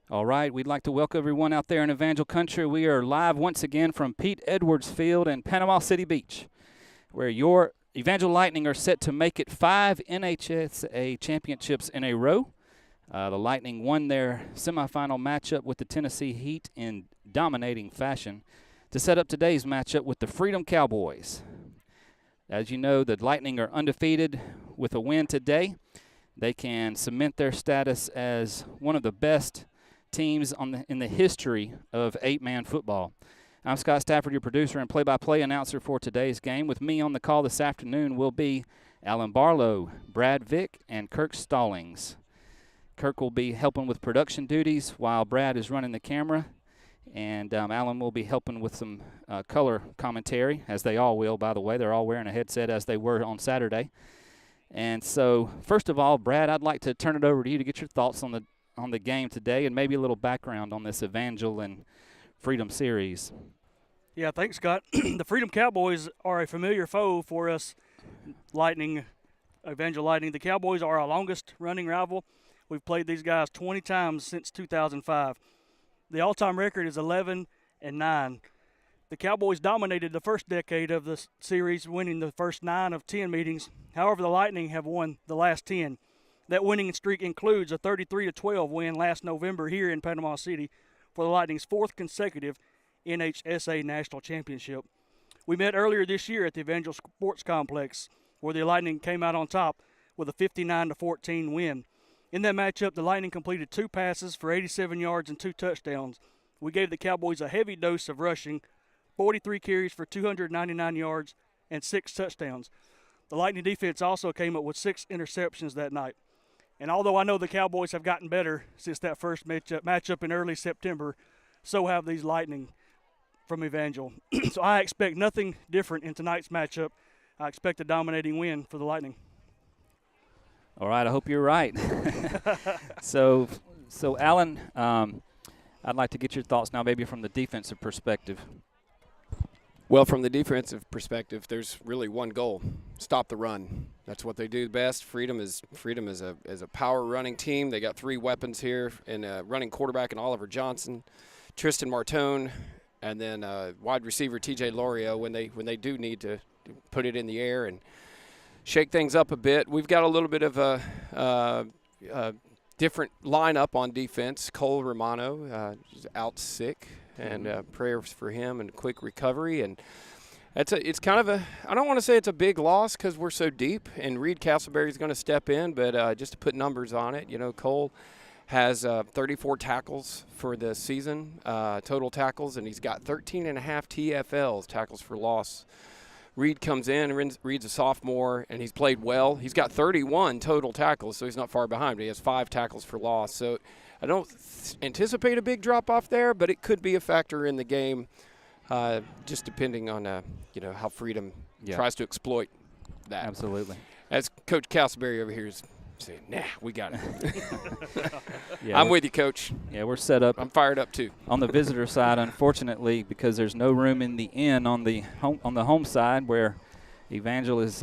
All right, we'd like to welcome everyone out there in Evangel Country. We are live once again from Pete Edwards Field in Panama City Beach, where your Evangel Lightning are set to make it 5 NHSA championships in a row. The Lightning won their semifinal matchup with the Tennessee Heat in dominating fashion to set up today's matchup with the Freedom Cowboys. As you know, the Lightning are undefeated with a win today. They can cement their status as one of the best teams in the history of 8-man football. I'm Scott Stafford, your producer and play-by-play announcer for today's game. With me on the call this afternoon will be Alan Barlow, Brad Vick, and Kirk Stallings. Kirk will be helping with production duties while Brad is running the camera, and Alan will be helping with some color commentary, as they all will, by the way. They're all wearing a headset as they were on Saturday. And so, first of all, Brad, I'd like to turn it over to you to get your thoughts on the game today and maybe a little background on this Evangel and Freedom series. Yeah, thanks, Scott. The Freedom Cowboys are a familiar foe for us, Evangel Lightning. The Cowboys are our longest running rival. We've played these guys 20 times since 2005. The all-time record is 11-9. The Cowboys dominated the first decade of the series, winning the first 9 of 10 meetings. However, the Lightning have won the last 10. That winning streak includes a 33-12 win last November here in Panama City for the Lightning's fourth consecutive NHSA National Championship. We met earlier this year at the Evangel Sports Complex, where the Lightning came out on top with a 59-14 win. In that matchup, the Lightning completed 2 passes for 87 yards and 2 touchdowns. We gave the Cowboys a heavy dose of rushing, 43 carries for 299 yards and 6 touchdowns. The Lightning defense also came up with 6 interceptions that night. And although I know the Cowboys have gotten better since that first matchup in early September, so have these Lightning from Evangel. So I expect nothing different in tonight's matchup. I expect a dominating win for the Lightning. All right, I hope you're right. So Alan, I'd like to get your thoughts now maybe from the defensive perspective. Well, from the defensive perspective, there's really one goal: stop the run. That's what they do best. Freedom is a power running team. They got 3 weapons here, and running quarterback and Oliver Johnson, Tristan Martone, and then wide receiver T.J. Lorio when they do need to put it in the air and shake things up a bit. We've got a little bit of a different lineup on defense. Cole Romano is out sick. And prayers for him and quick recovery. And it's kind of I don't want to say it's a big loss because we're so deep, and Reed Castleberry's going to step in, but just to put numbers on it, Cole has 34 tackles for the season, total tackles, and he's got 13.5 TFLs, tackles for loss. Reed comes in, Reed's a sophomore, and he's played well. He's got 31 total tackles, so he's not far behind, but he has 5 tackles for loss. So I don't anticipate a big drop-off there, but it could be a factor in the game, just depending on how Freedom tries to exploit that. Absolutely. As Coach Castleberry over here is saying, nah, we got it. Yeah, I'm with you, Coach. Yeah, we're set up. I'm fired up, too. On the visitor side, unfortunately, because there's no room in the inn on the home side where Evangel is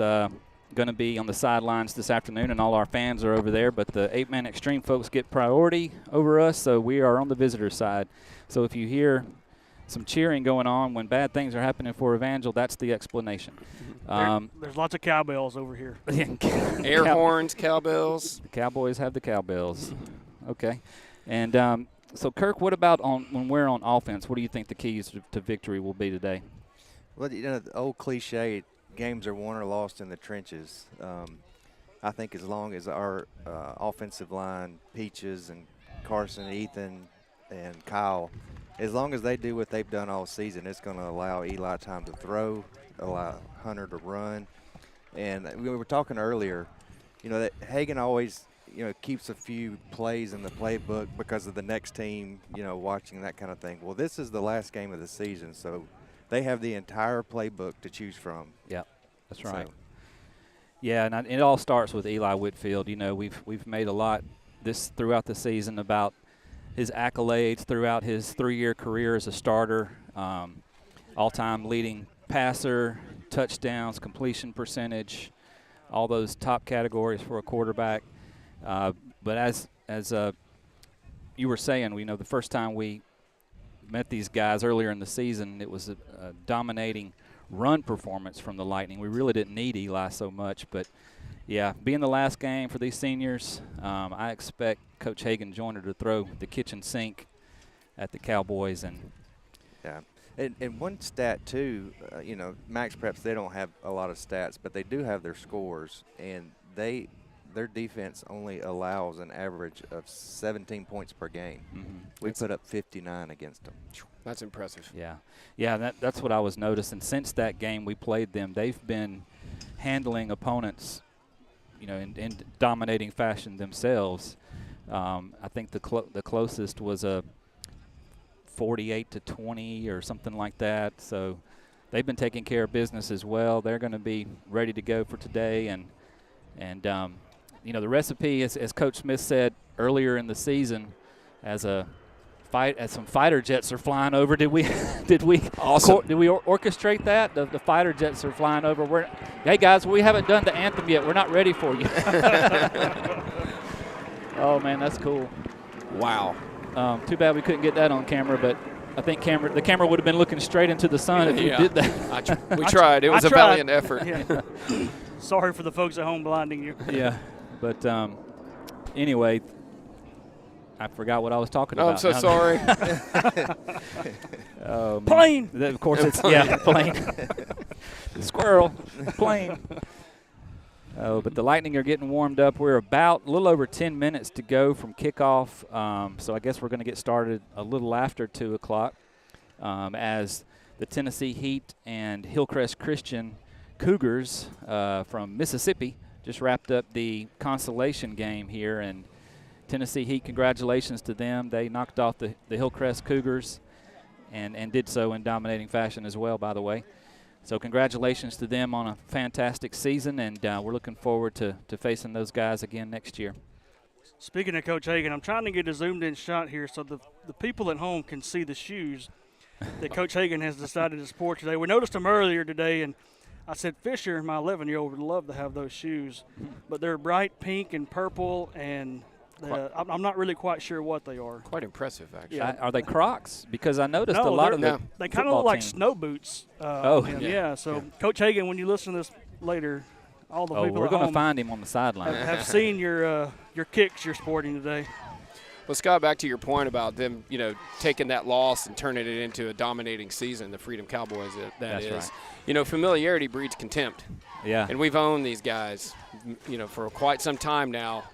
going to be on the sidelines this afternoon, and all our fans are over there. But the 8-man extreme folks get priority over us, so we are on the visitor side. So if you hear some cheering going on when bad things are happening for Evangel, that's the explanation. There's lots of cowbells over here. Air horns, cowbells. The Cowboys have the cowbells. Okay. And so, Kirk, what about when we're on offense? What do you think the keys to victory will be today? Well, the old cliche, games are won or lost in the trenches. I think as long as our offensive line, Peaches and Carson, Ethan, and Kyle, as long as they do what they've done all season, it's going to allow Eli time to throw, allow Hunter to run. And we were talking earlier, that Hagan always, keeps a few plays in the playbook because of the next team, watching that kind of thing. Well, this is the last game of the season, so they have the entire playbook to choose from. Yeah, that's right. Yeah, and it all starts with Eli Whitfield. We've made a lot throughout the season about his accolades throughout his 3-year career as a starter, all-time leading passer, touchdowns, completion percentage, all those top categories for a quarterback. But as you were saying, the first time we met these guys earlier in the season, it was a dominating run performance from the Lightning. We really didn't need Eli so much, but yeah, being the last game for these seniors, I expect Coach Hagan Joyner to throw the kitchen sink at the Cowboys. And yeah, and one stat too, Max Preps, they don't have a lot of stats, but they do have their scores, and their defense only allows an average of 17 points per game. mm-hmm. We put up 59 against them. That's impressive. Yeah, that's what I was noticing. Since that game we played them, they've been handling opponents, in dominating fashion themselves. I think the closest was a 48-20 or something like that. So they've been taking care of business as well. They're going to be ready to go for today, and the recipe, as Coach Smith said earlier in the season, as some fighter jets are flying over. Did we awesome. Did we orchestrate that? The fighter jets are flying over. Hey guys, we haven't done the anthem yet. We're not ready for you. Oh man, that's cool. Wow. Too bad we couldn't get that on camera, but I think the camera would have been looking straight into the sun if you did that. We tried. It was a valiant effort. Yeah. Sorry for the folks at home blinding you. Yeah, but anyway, I forgot what I was talking about. I'm so sorry. Plane. Of course, it's plane. Squirrel. Plane. Oh, but the Lightning are getting warmed up. We're about a little over 10 minutes to go from kickoff, so I guess we're going to get started a little after 2 o'clock as the Tennessee Heat and Hillcrest Christian Cougars from Mississippi just wrapped up the consolation game here. And Tennessee Heat, congratulations to them. They knocked off the Hillcrest Cougars and did so in dominating fashion as well, by the way. So congratulations to them on a fantastic season, and we're looking forward to facing those guys again next year. Speaking of Coach Hagan, I'm trying to get a zoomed-in shot here so the people at home can see the shoes that Coach Hagan has decided to sport today. We noticed them earlier today, and I said Fisher, my 11-year-old, would love to have those shoes. But they're bright pink and purple, and I'm not really quite sure what they are. Quite impressive, actually. Yeah. Are they Crocs? Because I noticed no, a lot of they kind of look like snow boots. So Coach Hagan, when you listen to this later, all the people we're at going to home find him on the sideline. have seen your kicks you're sporting today. Well, Scott, back to your point about them, taking that loss and turning it into a dominating season, the Freedom Cowboys, That's is. Right. Familiarity breeds contempt. Yeah. And we've owned these guys, for quite some time now.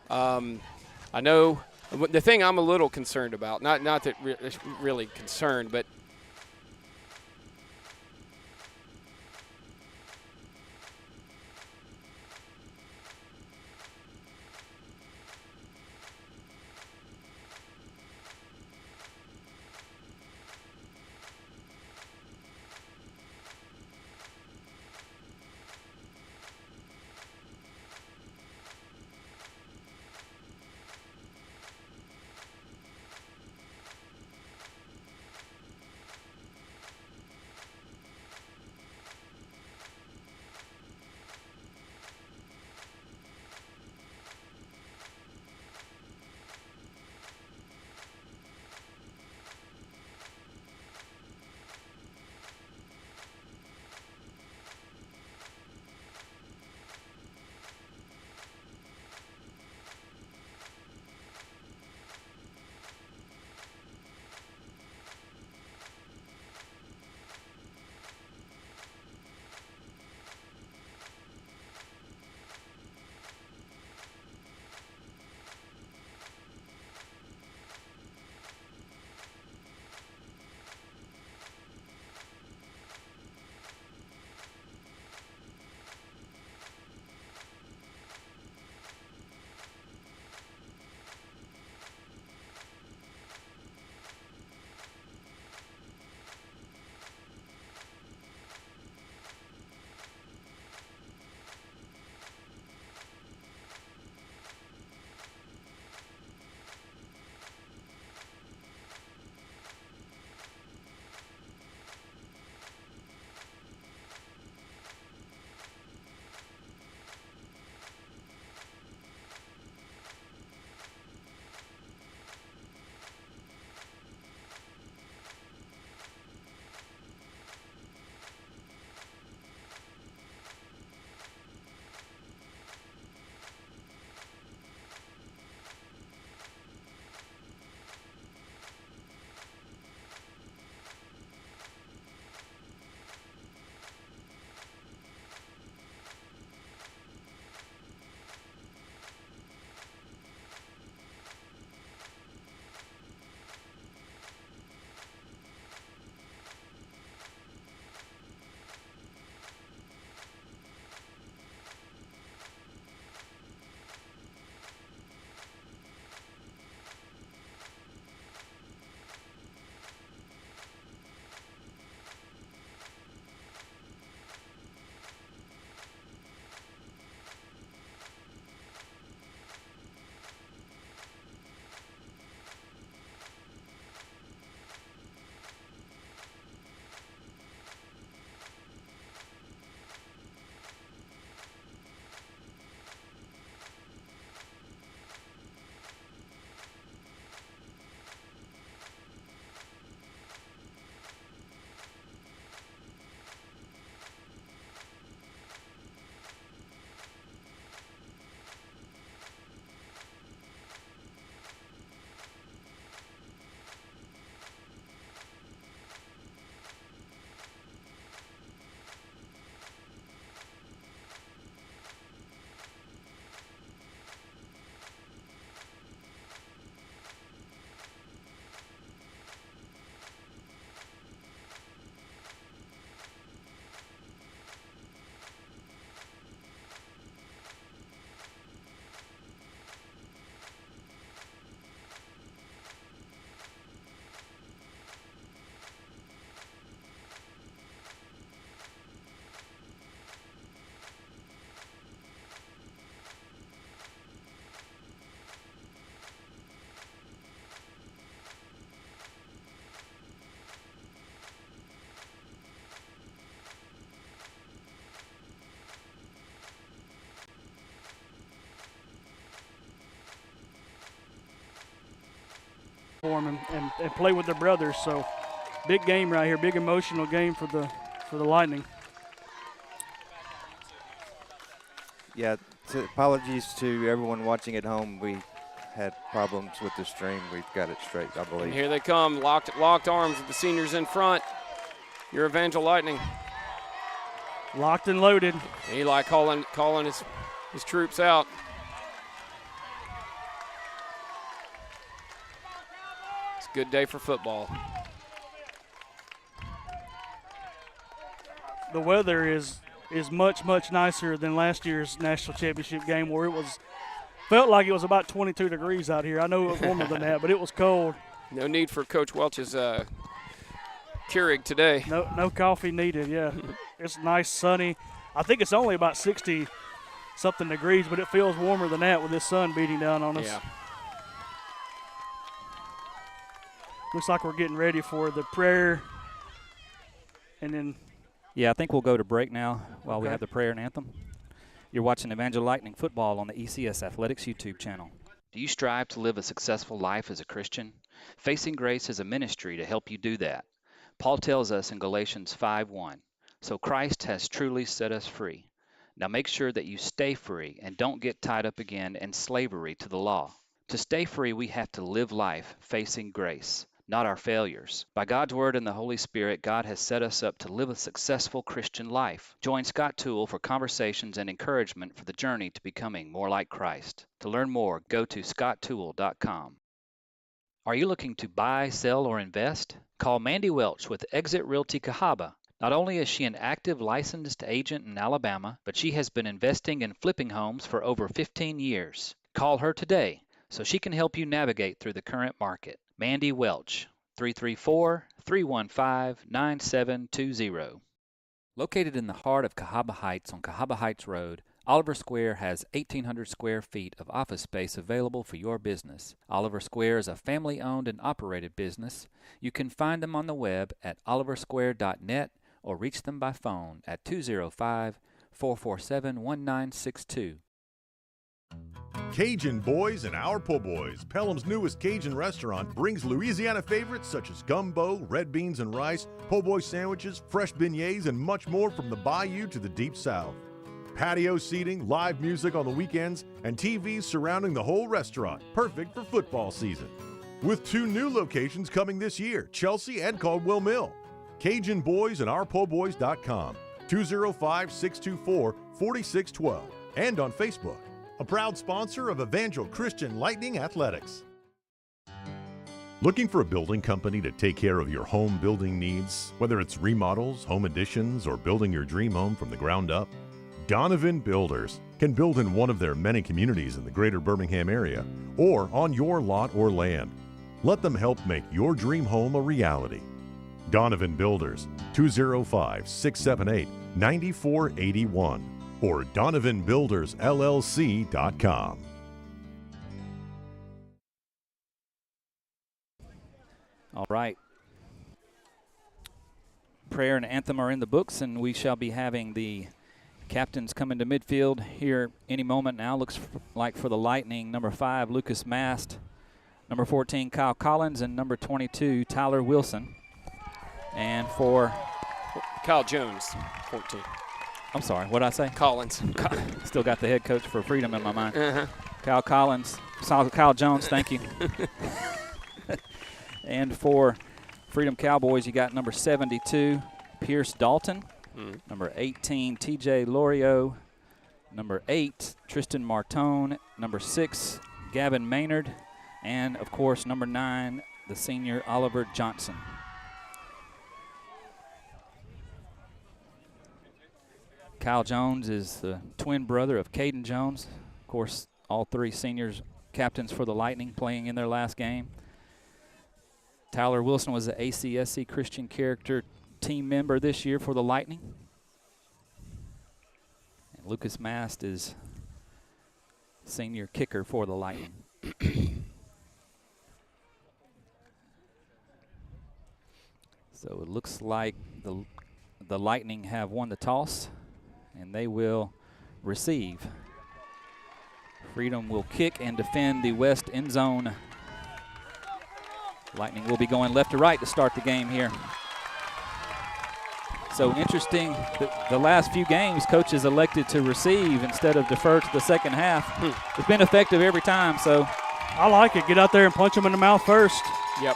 I know the thing I'm a little concerned about, not that really concerned, but for them and play with their brothers. So big game right here, big emotional game for the Lightning. Yeah, apologies to everyone watching at home. We had problems with the stream. We've got it straight, I believe. And here they come, locked arms with the seniors in front. Your Evangel Lightning. Locked and loaded. Eli calling his troops out. It's a good day for football. The weather is much, much nicer than last year's national championship game, where felt like it was about 22 degrees out here. I know it was warmer than that, but it was cold. No need for Coach Welch's Keurig today. No coffee needed, yeah. It's nice, sunny. I think it's only about 60-something degrees, but it feels warmer than that with this sun beating down on us. Yeah. Looks like we're getting ready for the prayer, and then Yeah, I think we'll go to break now while we Okay. have the prayer and anthem. You're watching Evangel Lightning Football on the ECS Athletics YouTube channel. Do you strive to live a successful life as a Christian? Facing Grace is a ministry to help you do that. Paul tells us in Galatians 5:1, "So Christ has truly set us free. Now make sure that you stay free and don't get tied up again in slavery to the law." To stay free, we have to live life facing grace, not our failures. By God's Word and the Holy Spirit, God has set us up to live a successful Christian life. Join Scott Toole for conversations and encouragement for the journey to becoming more like Christ. To learn more, go to scotttoole.com. Are you looking to buy, sell, or invest? Call Mandy Welch with Exit Realty Cahaba. Not only is she an active licensed agent in Alabama, but she has been investing in flipping homes for over 15 years. Call her today so she can help you navigate through the current market. Mandy Welch, 334-315-9720. Located in the heart of Cahaba Heights on Cahaba Heights Road, Oliver Square has 1,800 square feet of office space available for your business. Oliver Square is a family-owned and operated business. You can find them on the web at oliversquare.net or reach them by phone at 205-447-1962. Cajun Boys and Our Po' Boys, Pelham's newest Cajun restaurant, brings Louisiana favorites such as gumbo, red beans and rice, po' boy sandwiches, fresh beignets, and much more from the bayou to the deep south. Patio seating, live music on the weekends, and TVs surrounding the whole restaurant, perfect for football season. With 2 new locations coming this year, Chelsea and Caldwell Mill. Cajun Boys and OurPo'Boys.com, 205-624-4612, and on Facebook. A proud sponsor of Evangel Christian Lightning Athletics. Looking for a building company to take care of your home building needs, whether it's remodels, home additions, or building your dream home from the ground up? Donovan Builders can build in one of their many communities in the greater Birmingham area or on your lot or land. Let them help make your dream home a reality. Donovan Builders, 205-678-9481 or DonovanBuildersLLC.com. All right. Prayer and anthem are in the books, and we shall be having the captains come into midfield here any moment now. Looks like for the Lightning, number 5, Lucas Mast, number 14, Kyle Collins, and number 22, Tyler Wilson. And for Kyle Jones, 14. I'm sorry, what did I say? Collins. Still got the head coach for Freedom in my mind. Uh-huh. Kyle Collins, Kyle Jones, thank you. And for Freedom Cowboys, you got number 72, Pierce Dalton, number 18, TJ Lorio, number 8, Tristan Martone, number 6, Gavin Maynard, and, of course, number 9, the senior Oliver Johnson. Kyle Jones is the twin brother of Caden Jones. Of course, all 3 seniors captains for the Lightning playing in their last game. Tyler Wilson was the ACSC Christian Character team member this year for the Lightning. And Lucas Mast is senior kicker for the Lightning. So it looks like the Lightning have won the toss, and they will receive. Freedom will kick and defend the west end zone Lightning will be going left to right to start the game here. So interesting, the last few games, coaches elected to receive instead of defer to the second half. It's been effective every time, so. I like it. Get out there and punch them in the mouth first. Yep.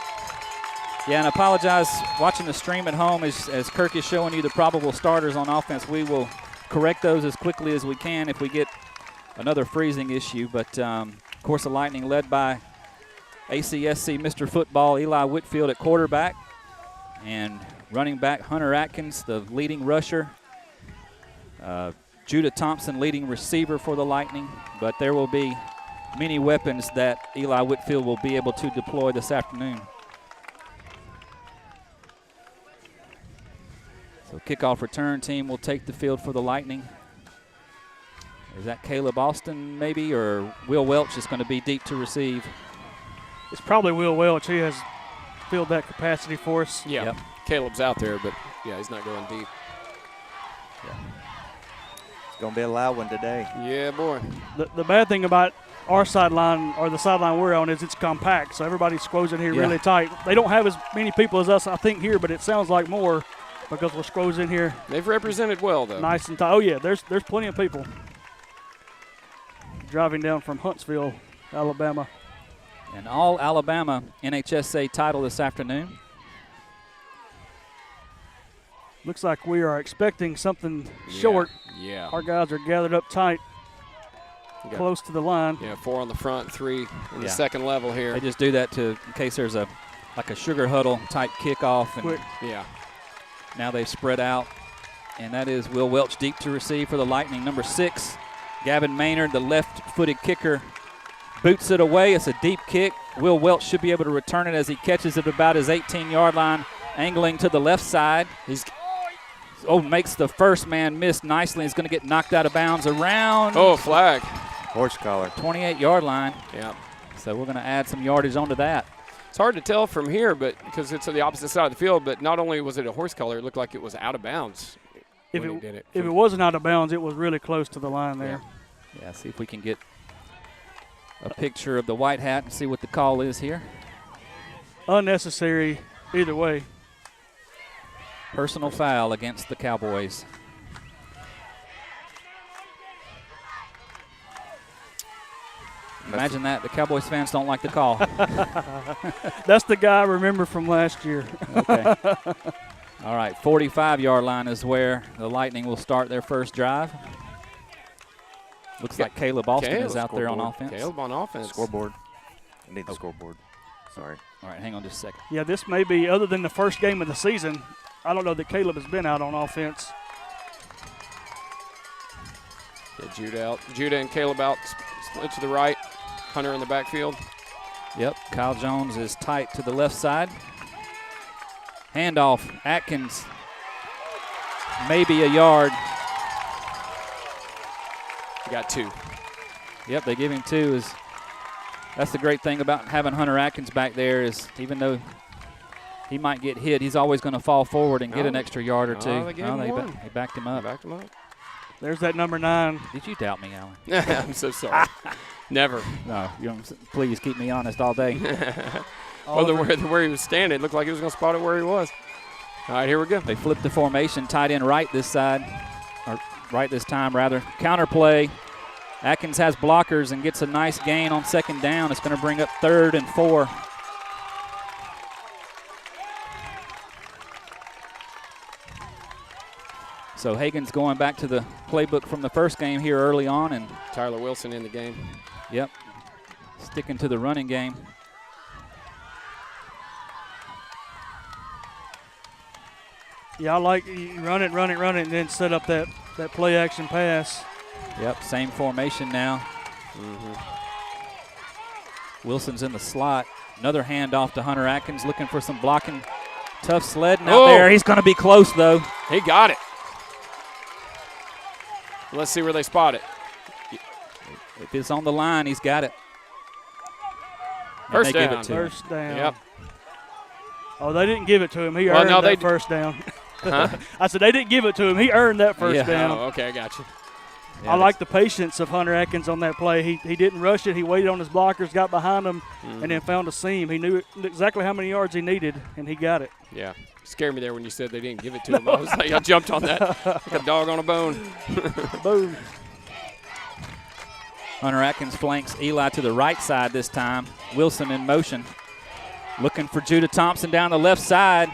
Yeah, and I apologize watching the stream at home as Kirk is showing you the probable starters on offense. We will correct those as quickly as we can if we get another freezing issue. But, of course, the Lightning led by ACSC Mr. Football Eli Whitfield at quarterback. And running back Hunter Atkins, the leading rusher. Judah Thompson, leading receiver for the Lightning. But there will be many weapons that Eli Whitfield will be able to deploy this afternoon. So kickoff return team will take the field for the Lightning. Is that Caleb Austin maybe, or Will Welch is going to be deep to receive? It's probably Will Welch. He has filled that capacity for us. Yeah. Yep. Caleb's out there, but, yeah, he's not going deep. It's going to be a loud one today. Yeah, boy. The bad thing about our sideline, or the sideline we're on, is it's compact, so everybody squoze in here really tight. They don't have as many people as us, I think, here, but it sounds like more because we're squoze in here. They've represented well, though. Nice and tight. Oh, yeah, there's plenty of people driving down from Huntsville, Alabama. An all-Alabama NHSA title this afternoon. Looks like we are expecting something short. Yeah. Our guys are gathered up tight, close to the line. Yeah, 4 on the front, 3 in the second level here. They just do that in case there's a sugar huddle type kickoff. And Quick. Yeah. now they've spread out. And that is Will Welch deep to receive for the Lightning. Number 6, Gavin Maynard, the left-footed kicker, boots it away. It's a deep kick. Will Welch should be able to return it as he catches it about his 18-yard line, angling to the left side. Makes the first man miss nicely. He's going to get knocked out of bounds around. Flag. Horse collar. 28-yard line. Yeah. So we're going to add some yardage onto that. It's hard to tell from here, but because it's on the opposite side of the field, but not only was it a horse collar, it looked like it was out of bounds when he did it. If it wasn't out of bounds, it was really close to the line there. Yeah, see if we can get a picture of the white hat and see what the call is here. Unnecessary either way. Personal foul against the Cowboys. Imagine that. The Cowboys fans don't like the call. That's the guy I remember from last year. Okay. All right, 45-yard line is where the Lightning will start their first drive. Looks like Caleb Austin is out there on offense. Caleb on offense. Scoreboard. I need the scoreboard. Sorry. All right, hang on just a second. Yeah, this may be, other than the first game of the season, I don't know that Caleb has been out on offense. Yeah, Judah and Caleb out, split to the right. Hunter in the backfield. Yep, Kyle Jones is tight to the left side. Handoff, Atkins, maybe a yard. He got 2. Yep, they give him 2. That's the great thing about having Hunter Atkins back there is even though he might get hit, he's always going to fall forward and get an extra yard or 2. They backed him up. There's that number 9. Did you doubt me, Alan? I'm so sorry. Never. No, please keep me honest all day. Where he was standing, it looked like he was going to spot it where he was. All right, here we go. They flipped the formation, tight end right this side, or right this time rather. Counter play. Atkins has blockers and gets a nice gain on second down. It's going to bring up 3rd and 4. So Hagan's going back to the playbook from the first game here early on. And Tyler Wilson in the game. Yep, sticking to the running game. Yeah, I like you run it, and then set up that play action pass. Yep, same formation now. Wilson's in the slot. Another handoff to Hunter Atkins, looking for some blocking. Tough sledding out there. He's going to be close, though. He got it. Let's see where they spot it. If it's on the line, he's got it. First down. Give it to him. First down. Yep. Oh, they didn't give it to him. He earned that first down. Huh? I said they didn't give it to him. He earned that first down. Oh, okay, I got you. I like the patience of Hunter Atkins on that play. He didn't rush it. He waited on his blockers, got behind them, and then found a seam. He knew exactly how many yards he needed, and he got it. Yeah. Scared me there when you said they didn't give it to him. I was like, I jumped on that like a dog on a bone. Boom. Hunter Atkins flanks Eli to the right side this time. Wilson in motion. Looking for Judah Thompson down the left side.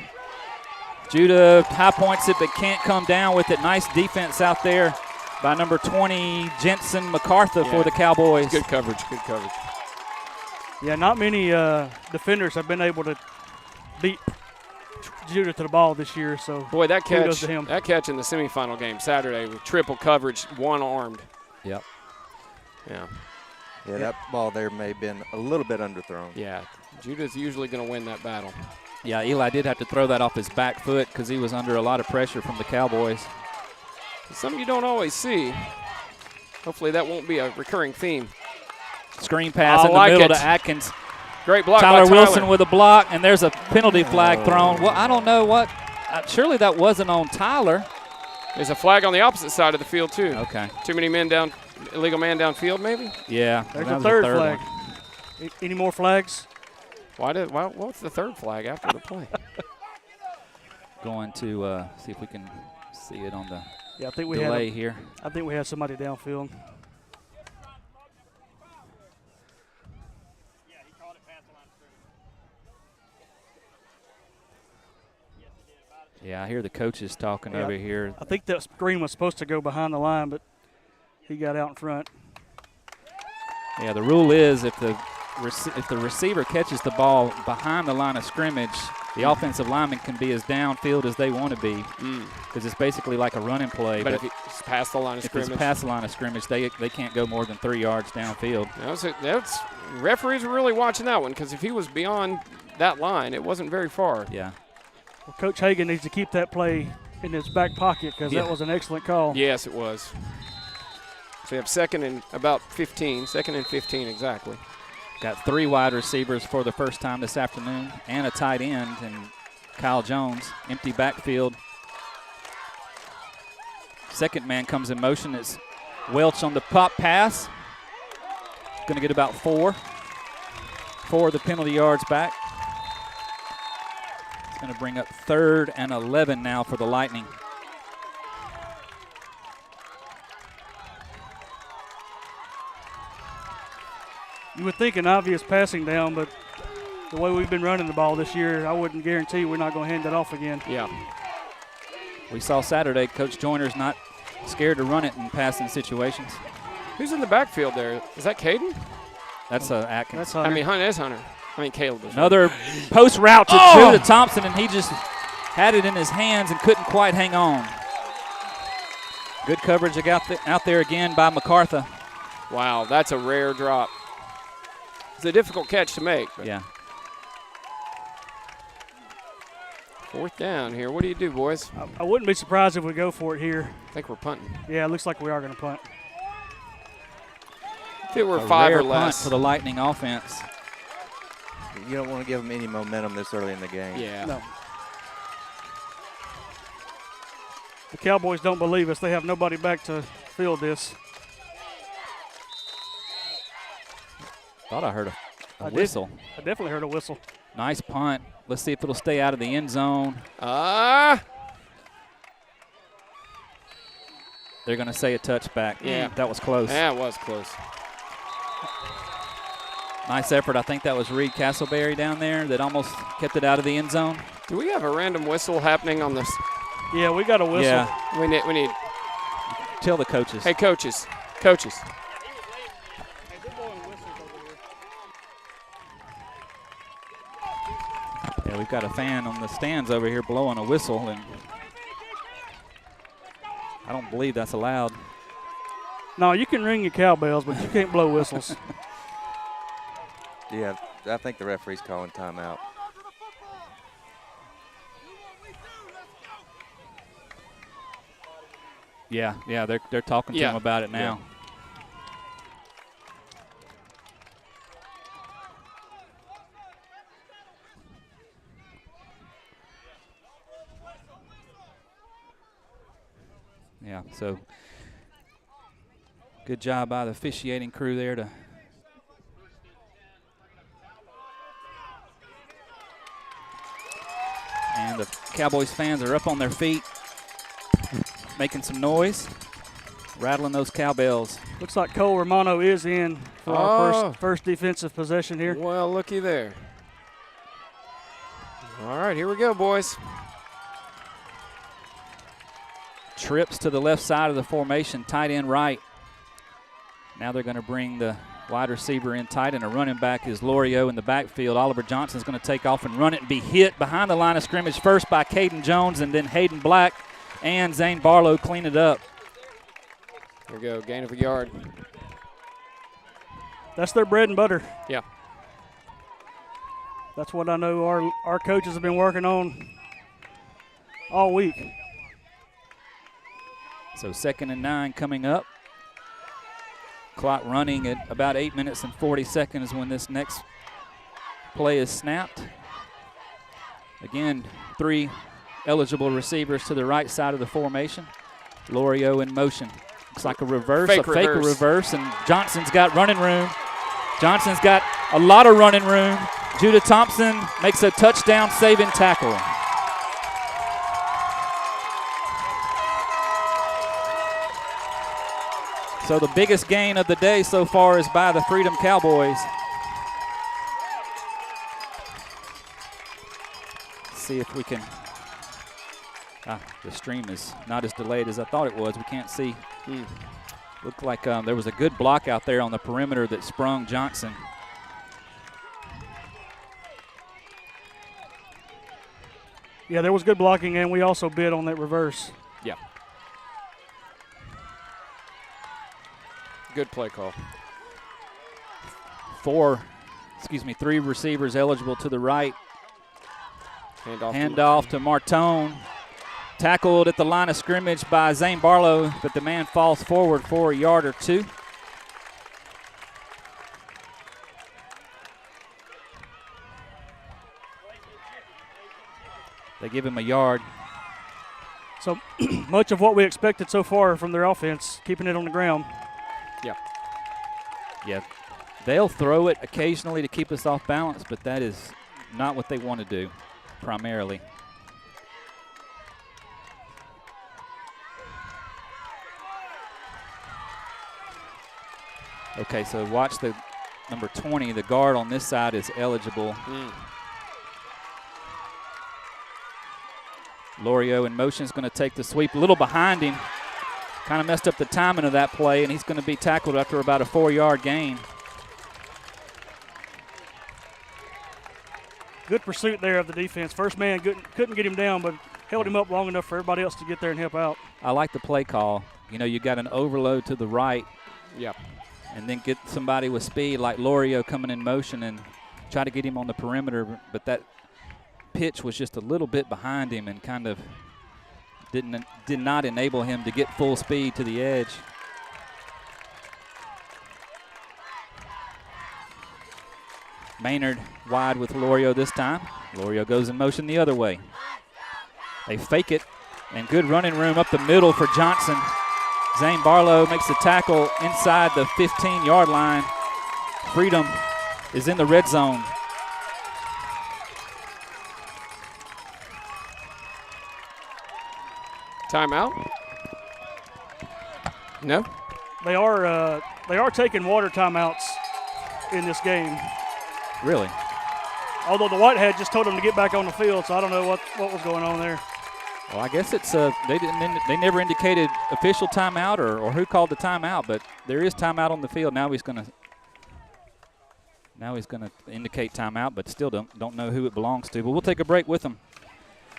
Judah high points it but can't come down with it. Nice defense out there by number 20, Jensen MacArthur for the Cowboys. Good coverage, good coverage. Yeah, not many defenders have been able to beat Judah to the ball this year. So boy, that kudos to him. catch in the semifinal game Saturday with triple coverage, one-armed. Yep. Yeah. Yeah, that ball there may have been a little bit underthrown. Yeah, Judah's usually going to win that battle. Yeah, Eli did have to throw that off his back foot because he was under a lot of pressure from the Cowboys. Something you don't always see. Hopefully that won't be a recurring theme. Screen pass in the middle to Atkins. Great block Tyler by Tyler Wilson with a block, and there's a penalty flag thrown. Well, I don't know what. Surely that wasn't on Tyler. There's a flag on the opposite side of the field, too. Okay. Too many men down, illegal man downfield, maybe? Yeah. There's a third flag. Any more flags? What's the third flag after the play? Going to see if we can see it on the I think we delay here. I think we had somebody downfield. Yeah, I hear the coaches talking over here. I think that screen was supposed to go behind the line, but he got out in front. Yeah, the rule is if the receiver catches the ball behind the line of scrimmage, the offensive lineman can be as downfield as they want to be because it's basically like a running play. But if it's past the line of scrimmage, if it's past the line of scrimmage, they can't go more than 3 yards downfield. That's referees are really watching that one because if he was beyond that line, it wasn't very far. Yeah. Well, Coach Hagan needs to keep that play in his back pocket because that was an excellent call. Yes, it was. So you have second and 15 exactly. Got 3 wide receivers for the first time this afternoon and a tight end, and Kyle Jones, empty backfield. Second man comes in motion. It's Welch on the pop pass. Going to get about 4 of the penalty yards back. It's going to bring up 3rd and 11 now for the Lightning. You would think an obvious passing down, but the way we've been running the ball this year, I wouldn't guarantee we're not going to hand it off again. Yeah. We saw Saturday Coach Joyner's not scared to run it in passing situations. Who's in the backfield there? Is that Caden? That's Atkins. That's Hunter. I mean, Hunter is Hunter. I mean, Caleb is. Another post route to Judah Thompson, and he just had it in his hands and couldn't quite hang on. Good coverage out there again by MacArthur. Wow, that's a rare drop. It's a difficult catch to make. Yeah. 4th down here. What do you do, boys? I wouldn't be surprised if we go for it here. I think we're punting. Yeah, it looks like we are going to punt. If it were A 5 rare or punt less. for the Lightning offense. You don't want to give them any momentum this early in the game. Yeah. No. The Cowboys don't believe us. They have nobody back to field this. Thought I heard a whistle. I definitely heard a whistle. Nice punt. Let's see if it'll stay out of the end zone. They're going to say a touchback. Yeah. That was close. Yeah, it was close. Nice effort. I think that was Reed Castleberry down there that almost kept it out of the end zone. Do we have a random whistle happening on this? Yeah, we got a whistle. Yeah. We need. Tell the coaches. Hey, coaches. Yeah, we've got a fan on the stands over here blowing a whistle, and I don't believe that's allowed. No, you can ring your cowbells, but you can't blow whistles. Yeah, I think the referee's calling timeout. Yeah, they're talking to him about it now. Yeah, so Good job by the officiating crew there to and the Cowboys fans are up on their feet, making some noise, rattling those cowbells. Looks like Cole Romano is in for our first defensive possession here. Well, looky there. All right, here we go, boys. Trips to the left side of the formation, tight end right. Now they're going to bring the wide receiver in tight, and a running back is Lorio in the backfield. Oliver Johnson's going to take off and run it and be hit behind the line of scrimmage first by Caden Jones, and then Hayden Black and Zane Barlow clean it up. Here we go, gain of a yard. That's their bread and butter. Yeah. That's what I know our coaches have been working on all week. So 2nd and 9 coming up. Clock running at about 8 minutes and 40 seconds when this next play is snapped. Again, 3 eligible receivers to the right side of the formation. Lorio in motion. Looks like a reverse, fake reverse, and Johnson's got running room. Johnson's got a lot of running room. Judah Thompson makes a touchdown saving tackle. So the biggest gain of the day so far is by the Freedom Cowboys. Let's see if we can. The stream is not as delayed as I thought it was. We can't see. Looked like there was a good block out there on the perimeter that sprung Johnson. Yeah, there was good blocking, and we also bid on that reverse. Yeah. Good play call. 3 receivers eligible to the right. Handoff to Martone. Tackled at the line of scrimmage by Zane Barlow, but the man falls forward for a yard or 2. They give him a yard. So much of what we expected so far from their offense, keeping it on the ground. Yeah. They'll throw it occasionally to keep us off balance, but that is not what they want to do primarily. Okay, so watch the number 20. The guard on this side is eligible. Lorio in motion is going to take the sweep a little behind him. Kind of messed up the timing of that play, and he's going to be tackled after about a 4-yard gain. Good pursuit there of the defense. First man couldn't get him down, but held him up long enough for everybody else to get there and help out. I like the play call. You know, you got an overload to the right. Yep. And then get somebody with speed like Lorio coming in motion and try to get him on the perimeter, but that pitch was just a little bit behind him and kind of did not enable him to get full speed to the edge. Maynard wide with Lorio this time. Lorio goes in motion the other way. They fake it, and good running room up the middle for Johnson. Zane Barlow makes the tackle inside the 15-yard line. Freedom is in the red zone. Timeout? No? They are taking water timeouts in this game. Really? Although the Whitehead just told them to get back on the field, so I don't know what was going on there. Well, I guess it's they never indicated official timeout or who called the timeout, but there is timeout on the field. Now he's gonna indicate timeout, but still don't know who it belongs to. But we'll take a break with them.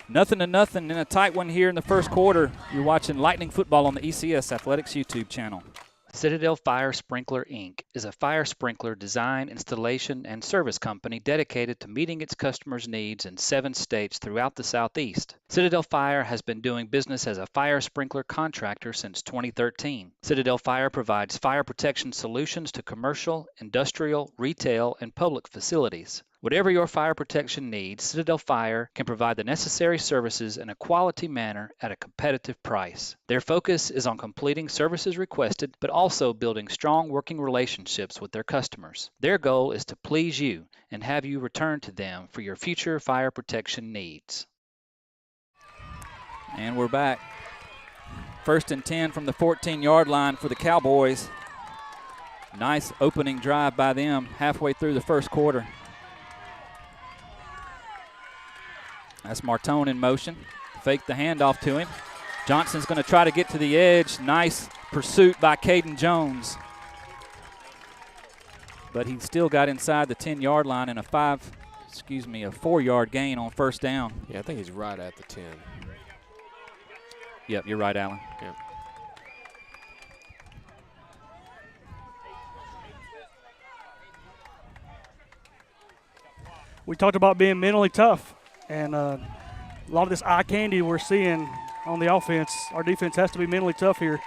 0-0 in a tight one here in the first quarter. You're watching Lightning Football on the ECS Athletics YouTube channel. Citadel Fire Sprinkler, Inc. is a fire sprinkler design, installation, and service company dedicated to meeting its customers' needs in 7 states throughout the Southeast. Citadel Fire has been doing business as a fire sprinkler contractor since 2013. Citadel Fire provides fire protection solutions to commercial, industrial, retail, and public facilities. Whatever your fire protection needs, Citadel Fire can provide the necessary services in a quality manner at a competitive price. Their focus is on completing services requested, but also building strong working relationships with their customers. Their goal is to please you and have you return to them for your future fire protection needs. And we're back. 1st and 10 from the 14-yard line for the Cowboys. Nice opening drive by them halfway through the first quarter. That's Martone in motion. Fake the handoff to him. Johnson's going to try to get to the edge. Nice pursuit by Caden Jones. But he still got inside the 10-yard line and a 4-yard gain on 1st down. Yeah, I think he's right at the 10. Yep, you're right, Alan. Yep. We talked about being mentally tough, and a lot of this eye candy we're seeing on the offense. Our defense has to be mentally tough here,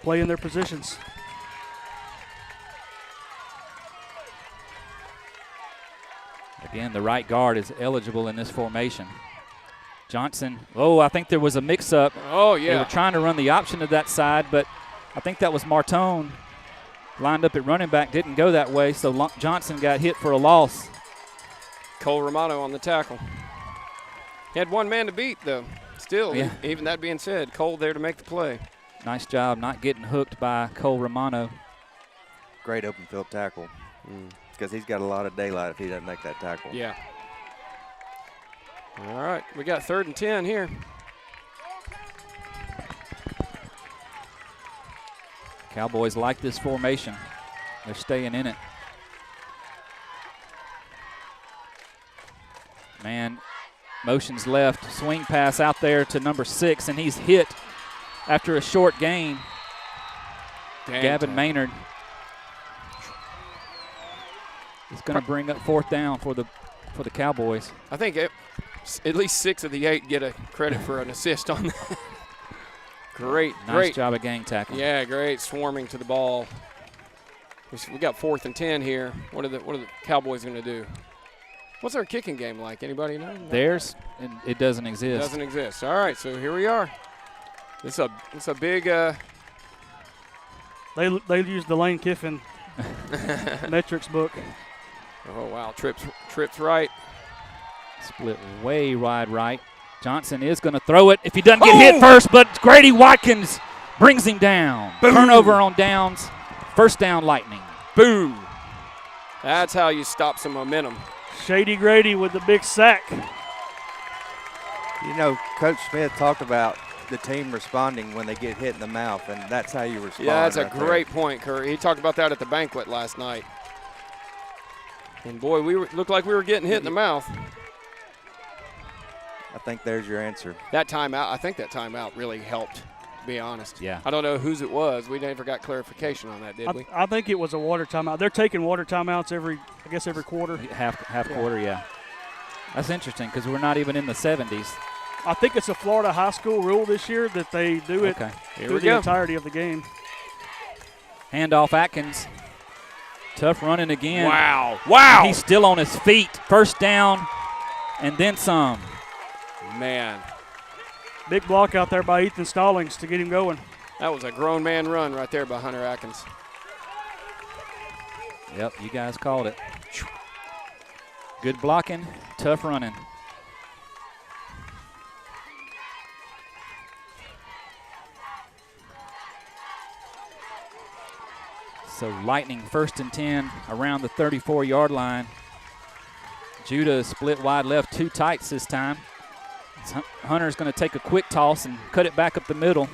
play in their positions. Again, the right guard is eligible in this formation. Johnson, I think there was a mix-up. Oh, yeah. They were trying to run the option to that side, but I think that was Martone lined up at running back, didn't go that way, so Johnson got hit for a loss. Cole Romano on the tackle. He had one man to beat, though. Still, Yeah. Even that being said, Cole there to make the play. Nice job not getting hooked by Cole Romano. Great open field tackle. Because he's got a lot of daylight if he doesn't make that tackle. Yeah. All right, we got 3rd and 10 here. Cowboys like this formation. They're staying in it. Man, motions left, swing pass out there to number 6, and he's hit after a short gain. Gavin Maynard is going to bring up 4th down for the Cowboys. I think at least 6 of the 8 get a credit for an assist on that. Great job of gang tackling. Yeah, great swarming to the ball. We got 4th and 10 here. What are the Cowboys going to do? What's our kicking game like? Anybody know? Theirs, it doesn't exist. Doesn't exist. All right, so here we are. It's a big. They used the Lane Kiffin metrics book. Oh wow, trips right. Split way wide right. Johnson is going to throw it if he doesn't get hit first, but Grady Watkins brings him down. Boom. Turnover on downs. 1st down, Lightning. Boom. That's how you stop some momentum. Shady Grady with the big sack. You know, Coach Smith talked about the team responding when they get hit in the mouth, and that's how you respond. Yeah, that's a right great point, Kirk. He talked about that at the banquet last night. And boy, looked like we were getting hit in the mouth. I think there's your answer. That timeout, I think that timeout really helped, to be honest. Yeah. I don't know whose it was. We never got clarification on that, did we? I think it was a water timeout. They're taking water timeouts every quarter. Half quarter, yeah. That's interesting because we're not even in the 70s. I think it's a Florida high school rule this year that they do it through the entirety of the game. Handoff Atkins. Tough running again. Wow. And he's still on his feet. 1st down and then some. Man. Big block out there by Ethan Stallings to get him going. That was a grown man run right there by Hunter Atkins. Yep, you guys called it. Good blocking, tough running. So Lightning 1st and 10 around the 34-yard line. Judah split wide left, 2 tights this time. Hunter's going to take a quick toss and cut it back up the middle.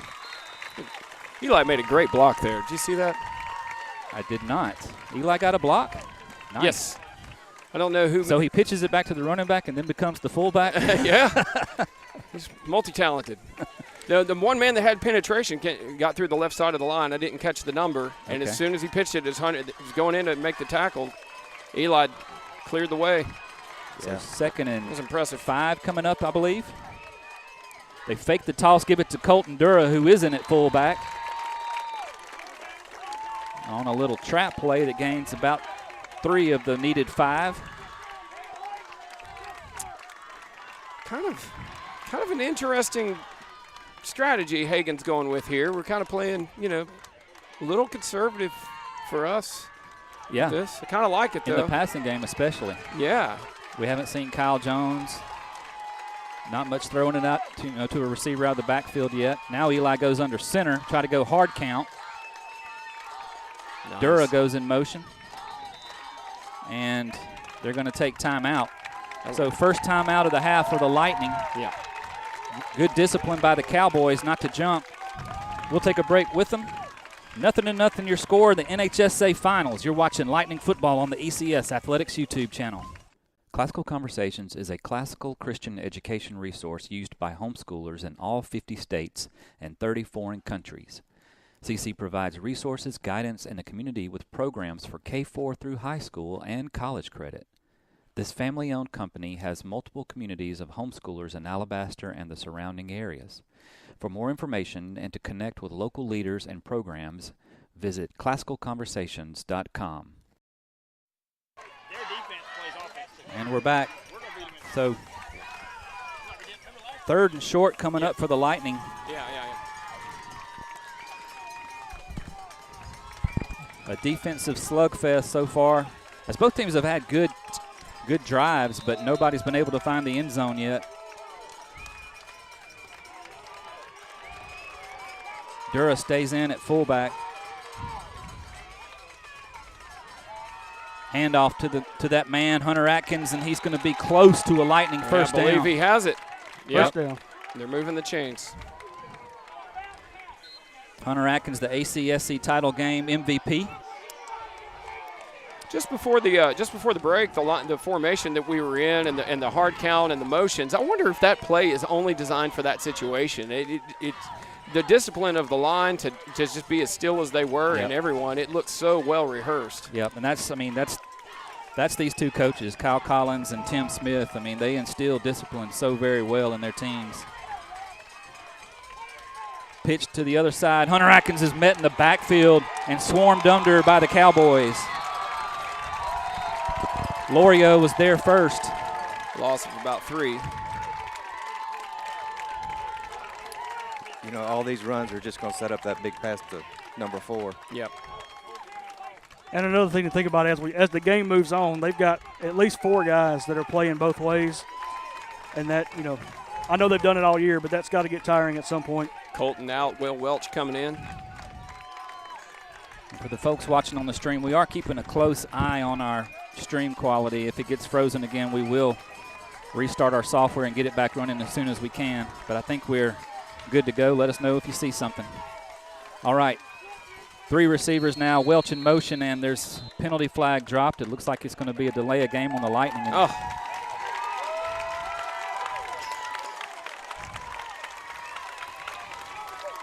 Eli made a great block there. Did you see that? I did not. Eli got a block? Nice. Yes. I don't know who. So he pitches it back to the running back and then becomes the fullback? Yeah. He's multi-talented. The one man that had penetration got through the left side of the line. I didn't catch the number. And as soon as he pitched it, as Hunter was going in to make the tackle, Eli cleared the way. So 2nd and it was impressive. 5 coming up, I believe. They fake the toss, give it to Colton Dura, who isn't at fullback. On a little trap play that gains about 3 of the needed 5. kind of an interesting strategy Hagan's going with here. We're kind of playing, a little conservative for us. Yeah. This. I kind of like it, though. In the passing game especially. Yeah. We haven't seen Kyle Jones. Not much throwing it out to a receiver out of the backfield yet. Now Eli goes under center, try to go hard count. Nice. Dura goes in motion. And they're going to take timeout. So first timeout of the half for the Lightning. Yeah. Good discipline by the Cowboys not to jump. We'll take a break with them. 0-0 your score, the NHSA Finals. You're watching Lightning Football on the ECS Athletics YouTube channel. Classical Conversations is a classical Christian education resource used by homeschoolers in all 50 states and 30 foreign countries. CC provides resources, guidance, and a community with programs for K-4 through high school and college credit. This family-owned company has multiple communities of homeschoolers in Alabaster and the surrounding areas. For more information and to connect with local leaders and programs, visit classicalconversations.com. And we're back. So, 3rd and short coming up for the Lightning. Yeah. A defensive slugfest so far, as both teams have had good drives, but nobody's been able to find the end zone yet. Dura stays in at fullback. Handoff to that man, Hunter Atkins, and he's going to be close to a Lightning first down. I believe he has it. First down. They're moving the chains. Hunter Atkins, the ACSC title game MVP. Just before the break, the formation that we were in and the hard count and the motions, I wonder if that play is only designed for that situation. It's the discipline of the line to just be as still as they were, and everyone, it looks so well rehearsed. Yep, and that's these two coaches, Kyle Collins and Tim Smith. They instill discipline so very well in their teams. Pitch to the other side. Hunter Atkins is met in the backfield and swarmed under by the Cowboys. Lorio was there first. Loss of about 3. All these runs are just going to set up that big pass to number 4. Yep. And another thing to think about as the game moves on, they've got at least 4 guys that are playing both ways. And that, I know they've done it all year, but that's got to get tiring at some point. Colton out, Will Welch coming in. For the folks watching on the stream, we are keeping a close eye on our stream quality. If it gets frozen again, we will restart our software and get it back running as soon as we can. But I think we're good to go. Let us know if you see something. All right. 3 receivers now. Welch in motion, and there's penalty flag dropped. It looks like it's going to be a delay of game on the Lightning.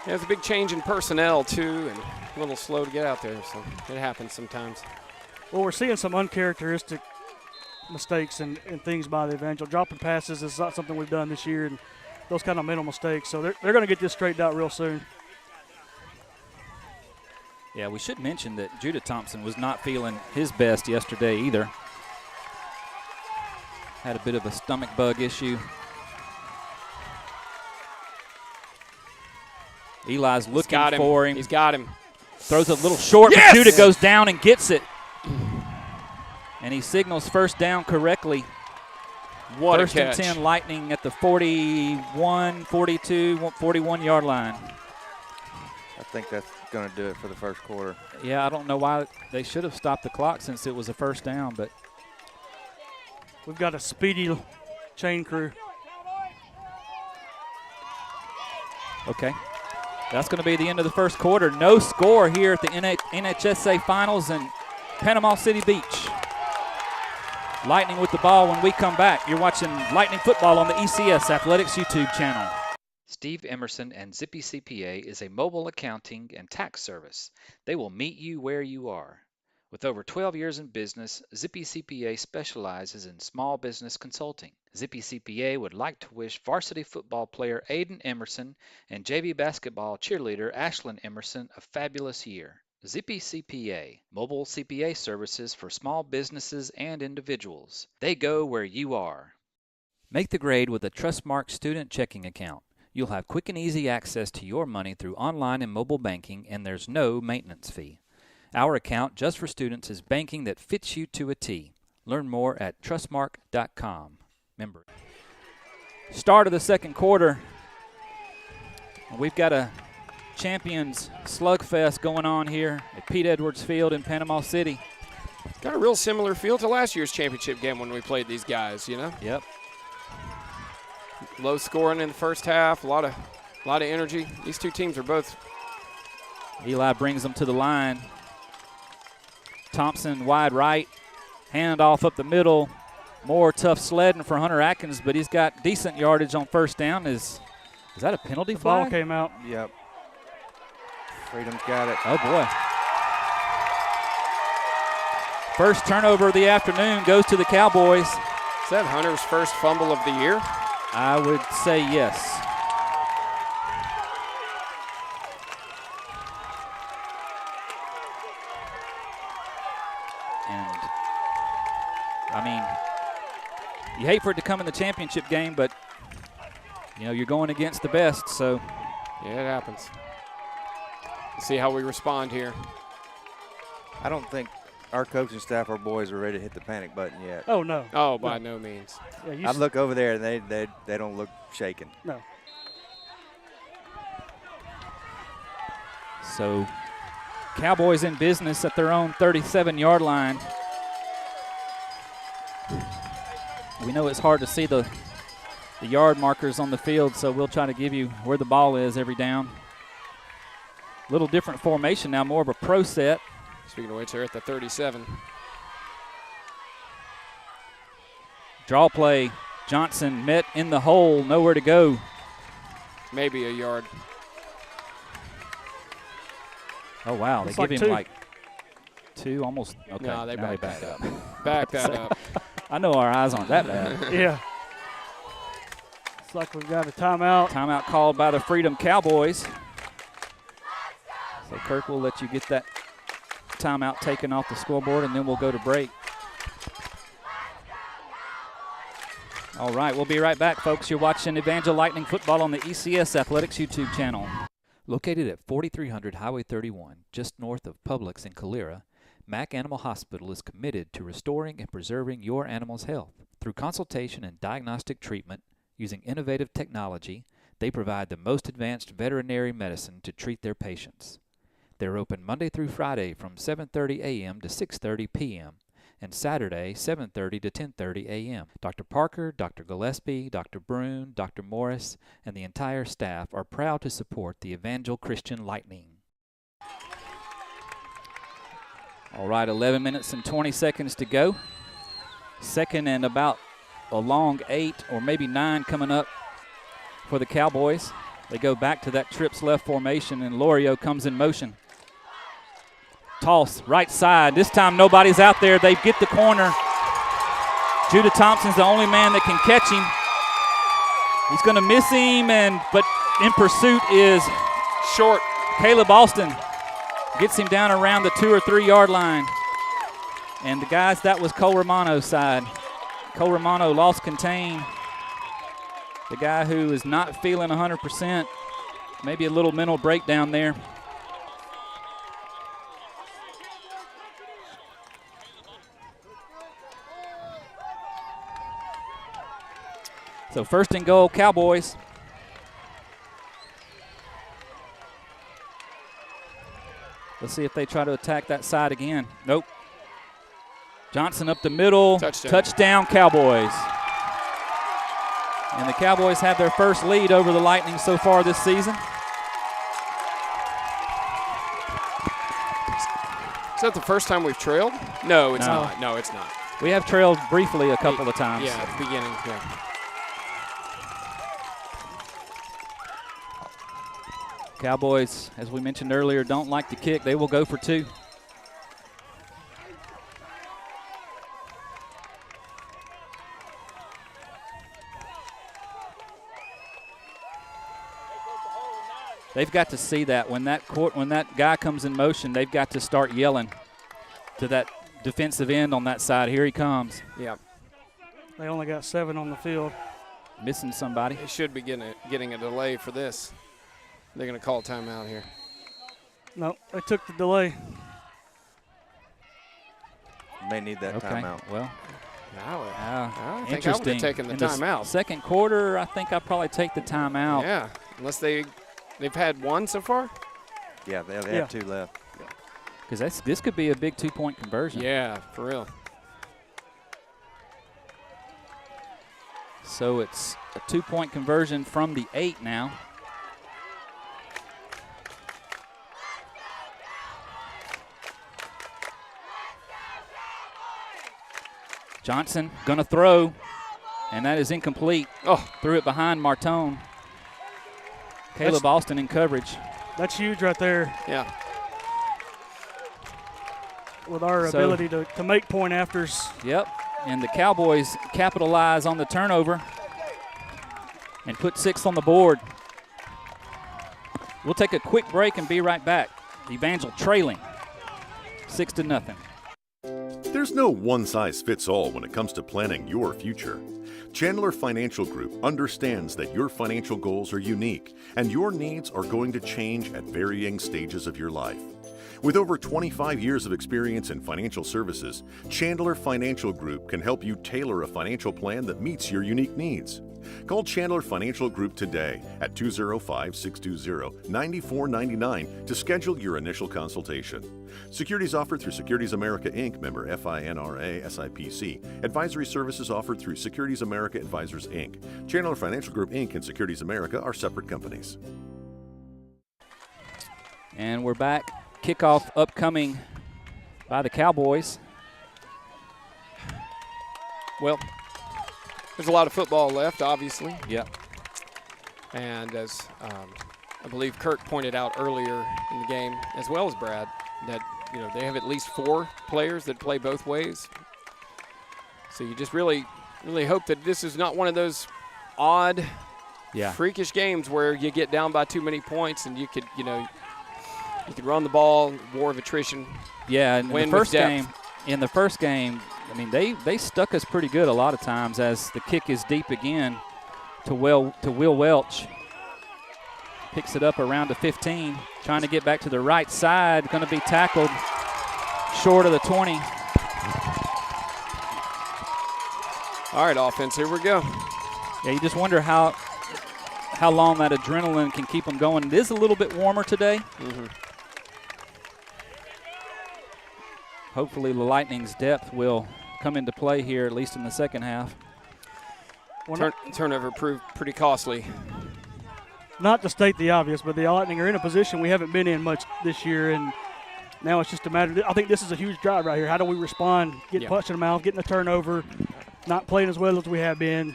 There's a big change in personnel, too, and a little slow to get out there, so it happens sometimes. Well, we're seeing some uncharacteristic mistakes and things by the Evangel. Dropping passes is not something we've done this year, and those kind of mental mistakes. So they're going to get this straightened out real soon. Yeah, we should mention that Judah Thompson was not feeling his best yesterday either. Had a bit of a stomach bug issue. Eli's looking for him. He's got him. Throws a little short, yes! but Judah goes down and gets it. And he signals first down correctly. What First a catch. and 10 Lightning at the 41, 42, 41-yard line. I think that's going to do it for the first quarter. Yeah, I don't know why they should have stopped the clock since it was a first down, but we've got a speedy chain crew. Okay. That's going to be the end of the first quarter. No score here at the NHSA Finals in Panama City Beach. Lightning with the ball when we come back. You're watching Lightning Football on the ECS Athletics YouTube channel. Steve Emerson and Zippy CPA is a mobile accounting and tax service. They will meet you where you are. With over 12 years in business, Zippy CPA specializes in small business consulting. Zippy CPA would like to wish varsity football player Aiden Emerson and JV basketball cheerleader Ashlyn Emerson a fabulous year. Zippy CPA, mobile CPA services for small businesses and individuals. They go where you are. Make the grade with a Trustmark student checking account. You'll have quick and easy access to your money through online and mobile banking, and there's no maintenance fee. Our account just for students is banking that fits you to a T. Learn more at trustmark.com. Member. Start of the second quarter. We've got a champions slugfest going on here at Pete Edwards Field in Panama City. Got a real similar feel to last year's championship game when we played these guys, you know? Yep. Low scoring in the first half, a lot of energy. These two teams are both. Eli brings them to the line. Thompson wide right, hand off up the middle. More tough sledding for Hunter Atkins, but he's got decent yardage on first down. Is that a penalty flag? Ball came out. Yep. Freedom's got it. Oh, boy. First turnover of the afternoon goes to the Cowboys. Is that Hunter's first fumble of the year? I would say yes. And, I mean, you hate for it to come in the championship game, but, you know, you're going against the best, so. Yeah, it happens. Let's see how we respond here. I don't think our coaching staff, our boys, are ready to hit the panic button yet. Oh, no. Oh, by no means. Yeah, I look over there, and they don't look shaken. No. So, Cowboys in business at their own 37-yard line. We know it's hard to see the yard markers on the field, so we'll try to give you where the ball is every down. Little different formation now, more of a pro set. Speaking of which, they're at the 37. Draw play. Johnson met in the hole, nowhere to go. Maybe a yard. Oh, wow. They give him two. like two, almost. Okay, No, they now back that up. Back that up. I know our eyes aren't that bad. Yeah. Looks like we've got a timeout. Timeout called by the Freedom Cowboys. So Kirk will let you get that timeout taken off the scoreboard, and then we'll go to break. All right, we'll be right back, folks. You're watching Evangel Lightning Football on the ECS Athletics YouTube channel. Located at 4300 Highway 31, just north of Publix in Calera, Mack Animal Hospital is committed to restoring and preserving your animal's health. Through consultation and diagnostic treatment, using innovative technology, they provide the most advanced veterinary medicine to treat their patients. They're open Monday through Friday from 7:30 a.m. to 6:30 p.m. and Saturday 7:30 to 10:30 a.m. Dr. Parker, Dr. Gillespie, Dr. Brune, Dr. Morris, and the entire staff are proud to support the Evangel Christian Lightning. All right, 11 minutes and 20 seconds to go. Second and about a long 8 or maybe 9 coming up for the Cowboys. They go back to that trips left formation, and Lorio comes in motion. Toss, right side. This time nobody's out there. They get the corner. Judah Thompson's the only man that can catch him. He's going to miss him, but in pursuit is Short. Caleb Alston. Gets him down around the 2 or 3 yard line. And the guys, that was Cole Romano's side. Cole Romano lost contain. The guy who is not feeling 100%, maybe a little mental breakdown there. So first and goal, Cowboys. Let's see if they try to attack that side again. Nope. Johnson up the middle. Touchdown, Cowboys. And the Cowboys have their first lead over the Lightning so far this season. Is that the first time we've trailed? No, it's not. No, it's not. We have trailed briefly a couple of times. Yeah, at the beginning, yeah. Cowboys, as we mentioned earlier, don't like to kick. They will go for 2. They've got to see that when that guy comes in motion, they've got to start yelling to that defensive end on that side. Here he comes. Yeah. They only got 7 on the field. missing somebody. They should be getting a delay for this. They're going to call timeout here. No, they took the delay. May need that timeout. Well, I think interesting. I would have taken the timeout. Second quarter, I think I'd probably take the timeout. Yeah, unless they've had one so far. Yeah, they have 2 left. Because this could be a big 2-point conversion. Yeah, for real. So it's a 2-point conversion from the 8 now. Johnson gonna throw, and that is incomplete. Oh, threw it behind Martone. Caleb Austin in coverage. That's huge right there. Yeah. With our ability to make point afters. Yep, and the Cowboys capitalize on the turnover and put 6 on the board. We'll take a quick break and be right back. Evangel trailing 6-0. There's no one-size-fits-all when it comes to planning your future. Chandler Financial Group understands that your financial goals are unique and your needs are going to change at varying stages of your life. With over 25 years of experience in financial services, Chandler Financial Group can help you tailor a financial plan that meets your unique needs. Call Chandler Financial Group today at 205-620-9499 to schedule your initial consultation. Securities offered through Securities America Inc., member FINRA SIPC. Advisory services offered through Securities America Advisors Inc. Chandler Financial Group Inc. and Securities America are separate companies. And we're back. Kickoff upcoming by the Cowboys. Well, there's a lot of football left, obviously. Yep. And as I believe Kirk pointed out earlier in the game, as well as Brad, that they have at least 4 players that play both ways. So you just really hope that this is not one of those odd, freakish games where you get down by too many points and you could run the ball, war of attrition. Yeah, and in the first game, I mean, they stuck us pretty good a lot of times as the kick is deep again to Will Welch. Picks it up around the 15, trying to get back to the right side. Going to be tackled short of the 20. All right, offense, here we go. Yeah, you just wonder how long that adrenaline can keep them going. It is a little bit warmer today. Mm-hmm. Hopefully the Lightning's depth will come into play here, at least in the second half. Turnover proved pretty costly. Not to state the obvious, but the Lightning are in a position we haven't been in much this year, and now it's just a matter I think this is a huge drive right here. How do we respond? Getting punched in the mouth, getting a turnover, not playing as well as we have been.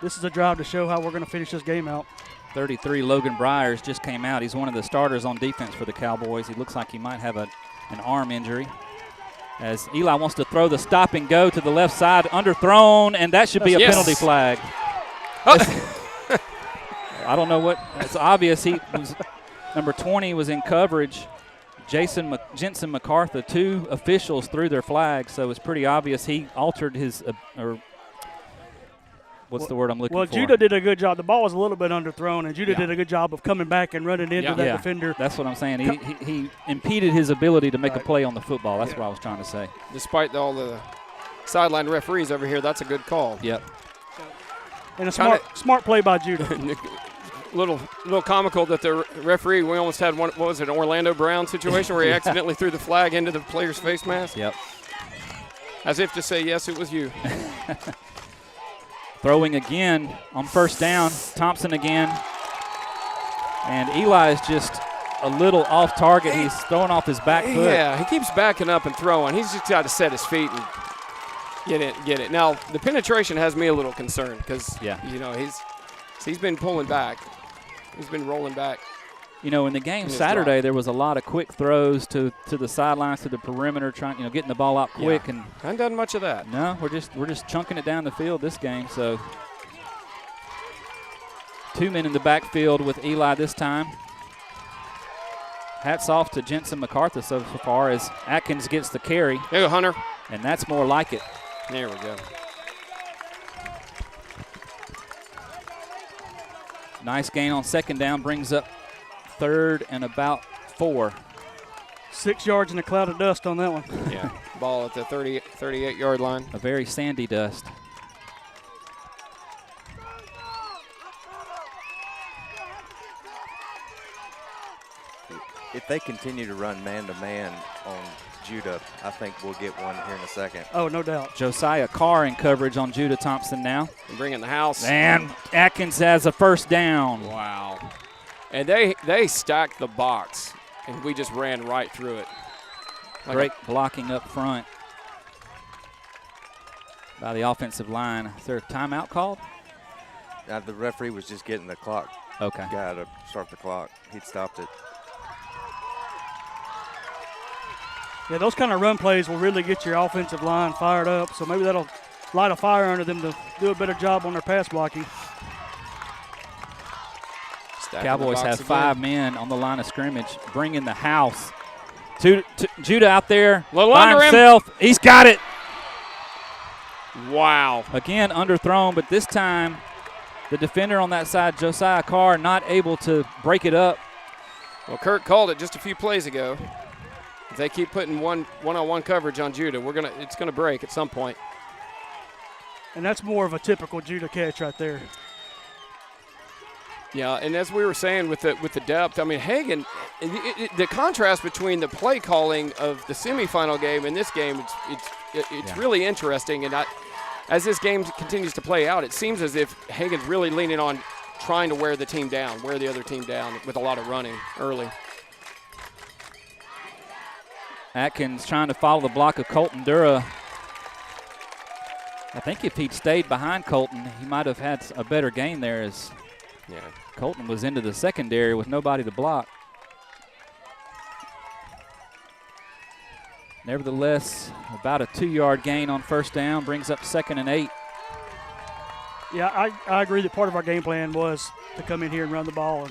This is a drive to show how we're going to finish this game out. 33, Logan Bryars just came out. He's one of the starters on defense for the Cowboys. He looks like he might have an arm injury. As Eli wants to throw the stop and go to the left side, underthrown, and that should be a penalty flag. Oh. I don't know what. It's obvious number 20 was in coverage. Jensen MacArthur, 2 officials threw their flags, so it's pretty obvious he altered his what's the word I'm looking for? Well, Judah did a good job. The ball was a little bit underthrown, and Judah did a good job of coming back and running into that defender. That's what I'm saying. He impeded his ability to make a play on the football. That's what I was trying to say. Despite all the sideline referees over here, that's a good call. Yep. And a smart play by Judah. little comical that the referee, we almost had one, what was it, an Orlando Brown situation where he accidentally threw the flag into the player's face mask? Yep. As if to say, yes, it was you. Throwing again on first down. Thompson again. And Eli is just a little off target. He's throwing off his back foot. Yeah, he keeps backing up and throwing. He's just got to set his feet and get it. Now, the penetration has me a little concerned because, he's been pulling back. He's been rolling back. In the game Saturday, there was a lot of quick throws to the sidelines, to the perimeter, trying, getting the ball out quick. And haven't done much of that. No, we're just chunking it down the field this game. So 2 men in the backfield with Eli this time. Hats off to Jensen MacArthur so far as Atkins gets the carry. There you go, Hunter. And that's more like it. There we go. Nice gain on second down, brings up third and about 4. 6 yards in a cloud of dust on that one. Yeah, ball at the 38-yard line. A very sandy dust. If they continue to run man-to-man on Judah, I think we'll get one here in a second. Oh, no doubt. Josiah Carr in coverage on Judah Thompson now. And bring in the house. And Atkins has a first down. Wow. And they stacked the box, and we just ran right through it. Great blocking up front by the offensive line. Is there a timeout called? The referee was just getting the clock Okay. guy to start the clock. He'd stopped it. Yeah, those kind of run plays will really get your offensive line fired up, so maybe that'll light a fire under them to do a better job on their pass blocking. Cowboys have 5 men on the line of scrimmage, bringing the house. Judah out there by himself. He's got it. Wow. Again, underthrown, but this time the defender on that side, Josiah Carr, not able to break it up. Well, Kirk called it just a few plays ago. If they keep putting one-on-one coverage on Judah, it's gonna break at some point. And that's more of a typical Judah catch right there. Yeah, and as we were saying with the depth, I mean, Hagan, the contrast between the play calling of the semifinal game and this game, it's really interesting. And as this game continues to play out, it seems as if Hagan's really leaning on trying to wear the other team down with a lot of running early. Atkins trying to follow the block of Colton Dura. I think if he'd stayed behind Colton, he might have had a better gain there as Colton was into the secondary with nobody to block. Nevertheless, about a 2-yard gain on first down brings up 2nd and 8. Yeah, I agree that part of our game plan was to come in here and run the ball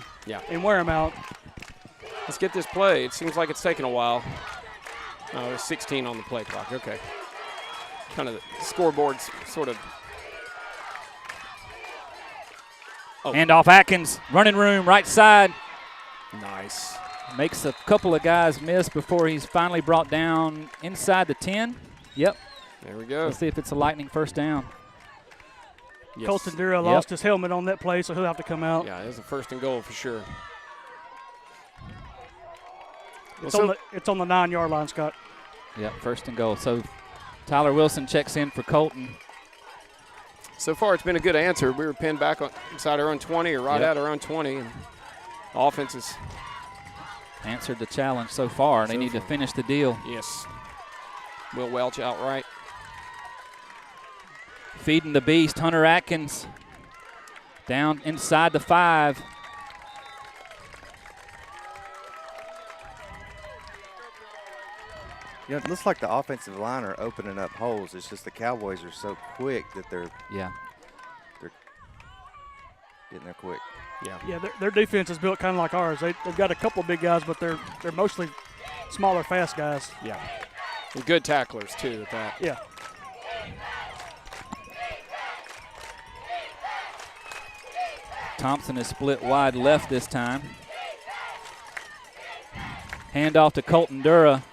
and wear them out. Let's get this play. It seems like it's taken a while. There's 16 on the play clock. Okay. Kind of the scoreboard's sort of. Oh. Hand off Atkins, running room, right side. Nice. Makes a couple of guys miss before he's finally brought down inside the 10. Yep. There we go. Let's see if it's a Lightning first down. Yes. Colton Dura lost his helmet on that play, so he'll have to come out. Yeah, it was a 1st and goal for sure. It's on the 9-yard line, Scott. Yep, 1st and goal. So Tyler Wilson checks in for Colton. So far, it's been a good answer. We were pinned back inside our own 20 or right at our own 20. And offense has answered the challenge so far. They need to finish the deal. Yes. Will Welch outright. Feeding the beast, Hunter Atkins down inside the 5. You know, it looks like the offensive line are opening up holes. It's just the Cowboys are so quick that they're getting there quick. Yeah, their defense is built kind of like ours. They've got a couple of big guys, but they're mostly smaller, fast guys. Yeah, and good tacklers too at that. Yeah. Thompson is split wide left this time. Hand off to Colton Dura.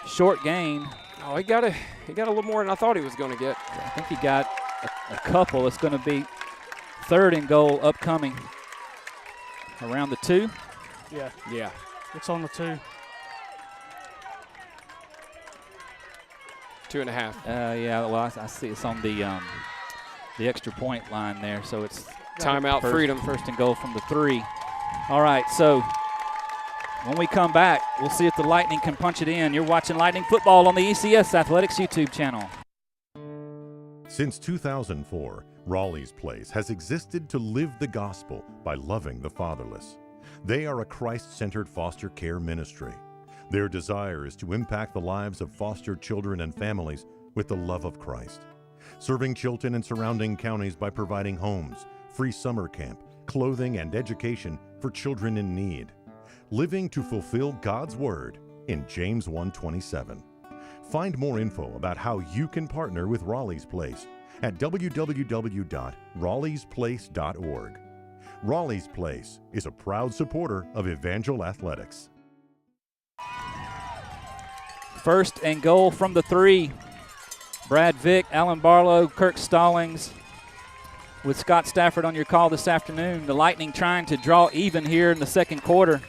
Short gain. Oh, he got a little more than I thought he was going to get. I think he got a couple. It's going to be 3rd and goal upcoming. Around the 2. Yeah. It's on the 2. 2.5. Yeah. Well, I see it's on the extra point line there. So it's timeout. Freedom. 1st and goal from the 3. All right. So when we come back, we'll see if the Lightning can punch it in. You're watching Lightning Football on the ECS Athletics YouTube channel. Since 2004, Raleigh's Place has existed to live the gospel by loving the fatherless. They are a Christ-centered foster care ministry. Their desire is to impact the lives of foster children and families with the love of Christ, serving Chilton and surrounding counties by providing homes, free summer camp, clothing, and education for children in need. Living to fulfill God's Word in James 1:27. Find more info about how you can partner with Raleigh's Place at www.raleighsplace.org. Raleigh's Place is a proud supporter of Evangel Athletics. First and goal from the 3. Brad Vick, Alan Barlow, Kirk Stallings with Scott Stafford on your call this afternoon. The Lightning trying to draw even here in the second quarter.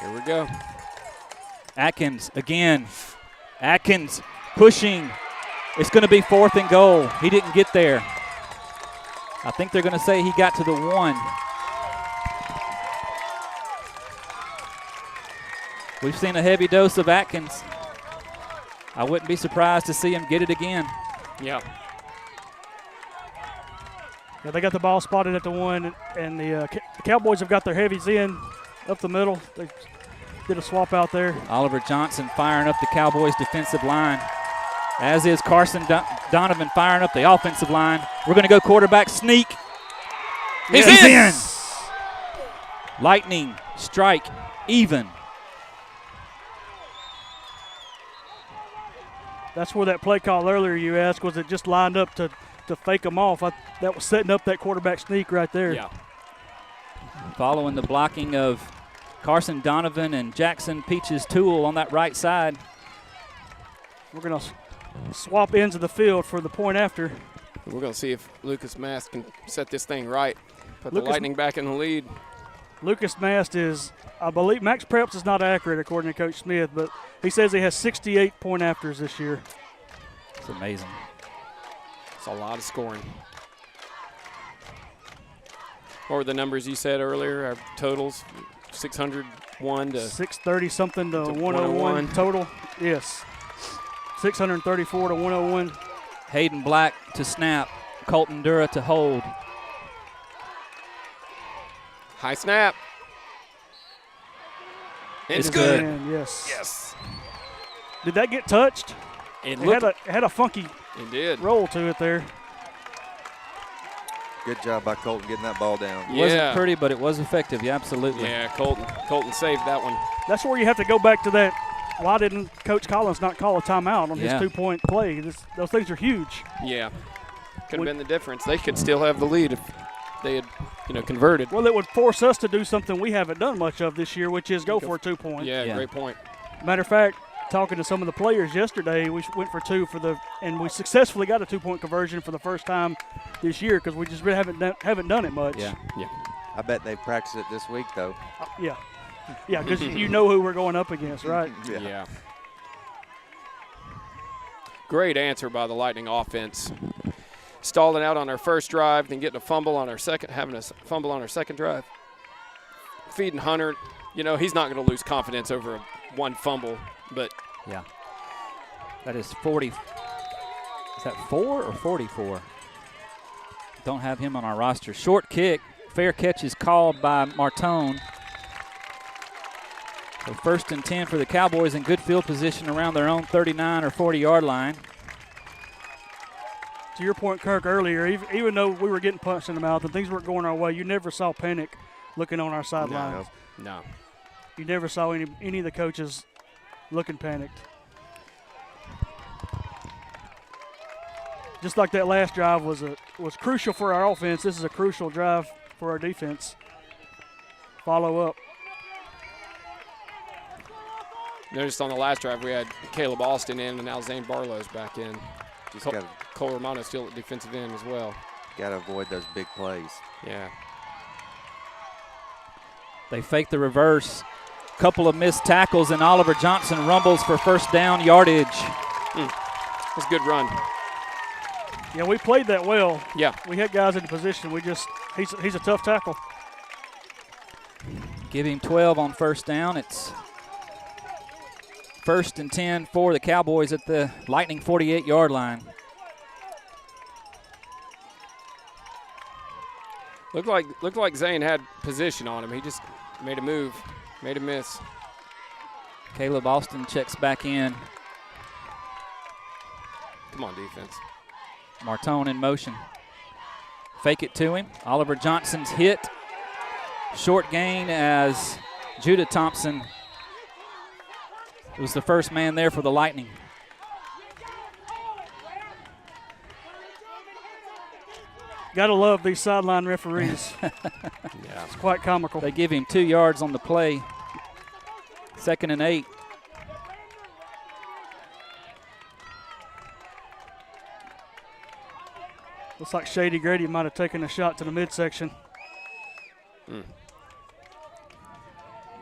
Here we go. Atkins again. Atkins pushing. It's going to be 4th and goal. He didn't get there. I think they're going to say he got to the 1. We've seen a heavy dose of Atkins. I wouldn't be surprised to see him get it again. Yeah. Yeah, they got the ball spotted at the 1, and the Cowboys have got their heavies in up the middle. They did a swap out there. Oliver Johnson firing up the Cowboys' defensive line, as is Carson Donovan firing up the offensive line. We're going to go quarterback sneak. He's in. Lightning strike even. That's where that play call earlier you asked, was it just lined up to fake them off? That was setting up that quarterback sneak right there. Yeah. Following the blocking of Carson Donovan and Jackson Peaches Toole on that right side. We're going to swap ends of the field for the point after. We're going to see if Lucas Mast can set this thing right. Put the Lightning back in the lead. Lucas Mast is, I believe, Max Preps is not accurate according to Coach Smith, but he says he has 68 point afters this year. It's amazing. It's a lot of scoring. What were the numbers you said earlier? Our totals, 601 to 630 something to 101 total. Yes. 634 to 101. Hayden Black to snap. Colton Dura to hold. high snap. It's good. And yes. Yes. Did that get touched? It had a funky did. roll to it there. Good job by Colton getting that ball down. It wasn't pretty, but it was effective. Yeah, absolutely. Yeah, Colton saved that one. That's where you have to go back to that. Why didn't Coach Collins not call a timeout on his 2-point play? Those things are huge. Yeah. Could have been the difference. They could still have the lead if they had, converted. Well, it would force us to do something we haven't done much of this year, which is go for a 2-point. Yeah, great point. Matter of fact, talking to some of the players yesterday, we went for 2 and we successfully got a 2-point conversion for the first time this year because we just really haven't done it much. Yeah. I bet they practiced it this week though. Yeah, because you know who we're going up against, right? Yeah. Great answer by the Lightning offense. Stalling out on our first drive, then having a fumble on our second drive. Feeding Hunter, he's not going to lose confidence over one fumble, but yeah. That is 40. Is that 4 or 44? Don't have him on our roster. Short kick. Fair catch is called by Martone. So 1st and 10 for the Cowboys in good field position around their own 39 or 40-yard line. To your point, Kirk, earlier, even though we were getting punched in the mouth and things weren't going our way, you never saw panic looking on our sidelines. No. You never saw any of the coaches looking panicked. Just like that last drive was crucial for our offense, this is a crucial drive for our defense. Follow up. Noticed on the last drive we had Caleb Austin in, and now Zane Barlow's back in. Cole Romano's still at defensive end as well. Got to avoid those big plays. Yeah. They fake the reverse. Couple of missed tackles, and Oliver Johnson rumbles for first down yardage. That's a good run. Yeah, we played that well. Yeah. We had guys in the position. He's a tough tackle. Give him 12 on first down. It's 1st and 10 for the Cowboys at the Lightning 48-yard line. Looked like Zane had position on him. He just made a move, made a miss. Caleb Austin checks back in. Come on, defense. Martone in motion. Fake it to him. Oliver Johnson's hit. Short gain as Judah Thompson was the first man there for the Lightning. Gotta love these sideline referees. Yeah. It's quite comical. They give him 2 yards on the play. 2nd and 8. Looks like Shady Grady might have taken a shot to the midsection.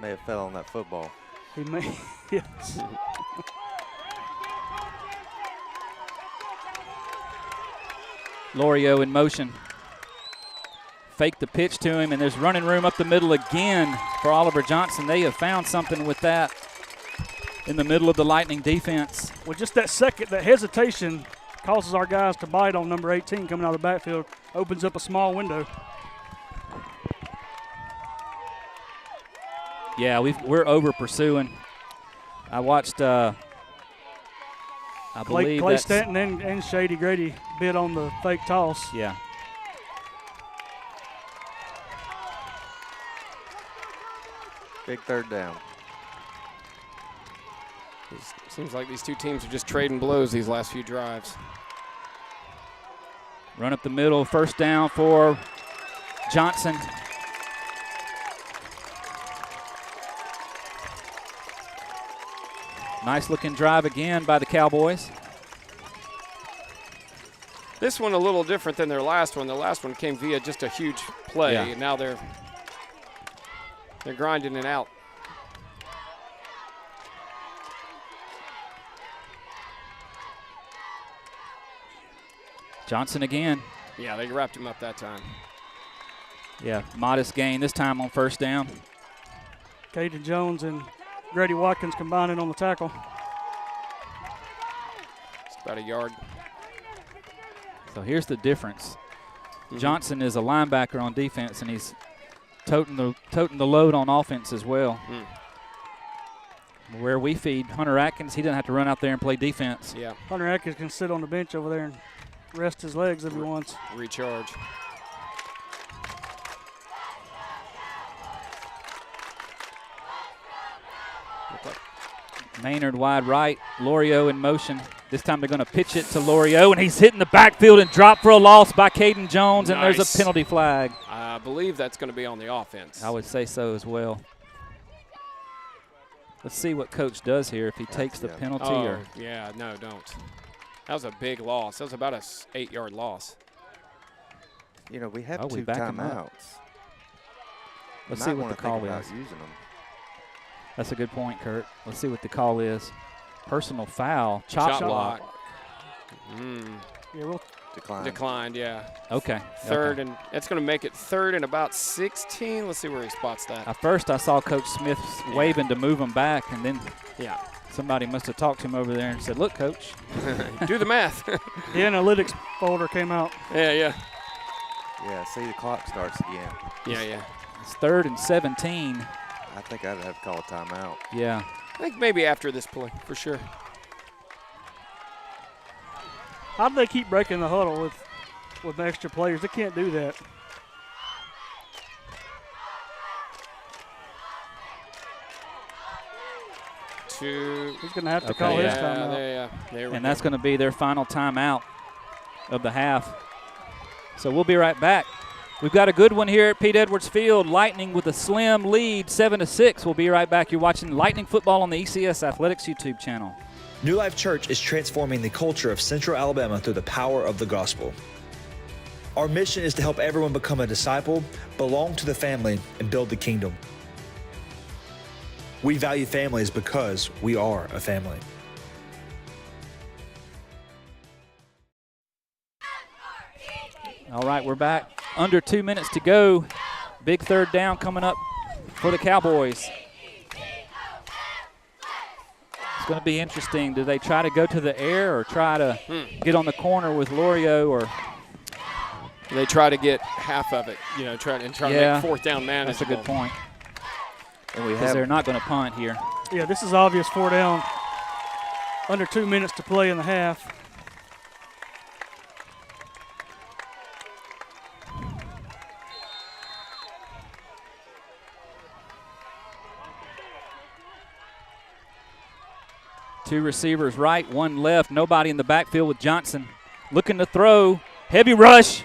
May have fell on that football. He may, yes. Lorio in motion. Fake the pitch to him, and there's running room up the middle again for Oliver Johnson. They have found something with that in the middle of the Lightning defense. With just that second, that hesitation causes our guys to bite on number 18 coming out of the backfield, opens up a small window. Yeah, we're over pursuing. I watched, I believe Clay that's, Stanton and Shady Grady bid on the fake toss. yeah. Big 3rd down. Seems like these two teams are just trading blows these last few drives. Run up the middle, 1st down for Johnson. Nice looking drive again by the Cowboys. This one a little different than their last one. The last one came via just a huge play, Yeah. and now they're grinding it out. Johnson again. Yeah, they wrapped him up that time. Yeah, modest gain this time on 1st down. Caden Jones and Grady Watkins combining on the tackle. It's about a yard. So here's the difference. Johnson is a linebacker on defense, and he's toting the load on offense as well. Where we feed Hunter Atkins, he doesn't have to run out there and play defense. Yeah. Hunter Atkins can sit on the bench over there and rest his legs if he wants. Recharge. Maynard wide right, Lorio in motion. This time they're going to pitch it to Lorio, and he's hitting the backfield and dropped for a loss by Caden Jones, and there's a penalty flag. I believe that's going to be on the offense. I would say so as well. Let's see what Coach does here, if he takes the penalty or. Yeah, no, don't. That was a big loss. That was about a 8-yard loss. You know, we have we 2 back 'em up. timeouts. Let's You see might what wanna the call think about is. using them. That's a good point, Kurt. Let's see what the call is. Personal foul, chop block. Yeah, we'll Declined, yeah. Okay. Third, and that's going to make it 3rd and about 16. Let's see where he spots that. At first, I saw Coach Smith waving to move him back, and then Yeah. somebody must have talked to him over there and said, "Look, Coach." Do the math. the analytics folder came out. Yeah. Yeah, see, the clock starts again. Yeah. It's 3rd and 17. I think I'd have to call a timeout. Yeah. I think maybe after this play, for sure. How do they keep breaking the huddle with extra players? They can't do that. He's going to have to call his timeout. And that's going to be their final timeout of the half. So we'll be right back. We've got a good one here at Pete Edwards Field. Lightning with a slim lead, 7-6. We'll be right back. You're watching Lightning Football on the ECS Athletics YouTube channel. New Life Church is transforming the culture of Central Alabama through the power of the gospel. Our mission is to help everyone become a disciple, belong to the family, and build the kingdom. We value families because we are a family. All right, we're back. Under 2 minutes to go. Big 3rd down coming up for the Cowboys. It's going to be interesting. Do they try to go to the air or try to get on the corner with Lorio, or they try to get half of it, try to make 4th down manageable. That's a good point. And Because they're not going to punt here. Yeah, this is obvious 4 down. Under 2 minutes to play in the half. Two receivers right, one left. Nobody in the backfield with Johnson. Looking to throw. Heavy rush.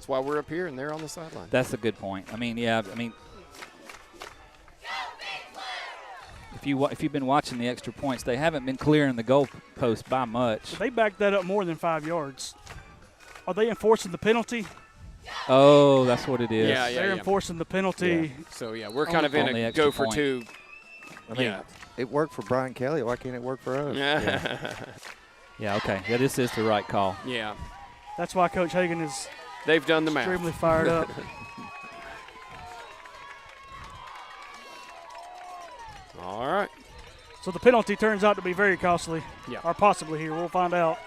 That's why we're up here and they're on the sideline. That's a good point. I mean, yeah. I mean, if you've been watching the extra points, they haven't been clearing the goalpost by much. They backed that up more than 5 yards. Are they enforcing the penalty? Oh, that's what it is. Yeah, They're enforcing the penalty. Yeah. So, yeah, we're kind of in a go for two. I mean, it worked for Brian Kelly. Why can't it work for us? Yeah, okay. Yeah, this is the right call. Yeah. That's why Coach Hagan is They've done the math. Extremely fired up. All right. So the penalty turns out to be very costly. Yeah. Or possibly here. We'll find out.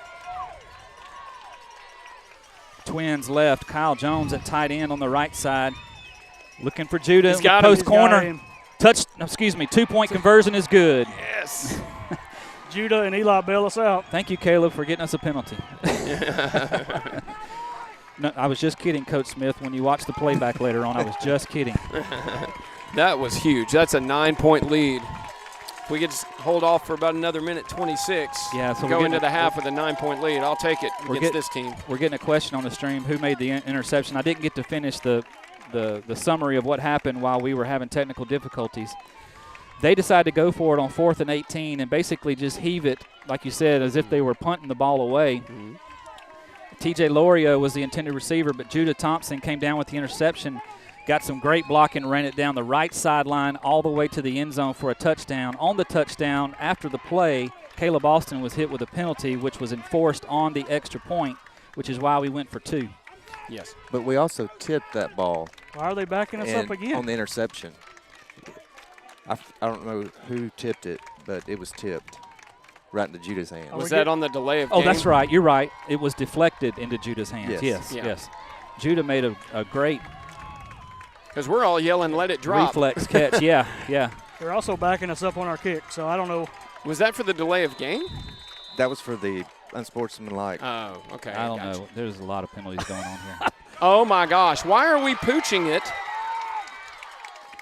Twins left. Kyle Jones at tight end on the right side. Looking for Judah in He's the got him. post He's corner. Two-point conversion is good. Yes. Judah and Eli bail us out. Thank you, Caleb, for getting us a penalty. No, I was just kidding, Coach Smith. When you watch the playback later on, I was just kidding. That was huge. That's a 9-point lead. If we could just hold off for about another minute 26, yeah, so go into the half with a 9-point lead, I'll take it against this team. We're getting a question on the stream, who made the interception. I didn't get to finish the summary of what happened while we were having technical difficulties. They decided to go for it on 4th and 18 and basically just heave it, like you said, as if they were punting the ball away. Mm-hmm. TJ Lorio was the intended receiver, but Judah Thompson came down with the interception, got some great blocking, ran it down the right sideline all the way to the end zone for a touchdown. On the touchdown, after the play, Caleb Austin was hit with a penalty, which was enforced on the extra point, which is why we went for 2. Yes. But we also tipped that ball. Why are they backing us up again? On the interception. I don't know who tipped it, but it was tipped right into Judah's hand. Was that on the delay of game? Oh, that's right. You're right. It was deflected into Judah's hands. Yes. Yes. Judah made a great because we're all yelling, let it drop. Reflex catch, yeah. They're also backing us up on our kick, so I don't know. Was that for the delay of game? That was for the unsportsmanlike. Oh, okay. I don't know. There's a lot of penalties going on here. Oh, my gosh. Why are we pooching it?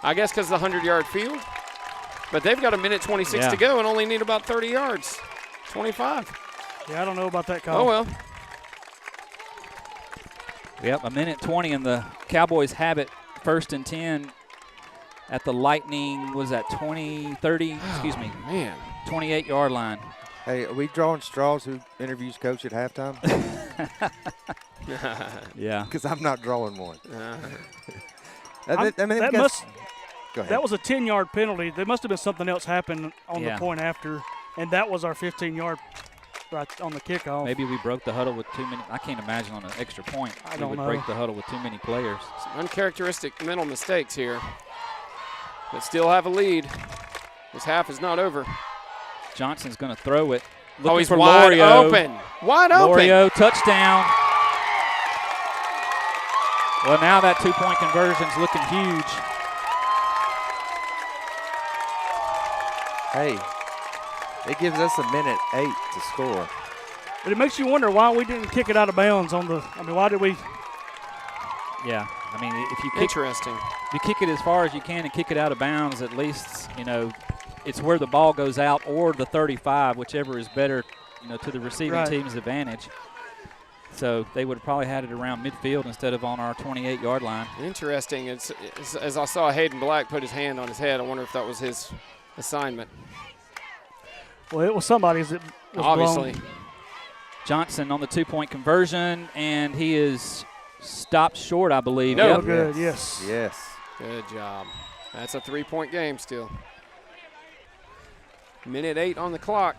I guess because of the 100-yard field. But they've got a minute 26 to go and only need about 30 yards. 25. Yeah, I don't know about that call. Oh, well. Yep, a minute 20, and the Cowboys have it 1st and 10 at the Lightning, was that 28-yard line. Hey, are we drawing straws who interviews coach at halftime? Yeah. Because I'm not drawing one. That was a 10-yard penalty. There must have been something else happened on the point after, and that was our 15-yard right on the kickoff. Maybe we broke the huddle with too many. I can't imagine on an extra point we would break the huddle with too many players. Some uncharacteristic mental mistakes here, but still have a lead. This half is not over. Johnson's going to throw it. Oh, he's for wide Lorio. open. Wide open. Lorio, touchdown. Well, now that 2-point conversion's looking huge. Hey, it gives us a minute 8 to score. But it makes you wonder why we didn't kick it out of bounds on the. I mean, why did we? Yeah, I mean, if you kick, interesting. If you kick it as far as you can and kick it out of bounds, at least it's where the ball goes out or the 35, whichever is better, to the receiving team's advantage. So they would have probably had it around midfield instead of on our 28-yard line. Interesting. It's as I saw Hayden Black put his hand on his head, I wonder if that was his assignment. Well, it was somebody's that was obviously blown. Johnson on the 2-point conversion, and he is stopped short, I believe. No, yep. good, yes. Good job. That's a 3-point game still. Minute 8 on the clock.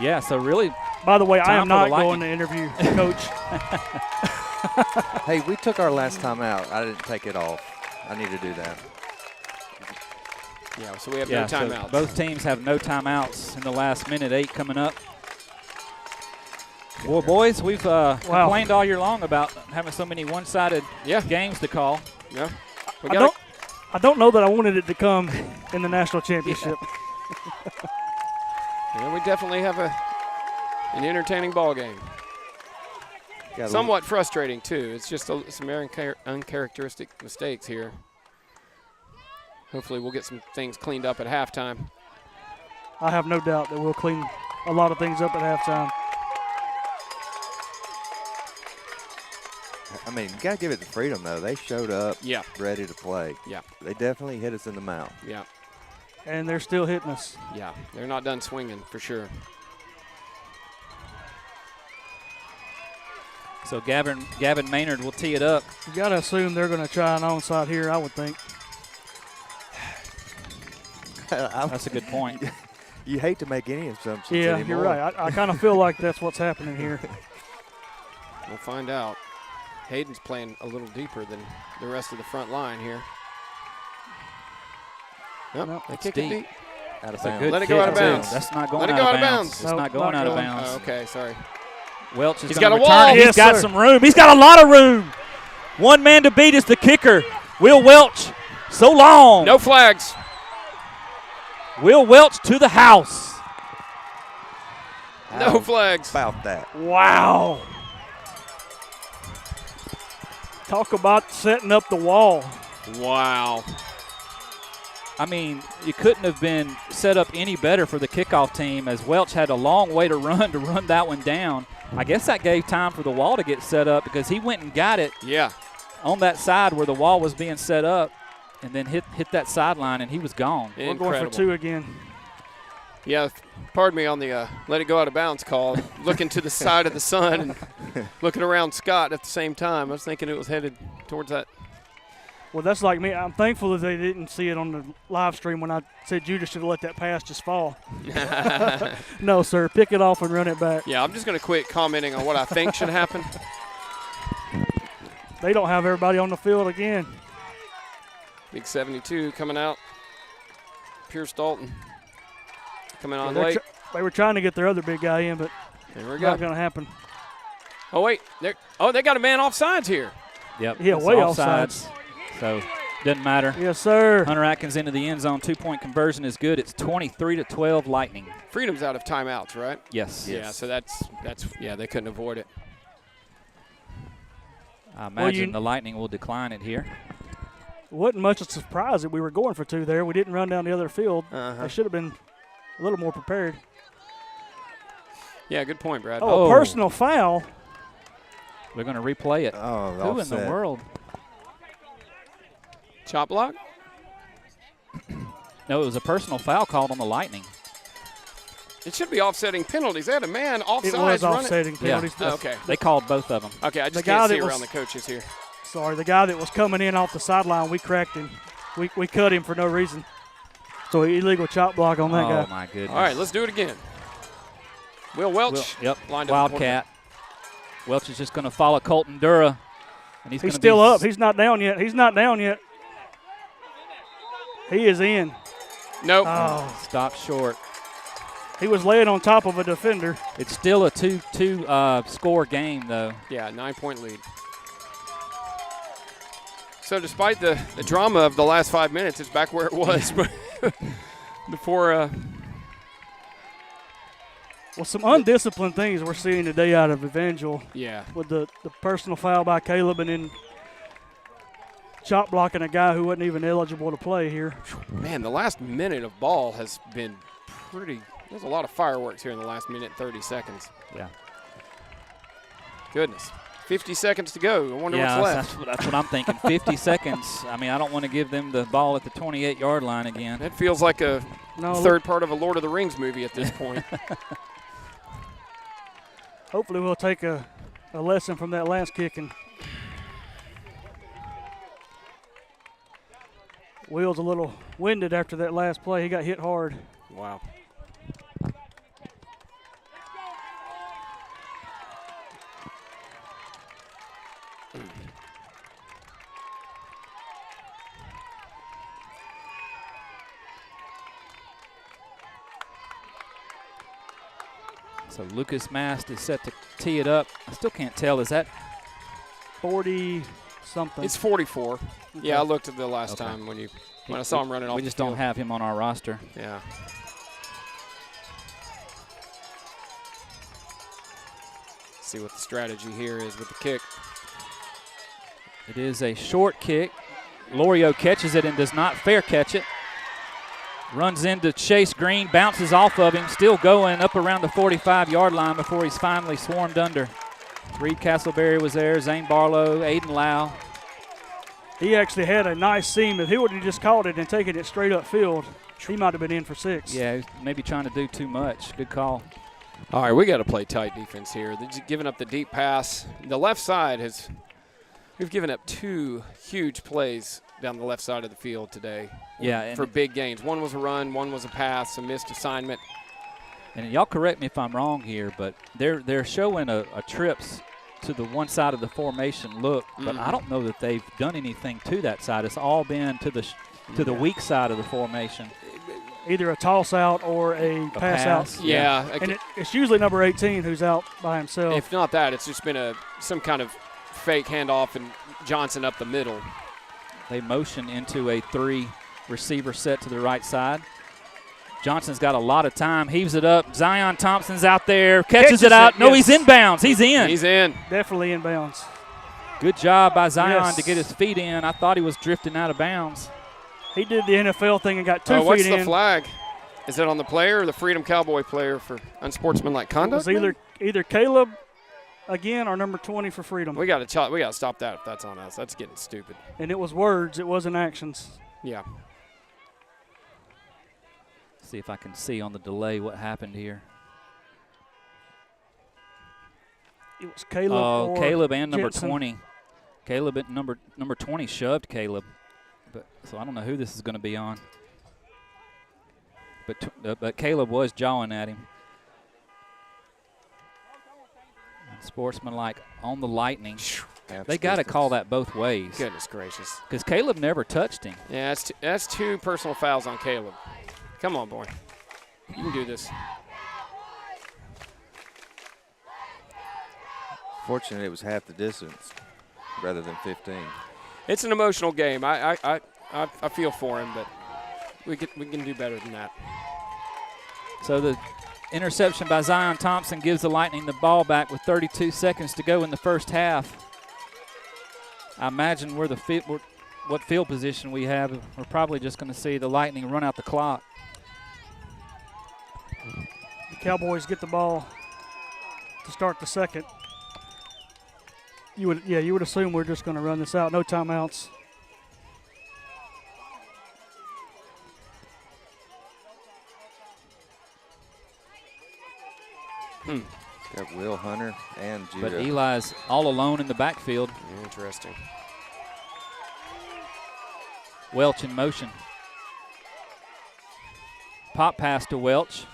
Yeah, so really. By the way, I am not going to interview Coach. Hey, we took our last time out. I didn't take it off. I need to do that. Yeah, so we have no timeouts. So both teams have no timeouts in the last minute 8 coming up. Well, boys, we've complained all year long about having so many one-sided games to call. Yeah. I don't know that I wanted it to come in the national championship. Yeah, we definitely have an entertaining ball game. Somewhat frustrating, too. It's just some uncharacteristic mistakes here. Hopefully we'll get some things cleaned up at halftime. I have no doubt that we'll clean a lot of things up at halftime. I mean, you got to give it to Freedom, though. They showed up ready to play. Yeah. They definitely hit us in the mouth. Yeah. And they're still hitting us. Yeah, they're not done swinging for sure. So Gavin Maynard will tee it up. You got to assume they're going to try an onside here, I would think. That's a good point. You hate to make any assumptions Yeah, anymore. you're right. I kind of feel like that's what's happening here. We'll find out. Hayden's playing a little deeper than the rest of the front line here. Nope, they kick it deep. Out of That's a bounds. good Let it go out of kick, too. bounds. That's not going Let it out go of out of bounds. bounds. It's Nope, not going not out of going. bounds. Oh, okay, sorry. Welch is He's going got to a return wall. it. He's Yes, got sir. some room. He's got a lot of room. One man to beat is the kicker. Will Welch. So long. No flags. Will Welch to the house. No flags. About that. Wow. Talk about setting up the wall. Wow. I mean, you couldn't have been set up any better for the kickoff team, as Welch had a long way to run that one down. I guess that gave time for the wall to get set up, because he went and got it on that side where the wall was being set up, and then hit that sideline, and he was gone. We're going for 2 again. Yeah, pardon me on the let it go out of bounds call. Looking to the side of the sun and looking around Scott at the same time. I was thinking it was headed towards that. Well, that's like me. I'm thankful that they didn't see it on the live stream when I said you just should have let that pass just fall. No, sir. Pick it off and run it back. Yeah, I'm just going to quit commenting on what I think should happen. They don't have everybody on the field again. Big 72 coming out. Pierce Dalton coming on They're late. They were trying to get their other big guy in, but There we not go. going to happen. Oh, wait. They got a man offsides here. Yep. Yeah, it's way offsides. So, doesn't matter. Yes, sir. Hunter Atkins into the end zone. 2-point conversion is good. It's 23-12 Lightning. Freedom's out of timeouts, right? Yes. Yeah, so that's they couldn't avoid it. I imagine the Lightning will decline it here. It wasn't much of a surprise that we were going for 2 there. We didn't run down the other field. They should have been a little more prepared. Yeah, good point, Brad. Oh, a personal foul. They're going to replay it. Oh, Who in the world? Chop block? No, it was a personal foul called on the Lightning. It should be offsetting penalties. They had a man offsides. It was running. offsetting penalties. Oh, okay. They called both of them. Okay, I just The guy can't see that around was- the coaches here. Sorry, the guy that was coming in off the sideline, we cracked him. We cut him for no reason. So illegal chop block on that guy. Oh, my goodness. All right, let's do it again. Will Welch. Yep, lined up in the Wildcat. Welch is just going to follow Colton Dura. And He's still up. He's not down yet. He's not down yet. He is in. Nope. Oh, Stopped short. he was laying on top of a defender. It's still a two score game, though. Yeah, 9-point lead. So despite the drama of the last 5 minutes, it's back where it was before. Well, some undisciplined things we're seeing today out of Evangel. Yeah. With the personal foul by Caleb and then chop blocking a guy who wasn't even eligible to play here. Man, the last minute of ball has been pretty. There's a lot of fireworks here in the last minute, 30 seconds. Yeah. Goodness. 50 seconds to go. I wonder Yeah, what's left. that's what I'm thinking. 50 seconds. I mean, I don't want to give them the ball at the 28-yard line again. That feels like a No, third part of a Lord of the Rings movie at this point. hopefully we'll take a lesson from that last kick. And Will's a little winded after that last play. He got hit hard. Wow. So Lucas Mast is set to tee it up. I still can't tell. Is that 40-something? It's 44. Okay. Yeah, I looked at the last Okay. time when I saw him running off We the just field. don't have him on our roster. Yeah. See what the strategy here is with the kick. It is a short kick. Lorio catches it and does not fair catch it. Runs into Chase Green, bounces off of him, still going up around the 45-yard line before he's finally swarmed under. Reed Castleberry was there, Zane Barlow, Aiden Lau. He actually had a nice seam. If he would have just caught it and taken it straight up field, he might have been in for 6. Yeah, maybe trying to do too much. Good call. All right, we got to play tight defense here. They're just giving up the deep pass. The left side we've given up 2 huge plays down the left side of the field today. Yeah, for big gains. One was a run, one was a pass, a missed assignment. And y'all correct me if I'm wrong here, but they're showing a trips to the one side of the formation look, but I don't know that they've done anything to that side. It's all been to the weak side of the formation. Either a toss out or a pass out. Yeah. And it's usually number 18 who's out by himself. If not that, it's just been some kind of fake handoff and Johnson up the middle. They motion into a 3 receiver set to the right side. Johnson's got a lot of time, heaves it up. Zion Thompson's out there, catches it out. No, yes. He's inbounds. He's in. He's in. Definitely inbounds. Good job by Zion to get Yes. his feet in. I thought he was drifting out of bounds. He did the NFL thing and got 2 feet what's in. the flag? Is it on the player or the Freedom Cowboy player for unsportsmanlike It conduct? was either Caleb again or number 20 for Freedom. We got to stop that if that's on us. That's getting stupid. And it was words. It wasn't actions. Yeah. See if I can see on the delay what happened here. It was Caleb or Caleb and number Jensen. 20. Caleb at number 20 shoved Caleb. So I don't know who this is going to be on. But Caleb was jawing at him. Sportsmanlike on the Lightning. They got to call that both ways. Goodness gracious. Because Caleb never touched him. Yeah, that's 2 personal fouls on Caleb. Come on, boy. You can do this. Fortunately, it was half the distance rather than 15. It's an emotional game. I feel for him, but we can do better than that. So the interception by Zion Thompson gives the Lightning the ball back with 32 seconds to go in the first half. I imagine what field position we have. We're probably just going to see the Lightning run out the clock. The Cowboys get the ball to start the second. You would assume we're just going to run this out. No timeouts. Got Will Hunter and Judah. But Eli's all alone in the backfield. Interesting. Welch in motion. Pop pass to Welch.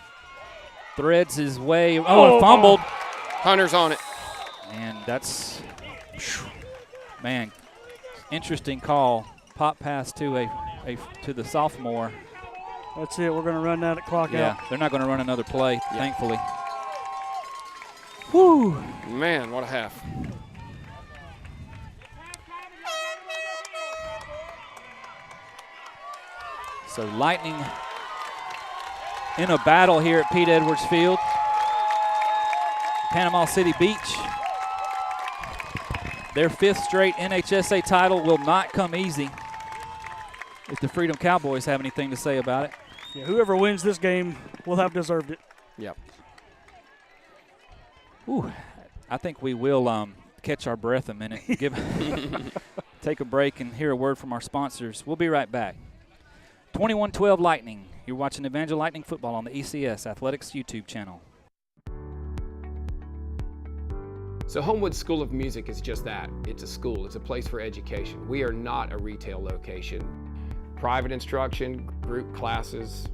Threads his way. Oh, fumbled. Hunter's on it. And that's, man, interesting call. Pop pass to to the sophomore. That's it. We're going to run that clock out. Yeah, they're not going to run another play, thankfully. Whew. Man, what a half. So Lightning in a battle here at Pete Edwards Field. Panama City Beach. Their 5th straight NHSA title will not come easy. If the Freedom Cowboys have anything to say about it. Yeah, whoever wins this game will have deserved it. Yep. Ooh, I think we will catch our breath a minute. Take a break and hear a word from our sponsors. We'll be right back. 21-12 Lightning. You're watching Evangel Lightning Football on the ECS Athletics YouTube channel. So Homewood School of Music is just that. It's a school. It's a place for education. We are not a retail location. Private instruction, group classes,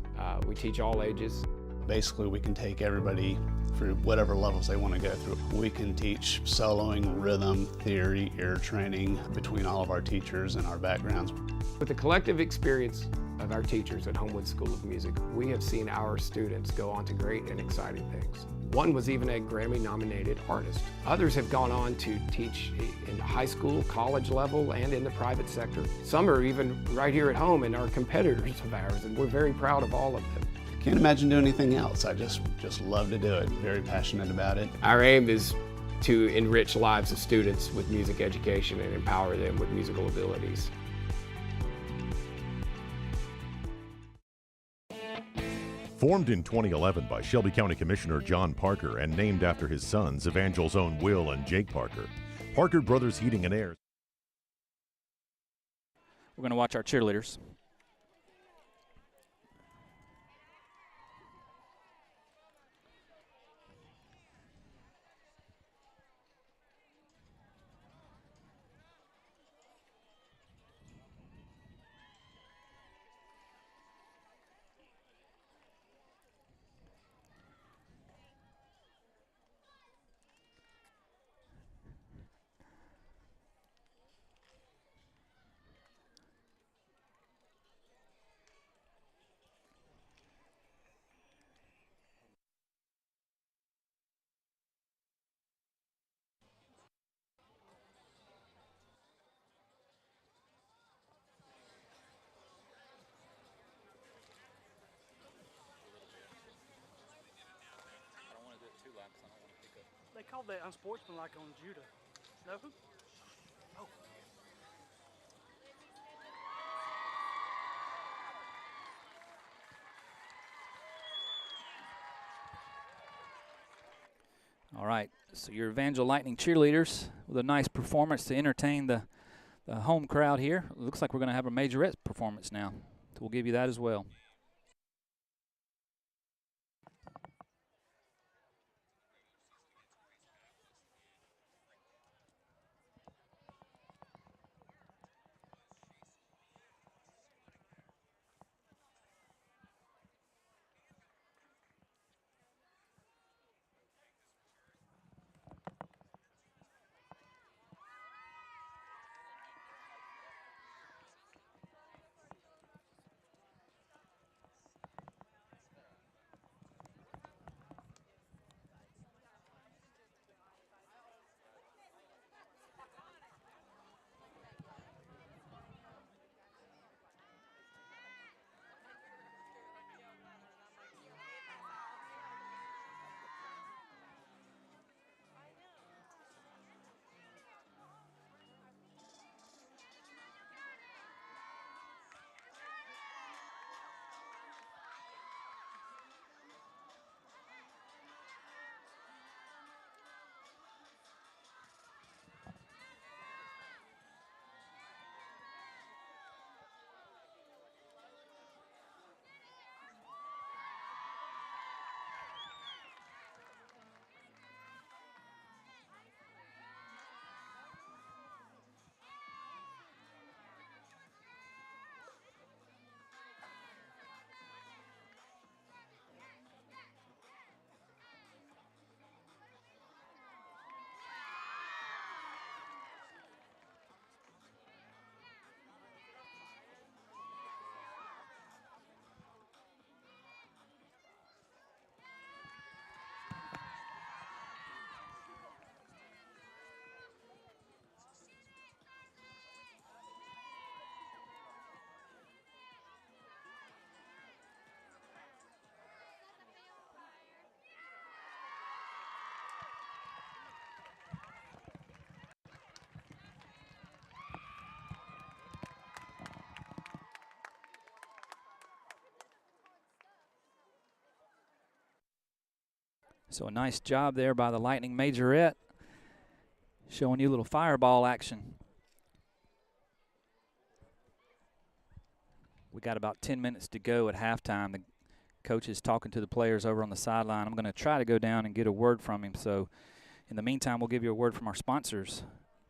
we teach all ages. Basically, we can take everybody through whatever levels they want to go through. We can teach soloing, rhythm, theory, ear training between all of our teachers and our backgrounds. With the collective experience of our teachers at Homewood School of Music, we have seen our students go on to great and exciting things. One was even a Grammy-nominated artist. Others have gone on to teach in high school, college level, and in the private sector. Some are even right here at home and are competitors of ours, and we're very proud of all of them. Can't imagine doing anything else. I just love to do it. Very passionate about it. Our aim is to enrich lives of students with music education and empower them with musical Formed in 2011 by Shelby County Commissioner John Parker and named after his sons, Evangel's own Will and Jake Parker, Parker Brothers Heating and Air. We're going to watch our cheerleaders. They called that unsportsmanlike on Judah. No? Oh. All right, so your Evangel Lightning cheerleaders with a nice performance to entertain the home crowd here. It looks like we're going to have a majorette performance now, so we'll give you that as well. So a nice job there by the Lightning majorette, showing you a little fireball action. We got about 10 minutes to go at halftime. The coach is talking to the players over on the sideline. I'm going to try to go down and get a word from him. So in the meantime, we'll give you a word from our sponsors.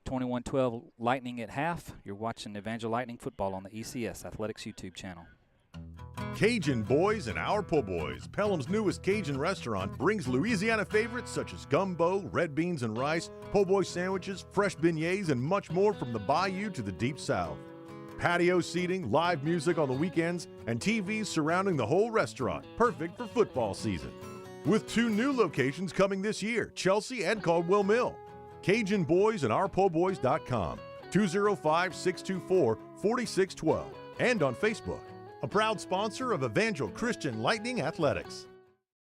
21-12 Lightning at half. You're watching Evangel Lightning football on the ECS Athletics YouTube channel. Cajun Boys and Our Po' Boys, Pelham's newest Cajun restaurant, brings Louisiana favorites such as gumbo, red beans and rice, po' boy sandwiches, fresh beignets, and much more from the bayou to the deep south. Patio seating, live music on the weekends, and TVs surrounding the whole restaurant, perfect for football season. With 2 new locations coming this year, Chelsea and Caldwell Mill. Cajun Boys and OurPo'Boys.com, 205-624-4612, and on Facebook. A proud sponsor of Evangel Christian Lightning Athletics.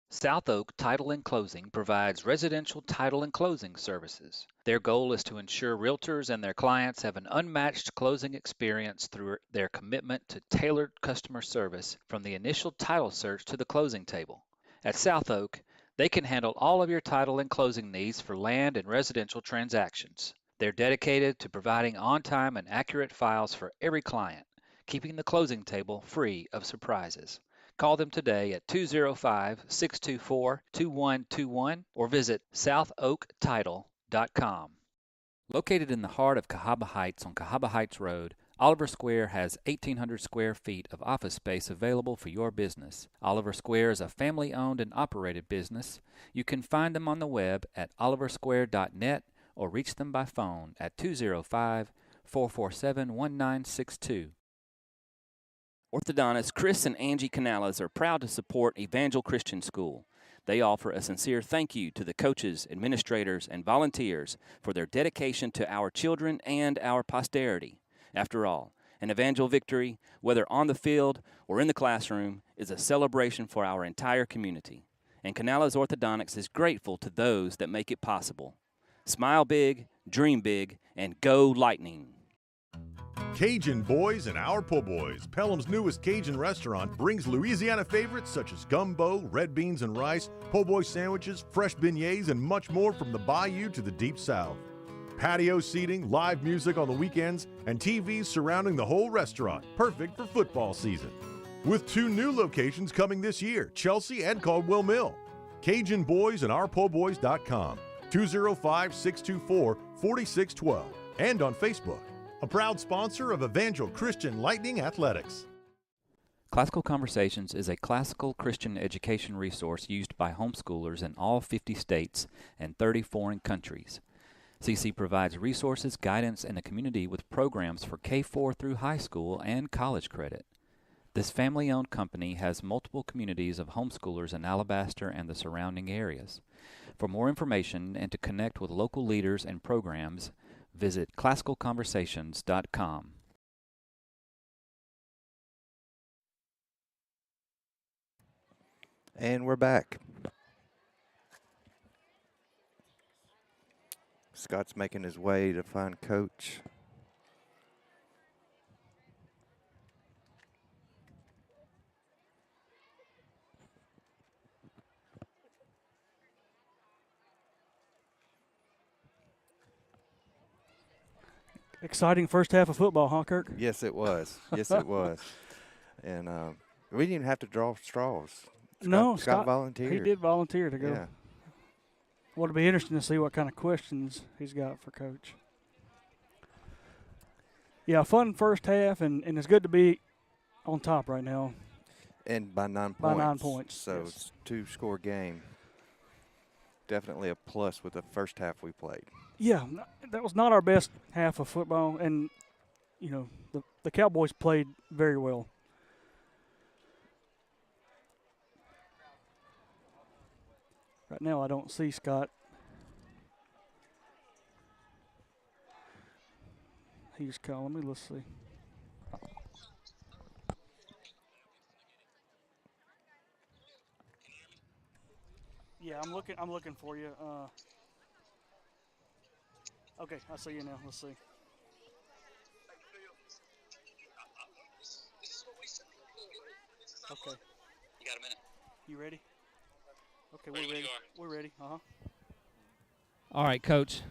South Oak Title and Closing provides residential title and closing services. Their goal is to ensure realtors and their clients have an unmatched closing experience through their commitment to tailored customer service from the initial title search to the closing table. At South Oak, they can handle all of your title and closing needs for land and residential transactions. They're dedicated to providing on-time and accurate files for every client, keeping the closing table free of surprises. Call them today at 205-624-2121 or visit southoaktitle.com. Located in the heart of Cahaba Heights on Cahaba Heights Road, Oliver Square has 1,800 square feet of office space available for your business. Oliver Square is a family-owned and operated business. You can find them on the web at oliversquare.net or reach them by phone at 205-447-1962. Orthodontists Chris and Angie Canales are proud to support Evangel Christian School. They offer a sincere thank you to the coaches, administrators, and volunteers for their dedication to our children and our posterity. After all, an Evangel victory, whether on the field or in the classroom, is a celebration for our entire community. And Canales Orthodontics is grateful to those that make it possible. Smile big, dream big, and go Lightning! Cajun Boys and Our Po' Boys, Pelham's newest Cajun restaurant, brings Louisiana favorites such as gumbo, red beans and rice, po' boy sandwiches, fresh beignets, and much more from the bayou to the deep south. Patio seating, live music on the weekends, and TVs surrounding the whole restaurant, perfect for football season. With 2 new locations coming this year, Chelsea and Caldwell Mill. Cajun Boys and OurPo'Boys.com, 205-624-4612, and on Facebook. A proud sponsor of Evangel Christian Lightning Athletics. Classical Conversations is a classical Christian education resource used by homeschoolers in all 50 states and 30 foreign countries. CC provides resources, guidance, and a community with programs for K-4 through high school and college credit. This family-owned company has multiple communities of homeschoolers in Alabaster and the surrounding areas. For more information and to connect with local leaders and programs, visit classicalconversations.com. And we're back. Scott's making his way to find Coach. Exciting first half of football, huh, Kirk? Yes, it was. Yes, it was. And we didn't even have to draw straws. Scott volunteered. He did volunteer to go. Yeah. Well, it'll be interesting to see what kind of questions he's got for Coach. Yeah, fun first half, and it's good to be on top right now. And by 9 points. By 9 points. So yes. It's a 2-score game. Definitely a plus with the first half we played. Yeah, that was not our best half of football, and, you know, the Cowboys played very well. Right now I don't see Scott. He's calling me. Let's see. Yeah, I'm looking for you. Okay, I see you now. Let's see. Okay. You got a minute? You ready? Okay, Ready we're ready. when you We're ready. All right, Coach.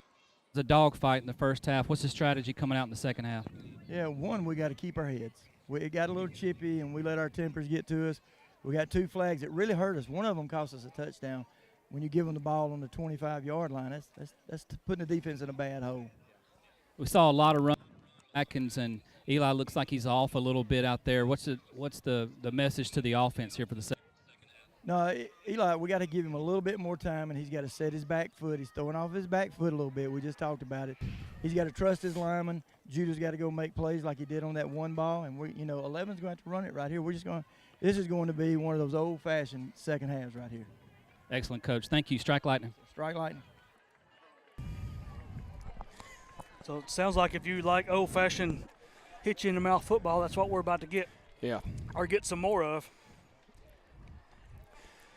The dogfight in the first half. What's the strategy coming out in the second half? Yeah, one, we got to keep our heads. It got a little chippy, and we let our tempers get to us. We got 2 flags that really hurt us. One of them cost us a touchdown. When you give them the ball on the 25-yard line, that's putting the defense in a bad hole. We saw a lot of run. Atkins and Eli looks like he's off a little bit out there. What's the message to the offense here for the second? No, Eli, we got to give him a little bit more time, and he's got to set his back foot. He's throwing off his back foot a little bit. We just talked about it. He's got to trust his lineman. Judah's got to go make plays like he did on that one ball, and 11's going to have to run it right here. This is going to be one of those old-fashioned second halves right here. Excellent, Coach. Thank you. Strike lightning. Strike lightning. So it sounds like if you like old-fashioned hit-you-in-the-mouth football, that's what we're about to get. Yeah. Or get some more of.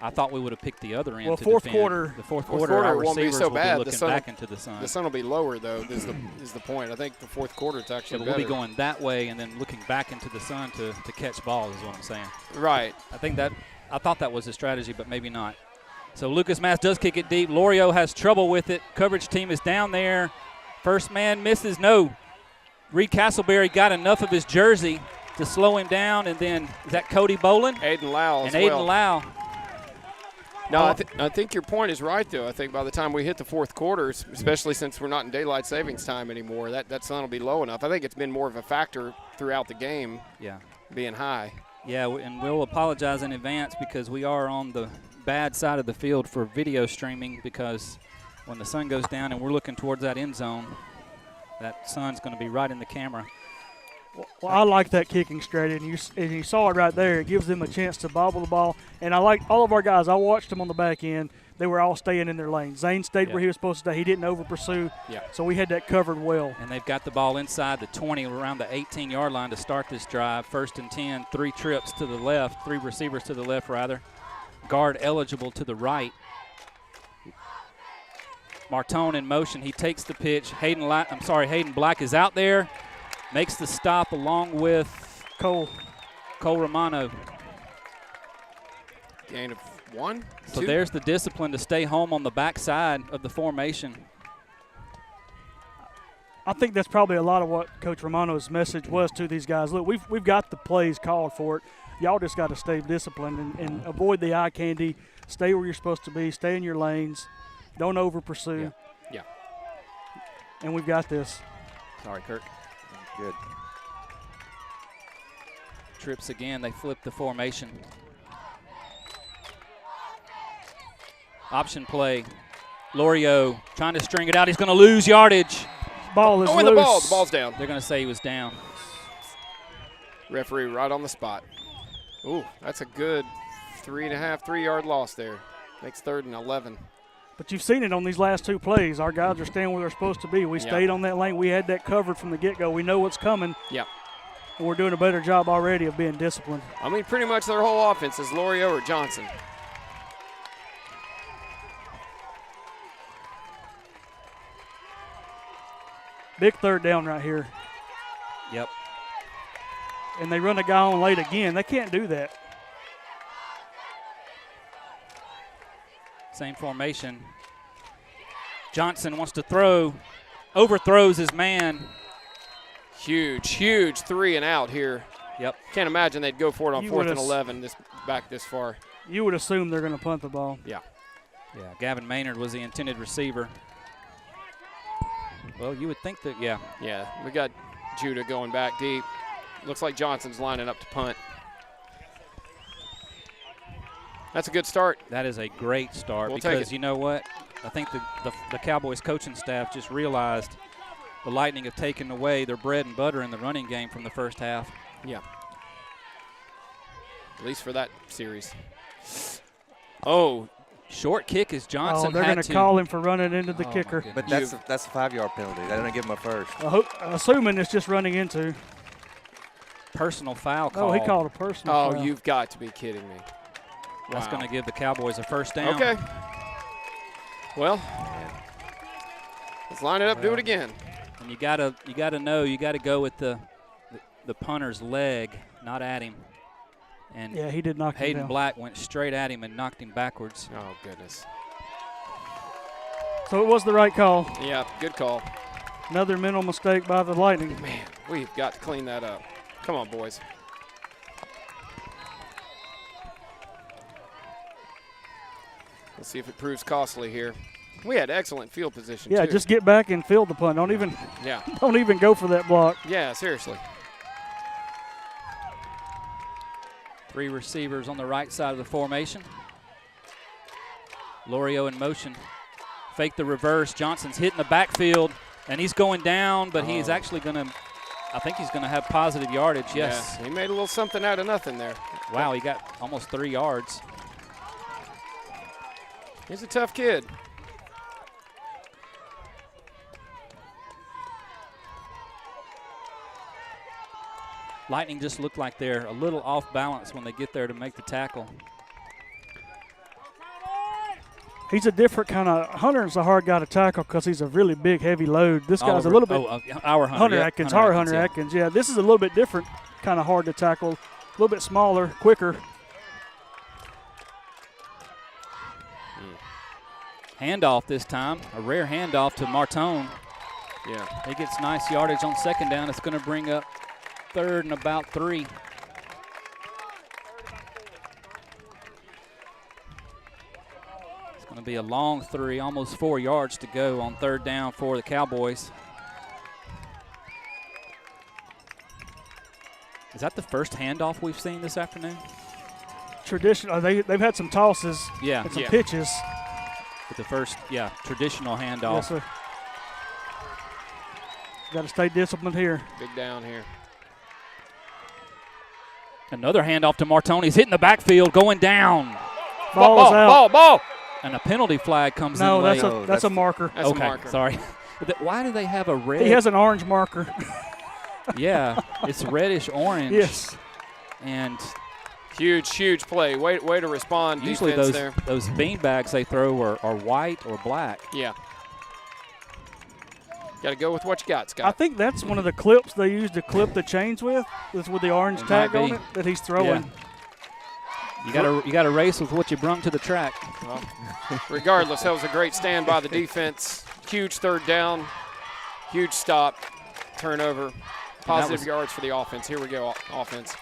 I thought we would have picked the other end Well, to fourth defend. quarter. The fourth Fourth quarter, quarter our won't be receivers so will bad. be The looking sun- back into the sun. The sun will be lower, though, is the point. I think the fourth quarter it's Yeah, actually but we'll be better. going that way and then looking back into the sun to catch balls is what I'm saying. Right. I thought that was the strategy, but maybe not. So Lucas Mass does kick it deep. Lorio has trouble with it. Coverage team is down there. First man misses. No. Reed Castleberry got enough of his jersey to slow him down, and then is that Cody Bolin? Aiden Lau And as well. Aiden Lau. No, I think your point is right, though. I think by the time we hit the fourth quarter, especially since we're not in daylight savings time anymore, that sun will be low enough. I think it's been more of a factor throughout the game, being high. Yeah, and we'll apologize in advance because we are on the bad side of the field for video streaming, because when the sun goes down and we're looking towards that end zone, that sun's going to be right in the camera. Well, I like that kicking strategy, and you saw it right there. It gives them a chance to bobble the ball. And I like all of our guys. I watched them on the back end. They were all staying in their lane. Zane stayed where he was supposed to stay. He didn't over-pursue, so we had that covered well. And they've got the ball inside the 20, around the 18-yard line to start this drive. 1st and 10, 3 trips to the left, 3 receivers to the left, rather. Guard eligible to the right. Martone in motion. He takes the pitch. Hayden Black is out there. Makes the stop along with Cole Romano. Gain of 1, So 2. there's the discipline to stay home on the backside of the formation. I think that's probably a lot of what Coach Romano's message was to these guys. Look, we've got the plays called for it. Y'all just got to stay disciplined and avoid the eye candy. Stay where you're supposed to be. Stay in your lanes. Don't over-pursue. Yeah. And we've got this. Sorry, Kirk. Good. Trips again. They flip the formation. Option play. Lorio trying to string it out. He's going to lose yardage. Ball is loose. The ball's down. They're going to say he was down. Referee right on the spot. Ooh, that's a good 3.5-3-yard loss there. Makes 3rd and 11. But you've seen it on these last 2 plays. Our guys are staying where they're supposed to be. We stayed on that lane. We had that covered from the get-go. We know what's coming. Yeah. And we're doing a better job already of being disciplined. I mean, pretty much their whole offense is Lorio or Johnson. Big 3rd down right here. Yep. And they run a guy on late again. They can't do that. Same formation. Johnson wants to throw. Overthrows his man. Huge 3 and out here. Yep. Can't imagine they'd go for it on You 4th and would've 11 back this far. You would assume they're going to punt the ball. Yeah. Yeah, Gavin Maynard was the intended receiver. Well, you would think that, yeah. Yeah, we got Judah going back deep. Looks like Johnson's lining up to punt. That's a good start. That is a great start We'll take because it. you know what? I think the Cowboys coaching staff just realized the Lightning have taken away their bread and butter in the running game from the first half. Yeah. At least for that series. Oh, short kick is Johnson. Oh, they're going to call him for running into the kicker. But that's a 5-yard penalty. They're going to give him a first. Assuming it's just running into. Personal foul call. Oh, he called a personal foul. Oh, you've got to be kidding me. That's Wow. going to give the Cowboys a first down. Okay. Well, let's line it up, do it again. And you gotta know, you gotta go with the punter's leg, not at him. And yeah, he did knock him Hayden down. Black went straight at him and knocked him backwards. Oh, goodness. So it was the right call. Yeah, good call. Another mental mistake by the Lightning. Man, we've got to clean that up. Come on, boys. Let's see if it proves costly here. We had excellent field position, Yeah, too. just get back and field the punt. Don't even go for that block. Yeah, seriously. 3 receivers on the right side of the formation. Lorio in motion. Fake the reverse. Johnson's hitting the backfield, and he's going down, but he is actually going to, I think he's going to have positive yardage, yes. Yeah, he made a little something out of nothing there. Wow, he got almost 3 yards. He's a tough kid. Lightning just look like they're a little off balance when they get there to make the tackle. He's a different kind of – Hunter's a hard guy to tackle because he's a really big, heavy load. This guy's Oliver, a little bit our Hunter Atkins, Atkins, Hunter Atkins. Yeah, this is a little bit different, kind of hard to tackle, a little bit smaller, quicker. Handoff this time, a rare handoff to Martone. Yeah. He gets nice yardage on second down. It's going to bring up third and about 3. It's going to be a long 3, almost 4 yards to go on third down for the Cowboys. Is that the first handoff we've seen this afternoon? Traditional. They've had some tosses and some pitches. But the first, traditional handoff. Yes, sir. Got to stay disciplined here. Big down here. Another handoff to Martone. He's hitting the backfield, going down. Ball. And a penalty flag comes in No, late. that's a marker. That's a marker. Sorry. Why do they have a red? He has an orange marker. Yeah, it's reddish orange. Yes. And huge play. Way to respond. Usually those bean bags they throw are white or black. Yeah. Got to go with what you got, Scott. I think that's one of the clips they use to clip the chains with the orange tag on it that he's throwing. Yeah. You gotta race with what you brung to the track. Well, regardless, that was a great stand by the defense. Huge third down, huge stop, turnover, positive yards for the offense. Here we go, offense.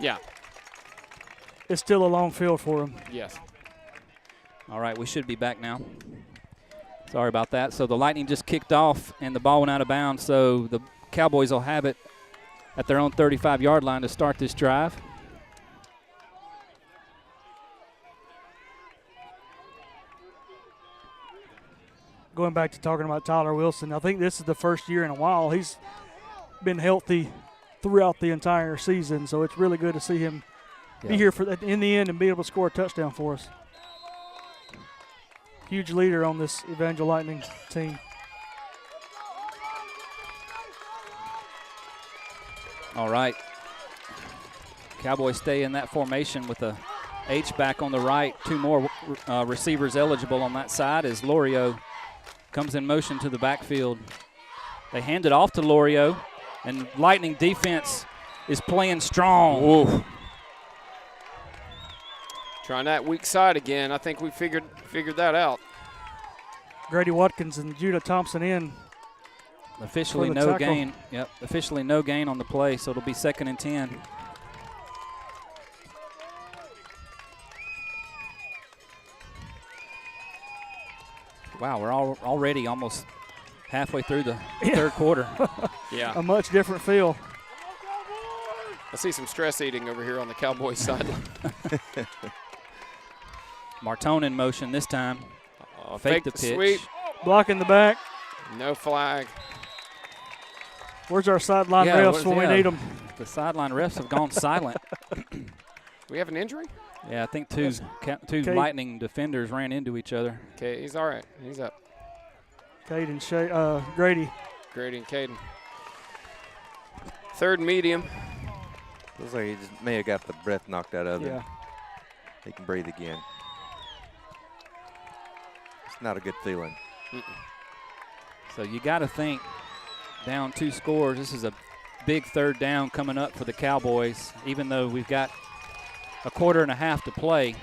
Yeah. It's still a long field for him. Yes. All right, we should be back now. Sorry about that. So the Lightning just kicked off, and the ball went out of bounds, so the Cowboys will have it at their own 35-yard line to start this drive. Going back to talking about Tyler Wilson, I think this is the first year in a while he's been healthy throughout the entire season, so it's really good to see him be here for that in the end and be able to score a touchdown for us. Huge leader on this Evangel Lightning team. All right. Cowboys stay in that formation with a H-back on the right. Two more receivers eligible on that side as Lorio comes in motion to the backfield. They hand it off to Lorio, and Lightning defense is playing strong. Ooh. Trying that weak side again. I think we figured that out. Grady Watkins and Judah Thompson in. Officially no gain. Yep, officially no gain on the play, so it'll be 2nd and 10. Wow, we're already almost halfway through the third quarter. Yeah. A much different feel. I see some stress eating over here on the Cowboys sideline. Martone in motion this time. Fake the pitch. Sweep. Blocking the back. No flag. Where's our sideline refs when we need them? The sideline refs have gone silent. We have an injury? Yeah, I think two Lightning defenders ran into each other. Okay, he's all right. He's up. Grady. Grady and Caden. 3rd medium. Looks like he just may have got the breath knocked out of him. Yeah. He can breathe again. It's not a good feeling. So you got to think down 2 scores. This is a big 3rd down coming up for the Cowboys, even though we've got a quarter and a half to play.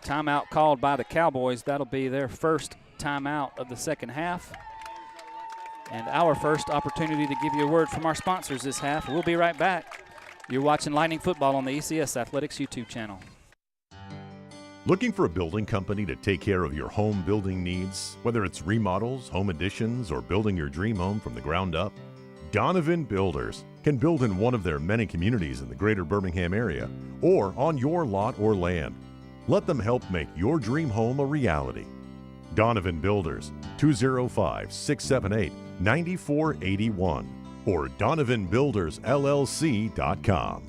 Timeout called by the Cowboys. That'll be their first timeout of the second half. And our first opportunity to give you a word from our sponsors this half. We'll be right back. You're watching Lightning Football on the ECS Athletics YouTube channel. Looking for a building company to take care of your home building needs? Whether it's remodels, home additions, or building your dream home from the ground up? Donovan Builders can build in one of their many communities in the greater Birmingham area or on your lot or land. Let them help make your dream home a reality. Donovan Builders, 205-678-9481 or donovanbuildersllc.com.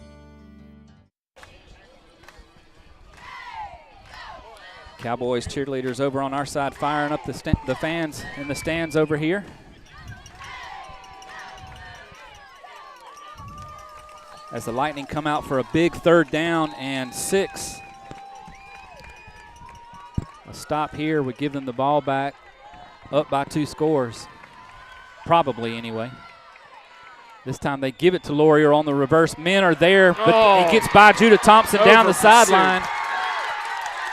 Cowboys cheerleaders over on our side firing up the fans in the stands over here. As the Lightning come out for a big 3rd down and 6. A stop here would give them the ball back, up by 2 scores. Probably anyway. This time they give it to Laurier on the reverse. Men are there, but he gets by Judah Thompson down the sideline.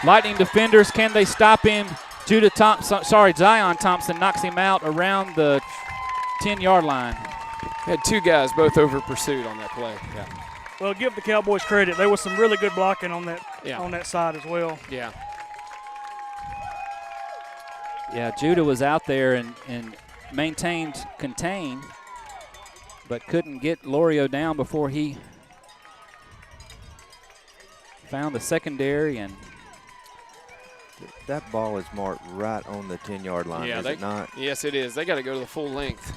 Lightning defenders, can they stop him? Zion Thompson knocks him out around the 10-yard line. Had 2 guys both over pursuit on that play. Yeah. Well, give the Cowboys credit. There was some really good blocking on that on that side as well. Yeah. Yeah, Judah was out there and maintained contain, but couldn't get Lorio down before he found the secondary. And that ball is marked right on the 10-yard line, is it not? Yes, it is. They got to go to the full length.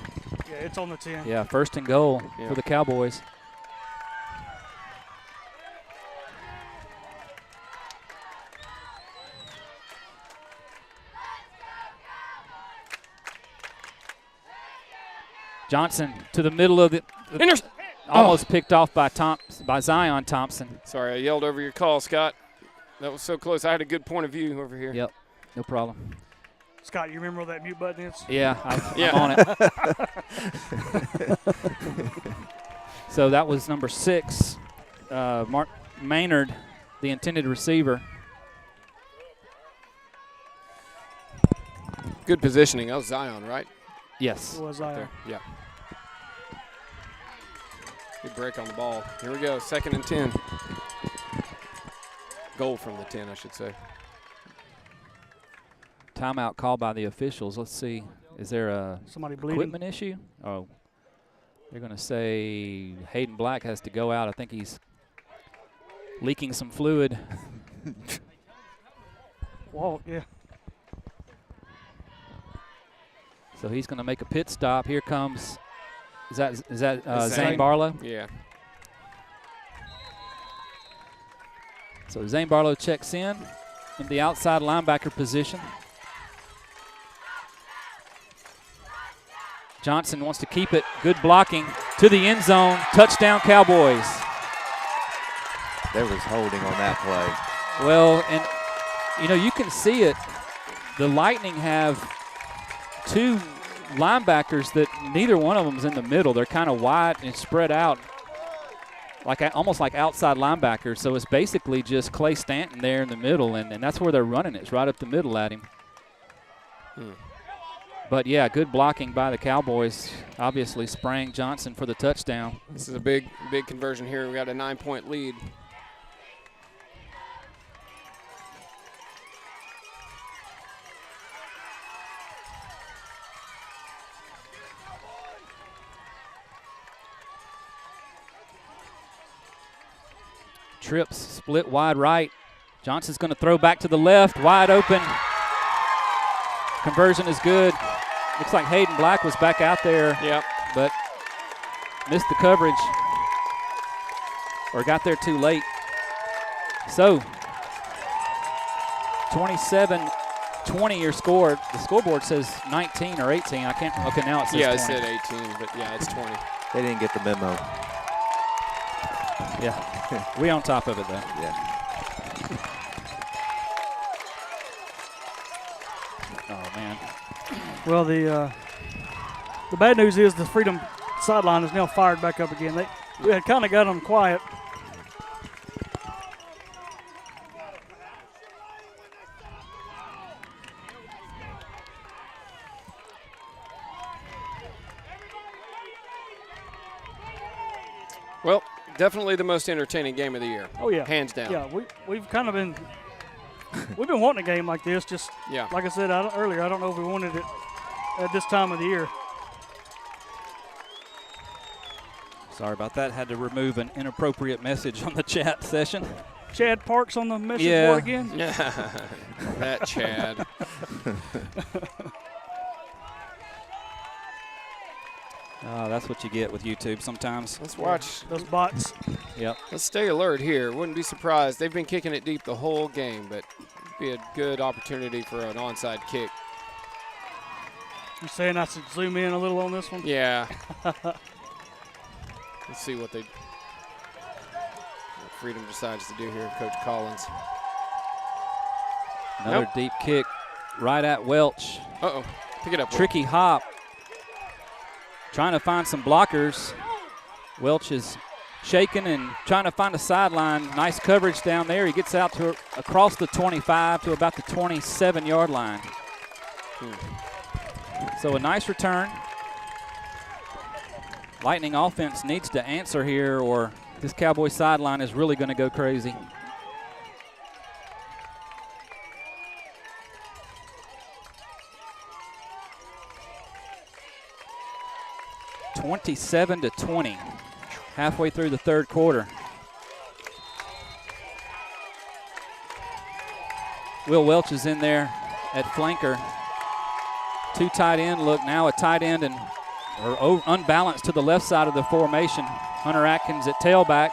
Yeah, it's on the 10. Yeah, 1st and goal for the Cowboys. Johnson to the middle of the almost picked off by Zion Thompson. Sorry, I yelled over your call, Scott. That was so close. I had a good point of view over here. Yep, no problem. Scott, you remember where that mute button is? Yeah, I'm on it. So that was number 6, Mark Maynard, the intended receiver. Good positioning. That was Zion, right? Yes. It was Zion. Yeah. Good break on the ball. Here we go, 2nd and 10. Goal from the 10, I should say. Timeout called by the officials. Let's see Is there a Somebody bleeding. equipment issue? Oh, they're going to say Hayden Black has to go out. I think he's leaking some fluid. Whoa, yeah. So he's going to make a pit stop. Here comes, is that Zane. Zane Barlow? Yeah. So Zane Barlow checks in the outside linebacker position. Johnson wants to keep it. Good blocking to the end zone. Touchdown, Cowboys. There was holding on that play. Well, and, you know, you can see it. The Lightning have two linebackers that neither one of them is in the middle. They're kind of wide and spread out, almost like outside linebackers. So it's basically just Clay Stanton there in the middle, and that's where they're running it. It's right up the middle at him. But, yeah, good blocking by the Cowboys. Obviously spraying Johnson for the touchdown. This is a big conversion here. We got a 9-point lead. Trips split wide right. Johnson's going to throw back to the left, wide open. Conversion is good. Looks like Hayden Black was back out there, but missed the coverage or got there too late. So 27-20 your score. The scoreboard says 19 or 18. I can't. Okay, now it says 20. Yeah, it said 18, but yeah, it's 20. They didn't get the memo. Yeah, we on top of it though. Yeah. Oh man. Well, the bad news is the Freedom sideline is now fired back up again. We had kind of got them quiet. Well, definitely the most entertaining game of the year. Oh yeah, hands down. Yeah, we've kind of been wanting a game like this. Just like I said earlier, I don't know if we wanted it at this time of the year. Sorry about that. Had to remove an inappropriate message on the chat session. Chad Parks on the message board again. That Chad. That's what you get with YouTube sometimes. Let's watch those bots. Yep. Let's stay alert here. Wouldn't be surprised. They've been kicking it deep the whole game, but it'd be a good opportunity for an onside kick. You saying I should zoom in a little on this one? Yeah. Let's see what Freedom decides to do here, Coach Collins. Another deep kick right at Welch. Uh-oh. Pick it up. Tricky hop. Trying to find some blockers. Welch is shaking and trying to find a sideline. Nice coverage down there. He gets out to across the 25 to about the 27-yard line. So a nice return. Lightning offense needs to answer here or this Cowboy sideline is really going to go crazy. (27-20), halfway through the third quarter. Will Welch is in there at flanker. Two tight end look, now a tight end and unbalanced to the left side of the formation. Hunter Atkins at tailback.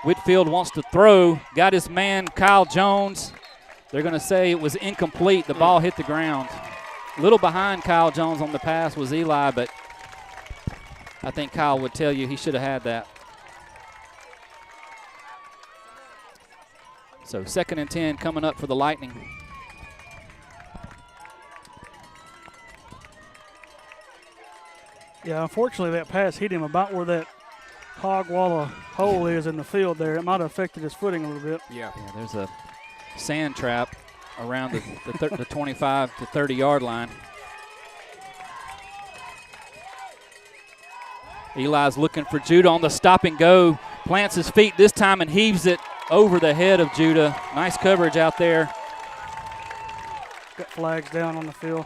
Whitfield wants to throw, got his man Kyle Jones. They're going to say it was incomplete. The ball hit the ground. A little behind Kyle Jones on the pass was Eli, but I think Kyle would tell you he should have had that. So 2nd and 10 coming up for the Lightning. Yeah, unfortunately that pass hit him about where that hog wall of hole is in the field there. It might have affected his footing a little bit. Yeah, there's a sand trap around the 25 to 30-yard line. Eli's looking for Judah on the stop and go. Plants his feet this time and heaves it over the head of Judah. Nice coverage out there. Got flags down on the field.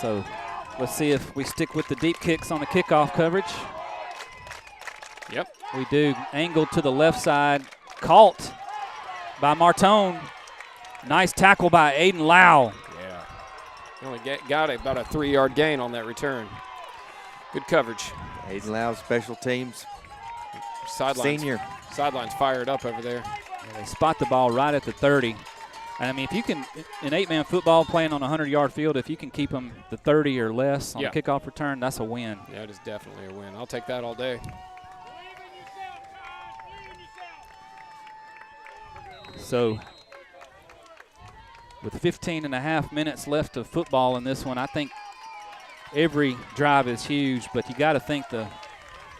So let's see if we stick with the deep kicks on the kickoff coverage. Yep. We do. Angled to the left side. Caught by Martone. Nice tackle by Aiden Lau. Yeah. Only got about a 3-yard gain on that return. Good coverage. Aiden Lau, special teams. Senior. Sideline's fired up over there. Yeah, they spot the ball right at the 30. And I mean, if you can, in 8-man football playing on a 100-yard field, if you can keep them the 30 or less on the kickoff return, that's a win. Yeah, it is definitely a win. I'll take that all day. So with 15 and a half minutes left of football in this one, I think every drive is huge, but you got to think the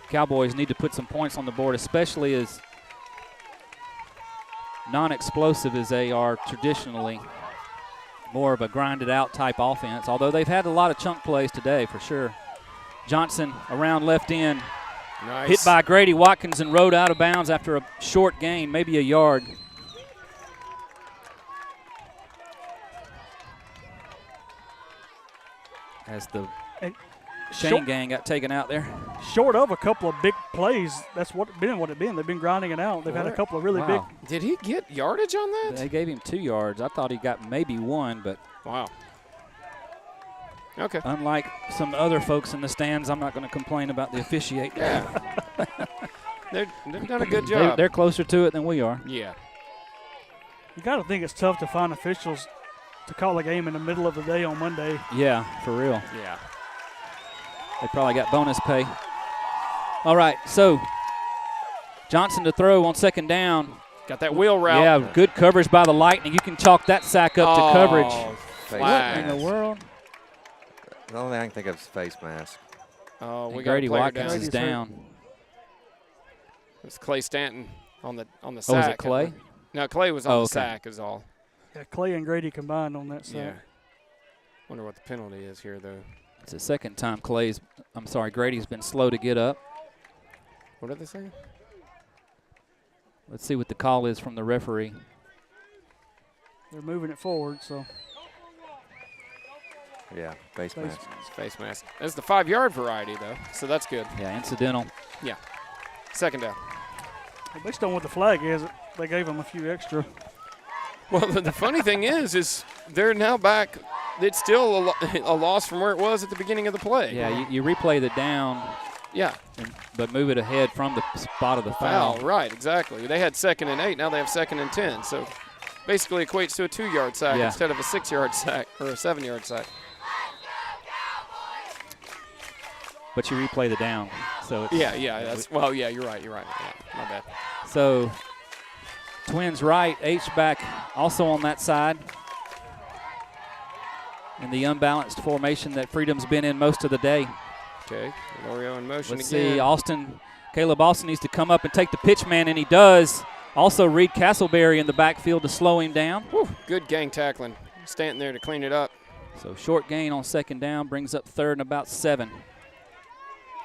Cowboys need to put some points on the board, especially as non-explosive as they are traditionally. More of a grinded-out type offense, although they've had a lot of chunk plays today for sure. Johnson around left end. Nice. Hit by Grady Watkins and rode out of bounds after a short gain, maybe a yard. As the Shane gang got taken out there. Short of a couple of big plays, that's what it's been. They've been grinding it out. They've had a couple of really big. Did he get yardage on that? They gave him 2 yards. I thought he got maybe 1, but. Wow. Okay. Unlike some other folks in the stands, I'm not going to complain about the officiate. Yeah. They've done a good job. They're closer to it than we are. Yeah. You got to think it's tough to find officials to call a game in the middle of the day on Monday. Yeah, for real. Yeah. They probably got bonus pay. All right, so Johnson to throw on second down. Got that wheel route. Yeah, good coverage by the Lightning. You can chalk that sack up to coverage. What in the world? The only thing I can think of is face mask. Oh, we got Grady Watkins down. is down. It's Clay Stanton on the sack. Oh, was it Clay? No, Clay was on the sack is all. Yeah, Clay and Grady combined on that sack. Yeah. Wonder what the penalty is here, though. It's the second time Grady's been slow to get up. What are they saying? Let's see what the call is from the referee. They're moving it forward, so. Yeah, face mask. It's face mask. That's the 5-yard variety, though, so that's good. Yeah, incidental. Yeah. Second down. Based on what the flag is, they gave them a few extra. Well, the funny thing is they're now back. It's still a loss from where it was at the beginning of the play. Yeah, you replay the down. Yeah. But move it ahead from the spot of the foul. Right, exactly. They had 2nd and 8. Now they have 2nd and 10. So basically equates to a 2-yard sack instead of a 6-yard sack or a 7-yard sack. But you replay the down. So it's yeah. You're right. Yeah, my bad. So Twins right, H-back also on that side. In the unbalanced formation that Freedom's been in most of the day. Okay, Lorio in motion Let's again. see, Caleb Austin needs to come up and take the pitch man, and he does. Also Reed Castleberry in the backfield to slow him down. Whew, good gang tackling. Stanton there to clean it up. So short gain on second down brings up 3rd and about 7.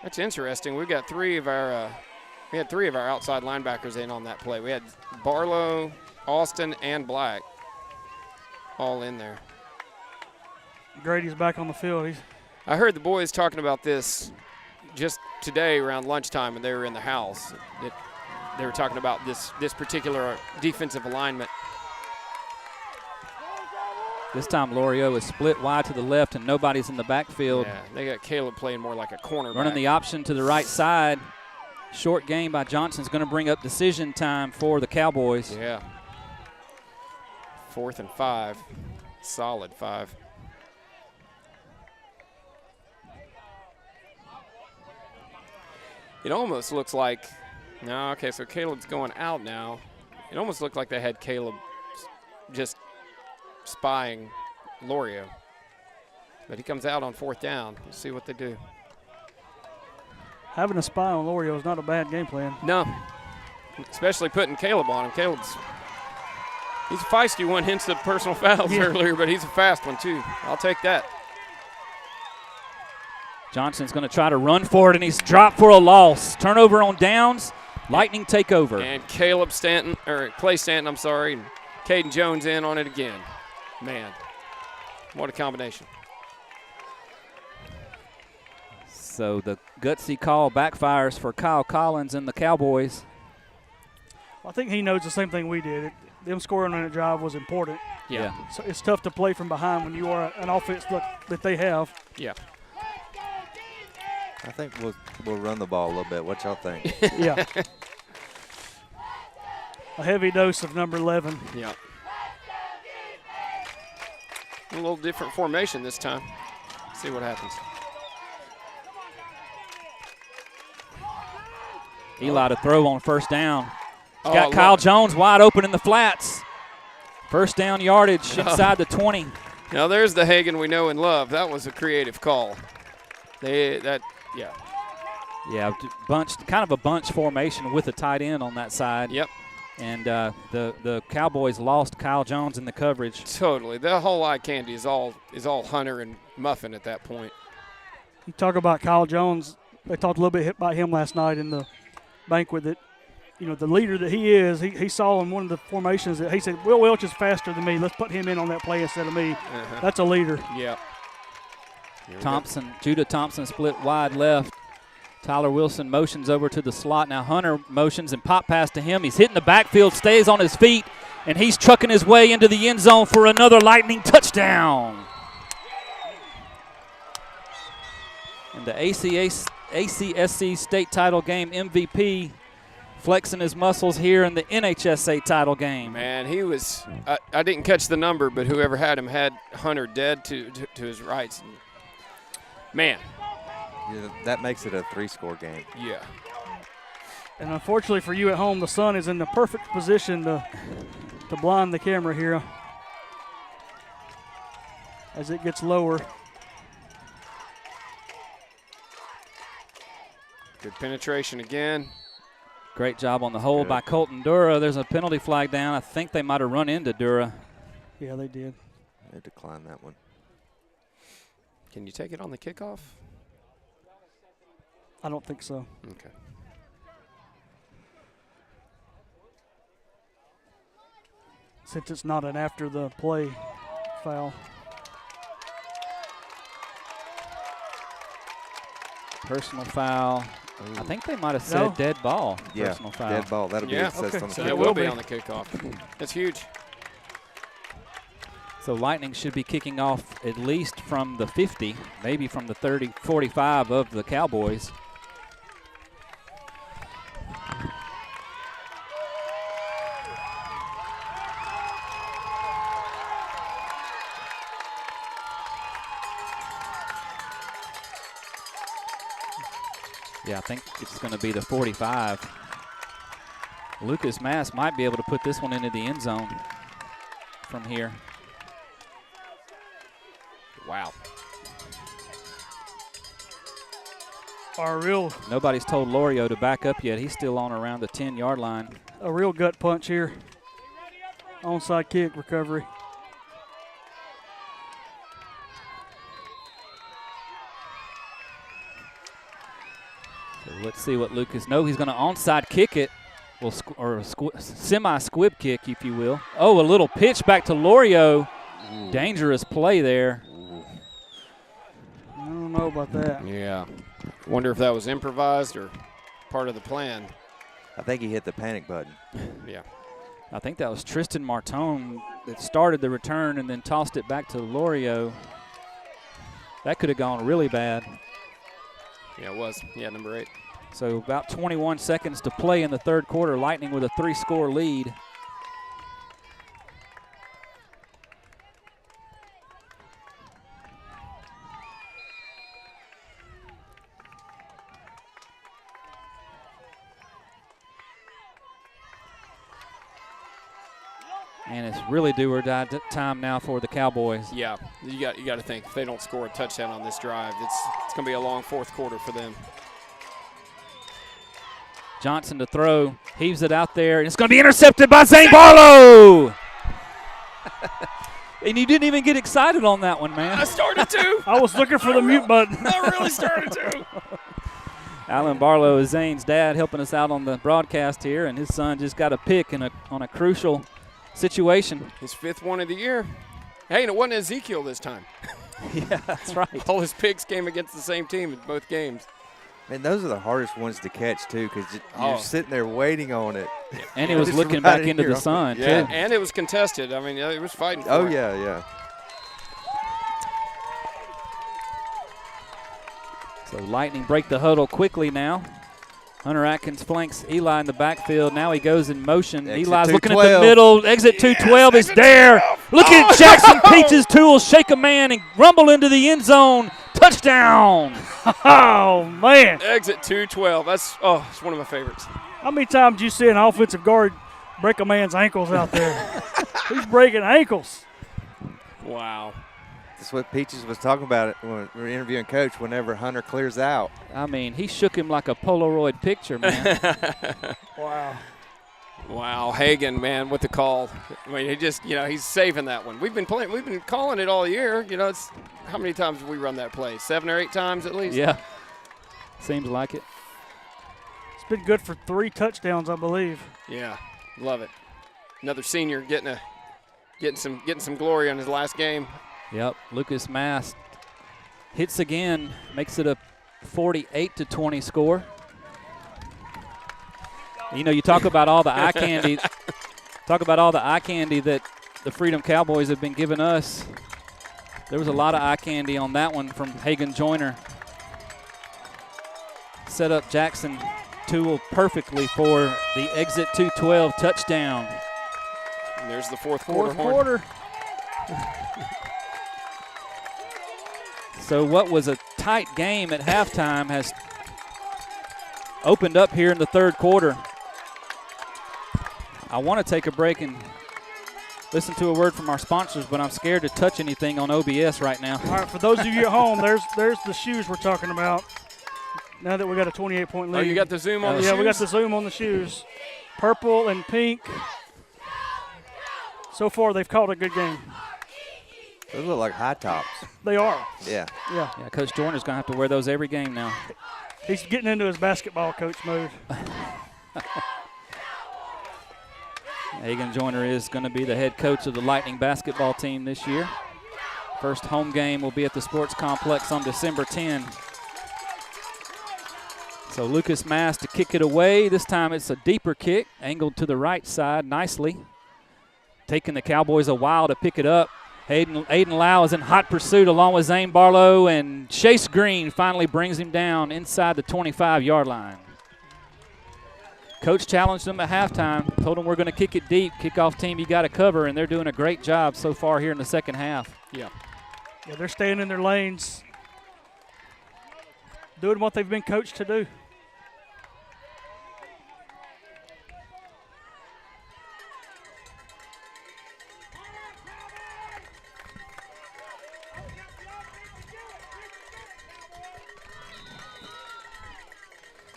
That's interesting. We had 3 of our outside linebackers in on that play. We had Barlow, Austin, and Black all in there. Grady's back on the field. I heard the boys talking about this just today around lunchtime, and they were in the house. They were talking about this particular defensive alignment. This time Lorio is split wide to the left, and nobody's in the backfield. Yeah, they got Caleb playing more like a cornerback. Running the option to the right side. Short gain by Johnson is going to bring up decision time for the Cowboys. Yeah. 4th and 5. Solid 5. It almost looks like, no, okay, so Caleb's going out now. It almost looked like they had Caleb just spying Lorio. But he comes out on 4th down. We'll see what they do. Having a spy on Lorio is not a bad game plan. No, especially putting Caleb on him. He's a feisty one, hence the personal fouls earlier, but he's a fast one too. I'll take that. Johnson's going to try to run for it, and he's dropped for a loss. Turnover on downs. Lightning take over. And Clay Stanton, and Caden Jones in on it again. Man. What a combination. So the gutsy call backfires for Kyle Collins and the Cowboys. I think he knows the same thing we did. Them scoring on that drive was important. Yeah. So it's tough to play from behind when you are an offense that they have. Yeah. I think we'll run the ball a little bit. What y'all think? Yeah. A heavy dose of number 11. Yeah. A little different formation this time. See what happens. Eli to throw on first down. He's Oh, got Kyle Jones wide open in the flats. First down yardage inside the 20. Now there's the Hagan we know and love. That was a creative call. Yeah. Yeah, kind of a bunch formation with a tight end on that side. Yep. And the Cowboys lost Kyle Jones in the coverage. Totally. The whole eye candy is all Hunter and Muffin at that point. You talk about Kyle Jones. They talked a little bit about him last night in the banquet that, the leader that he is, he saw in one of the formations that he said, Will Welch is faster than me. Let's put him in on that play instead of me. Uh-huh. That's a leader. Yeah. Judah Thompson split wide left. Tyler Wilson motions over to the slot. Now Hunter motions and pop pass to him. He's hitting the backfield, stays on his feet, and he's trucking his way into the end zone for another Lightning touchdown. And the ACSC state title game MVP flexing his muscles here in the NHSA title game. Man, he was I didn't catch the number, but whoever had him had Hunter dead to his rights. Man. Yeah, that makes it a 3-score game. Yeah. And unfortunately for you at home, the sun is in the perfect position to blind the camera here as it gets lower. Good penetration again. Great job on the hold by Colton Dura. There's a penalty flag down. I think they might have run into Dura. Yeah, they did. They declined that one. Can you take it on the kickoff? I don't think so. Okay. Since it's not an after the play foul. Personal foul. I think they might have said dead ball. Yeah, personal foul. dead ball. That'll be assessed on the So kickoff. it will be on the kickoff. That's huge. So Lightning should be kicking off at least from the 50, maybe from the 30, 45 of the Cowboys. Yeah, I think it's going to be the 45. Lucas Mass might be able to put this one into the end zone from here. Wow. Nobody's told Lorio to back up yet. He's still on around the 10-yard line. A real gut punch here. Onside kick recovery. So let's see what Lucas knows. He's going to onside kick it, semi-squib kick, if you will. Oh, a little pitch back to Lorio. Ooh. Dangerous play there. Ooh. I don't know about that. Yeah. Wonder if that was improvised or part of the plan. I think he hit the panic button. Yeah. I think that was Tristan Martone that started the return and then tossed it back to Lorio. That could have gone really bad. Yeah, it was. Yeah, number 8. So about 21 seconds to play in the third quarter. Lightning with a 3-score lead. And it's really do or die time now for the Cowboys. Yeah, you got to think if they don't score a touchdown on this drive, it's going to be a long fourth quarter for them. Johnson to throw, heaves it out there, and it's going to be intercepted by Zane Barlow. And you didn't even get excited on that one, man. I started to. I was looking for the mute button. I really started to. Alan Barlow is Zane's dad, helping us out on the broadcast here, and his son just got a pick on a crucial situation. His 5th one of the year. Hey, and it wasn't Ezekiel this time. Yeah, that's right. All his picks came against the same team in both games. Man, those are the hardest ones to catch, too, because Oh. you're sitting there waiting on it. And he was It's looking right back in into the your- sun, Yeah, too. and it was contested. I mean, it was fighting for Oh, it. yeah. So Lightning break the huddle quickly now. Hunter Atkins flanks Eli in the backfield. Now he goes in motion. Exit Eli's looking at the 212. middle. Exit 212 is there. Look at Jackson Peach's tools shake a man and rumble into the end zone. Touchdown. Oh, man. Exit 212. It's one of my favorites. How many times do you see an offensive guard break a man's ankles out there? He's breaking ankles. Wow. That's what Peaches was talking about when we were interviewing Coach whenever Hunter clears out. I mean, he shook him like a Polaroid picture, man. Wow. Wow, Hagan, man, with the call. I mean, he just, he's saving that one. We've been calling it all year. It's how many times have we run that play? 7 or 8 times at least. Yeah. Seems like it. It's been good for 3 touchdowns, I believe. Yeah, love it. Another senior getting some glory on his last game. Yep, Lucas Mast hits again, makes it a 48-20 score. You talk about all the eye candy. Talk about all the eye candy that the Freedom Cowboys have been giving us. There was a lot of eye candy on that one from Hagan Joyner. Set up Jackson Toole perfectly for the exit 212 touchdown. And there's the fourth quarter. So what was a tight game at halftime has opened up here in the third quarter. I want to take a break and listen to a word from our sponsors, but I'm scared to touch anything on OBS right now. All right, for those of you at home, there's the shoes we're talking about. Now that we got a 28-point lead. Oh, you got the zoom on the shoes? Yeah, we got the zoom on the shoes. Purple and pink. So far, they've called a good game. Those look like high tops. They are. Yeah. Yeah. Yeah, Coach Joyner's going to have to wear those every game now. He's getting into his basketball coach mode. Hagan Joyner is going to be the head coach of the Lightning basketball team this year. First home game will be at the Sports Complex on December 10. So Lucas Mast to kick it away. This time it's a deeper kick, angled to the right side nicely. Taking the Cowboys a while to pick it up. Aiden Lau is in hot pursuit along with Zane Barlow, and Chase Green finally brings him down inside the 25-yard line. Coach challenged them at halftime, told them we're going to kick it deep. Kickoff team, you got to cover, and they're doing a great job so far here in the second half. Yeah. Yeah, they're staying in their lanes, doing what they've been coached to do.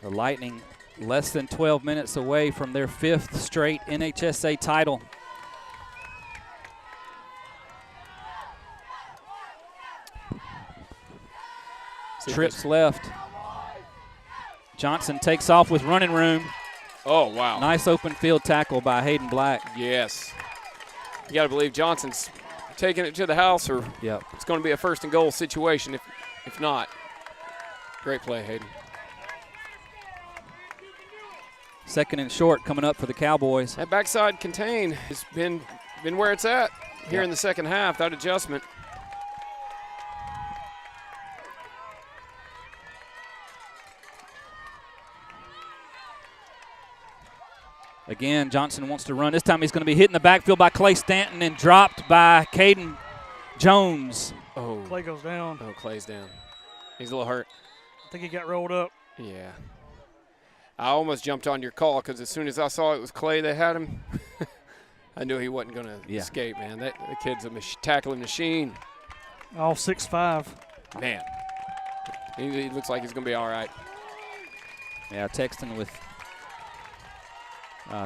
The Lightning less than 12 minutes away from their 5th straight NHSA title. Trips left. Johnson takes off with running room. Oh, wow. Nice open field tackle by Hayden Black. Yes. You got to believe Johnson's taking it to the house, or Yep. it's going to be a first and goal situation if not. Great play, Hayden. Second and short coming up for the Cowboys. That backside contain has been where it's at here in the second half, that adjustment. Again, Johnson wants to run. This time he's going to be hit in the backfield by Clay Stanton and dropped by Caden Jones. Oh, Clay goes down. Oh, Clay's down. He's a little hurt. I think he got rolled up. Yeah. I almost jumped on your call because as soon as I saw it was Clay that had him, I knew he wasn't going to escape, man. The kid's a tackling machine. All 6'5". Man, he looks like he's going to be all right. Yeah, texting with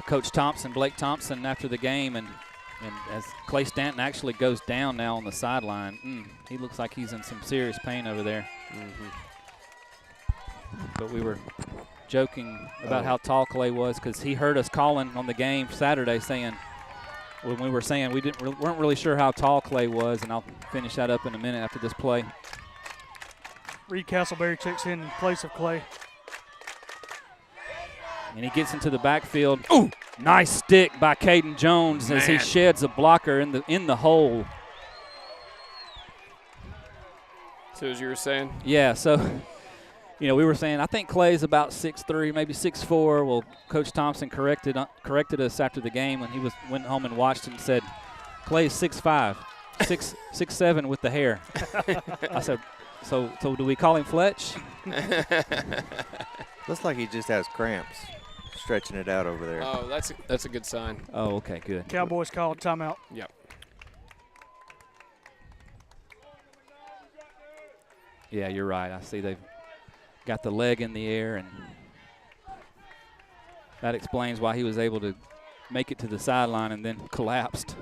Coach Thompson, Blake Thompson, after the game, and as Clay Stanton actually goes down now on the sideline, he looks like he's in some serious pain over there. Mm-hmm. But we were joking about how tall Clay was because he heard us calling on the game Saturday saying when we were saying we weren't really sure how tall Clay was, and I'll finish that up in a minute after this play. Reed Castleberry checks in place of Clay. And he gets into the backfield. Ooh, nice stick by Caden Jones as he sheds a blocker in the hole. So as you were saying? Yeah, so, we were saying I think Clay's about 6'3", maybe 6'4". Well, Coach Thompson corrected us after the game when he went home and watched and said, Clay's 6'5", 6'7" with the hair. I said, so do we call him Fletch? Looks like he just has cramps. Stretching it out over there. Oh, that's a good sign. Oh, okay, good. Cowboys called timeout. Yep. Yeah, you're right. I see they've got the leg in the air, and that explains why he was able to make it to the sideline and then collapsed.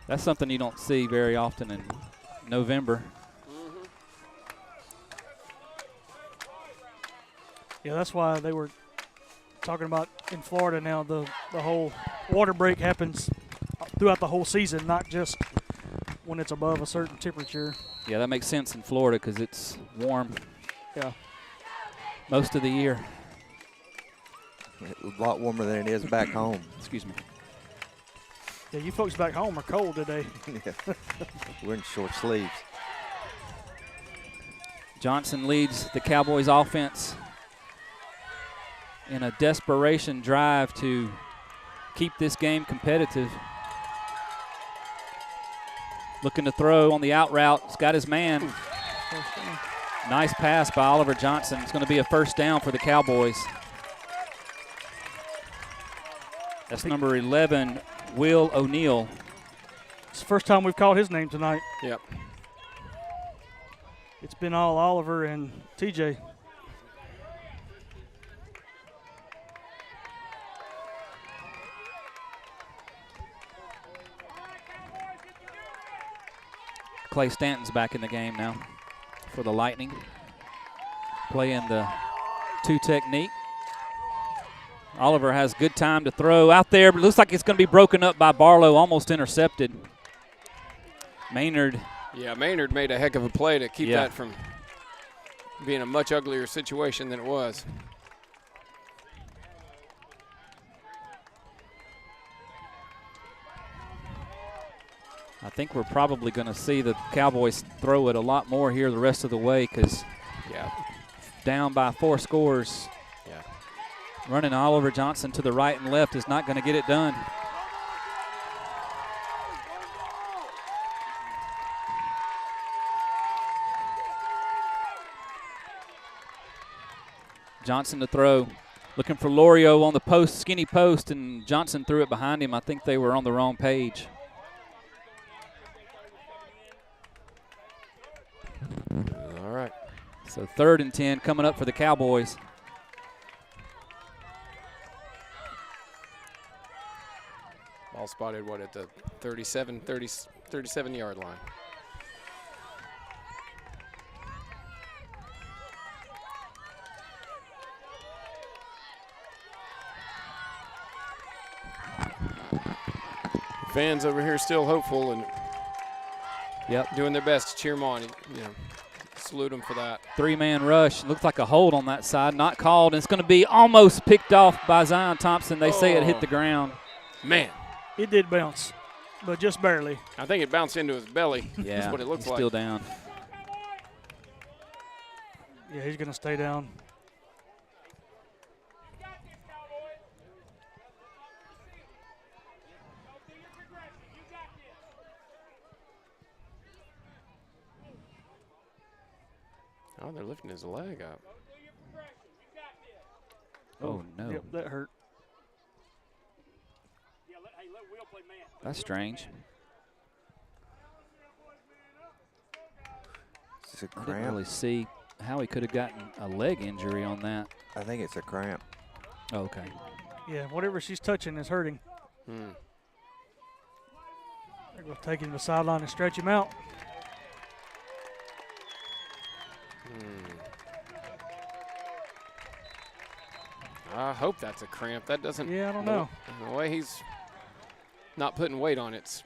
That's something you don't see very often in November. Yeah, that's why they were talking about in Florida now the whole water break happens throughout the whole season, not just when it's above a certain temperature. Yeah, that makes sense in Florida because it's warm. Yeah. Most of the year. A lot warmer than it is back home. Excuse me. Yeah, you folks back home are cold today. Yeah. We're in short sleeves. Johnson leads the Cowboys offense in a desperation drive to keep this game competitive. Looking to throw on the out route. He's got his man. Nice pass by Oliver Johnson. It's going to be a first down for the Cowboys. That's number 11, Will O'Neal. It's the first time we've called his name tonight. Yep. It's been all Oliver and TJ. Clay Stanton's back in the game now for the Lightning. Playing the two technique. Oliver has good time to throw out there, but looks like it's going to be broken up by Barlow, almost intercepted. Maynard. Yeah, Maynard made a heck of a play to keep that from being a much uglier situation than it was. I think we're probably going to see the Cowboys throw it a lot more here the rest of the way because down by 4 scores. Yeah. Running Oliver Johnson to the right and left is not going to get it done. Johnson to throw. Looking for Lorio on the post, skinny post, and Johnson threw it behind him. I think they were on the wrong page. All right. So 3rd and 10 coming up for the Cowboys. Ball spotted, at the 37-yard line. Fans over here still hopeful and doing their best to cheer them on. Salute them for that. 3-man rush. Looks like a hold on that side. Not called. And it's going to be almost picked off by Zion Thompson. They say it hit the ground. Man. It did bounce, but just barely. I think it bounced into his belly. Yeah, that's what it looks like. Still down. Yeah, he's going to stay down. Oh, they're lifting his leg up. Oh, no. Yep, that hurt. That's strange. It's a I didn't cramp. really see how he could have gotten a leg injury on that. I think it's a cramp. Okay. Yeah, whatever she's touching is hurting. Hmm. They're going to take him to the sideline and stretch him out. I hope that's a cramp. That doesn't. Yeah, I don't know. The way he's not putting weight on it's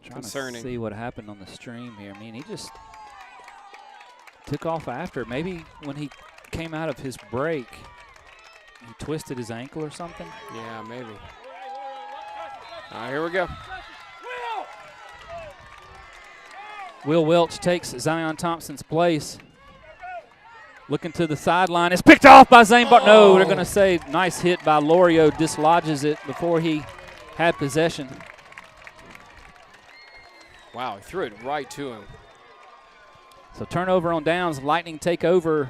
Trying concerning. to see what happened on the stream here. I mean, he just took off after. Maybe when he came out of his break, he twisted his ankle or something. Yeah, maybe. All right, here we go. Will Welch takes Zion Thompson's place. Looking to the sideline. It's picked off by Zane Barlow. No, they're going to say nice hit by Lorio. Dislodges it before he had possession. Wow, he threw it right to him. So turnover on downs. Lightning take over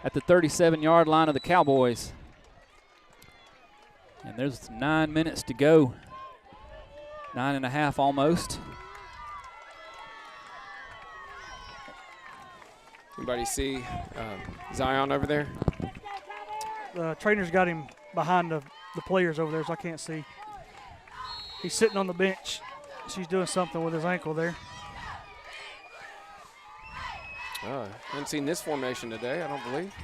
at the 37-yard line of the Cowboys. And there's 9 minutes to go. 9.5 almost. Anybody see Zion over there? The trainer's got him behind the players over there, so I can't see. He's sitting on the bench. She's doing something with his ankle there. I haven't seen this formation today, I don't believe.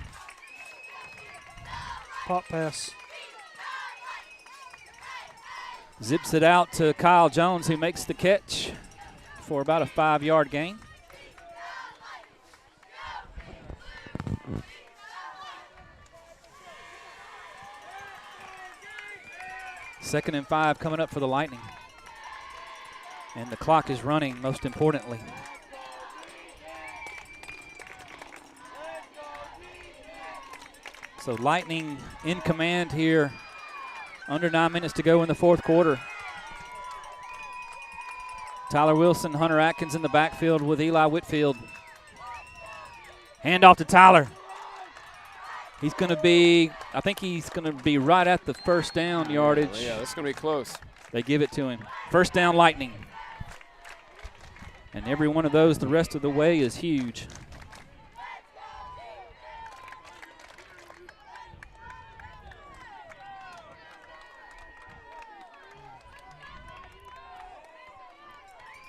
Pop pass. Zips it out to Kyle Jones, who makes the catch for about a 5-yard gain. Second and 5 coming up for the Lightning. And the clock is running, most importantly. So Lightning in command here. Under 9 minutes to go in the fourth quarter. Tyler Wilson, Hunter Atkins in the backfield with Eli Whitfield. Hand off to Tyler. He's going to be, I think he's going to be right at the first down yardage. Yeah, that's going to be close. They give it to him. First down, Lightning. And every one of those the rest of the way is huge.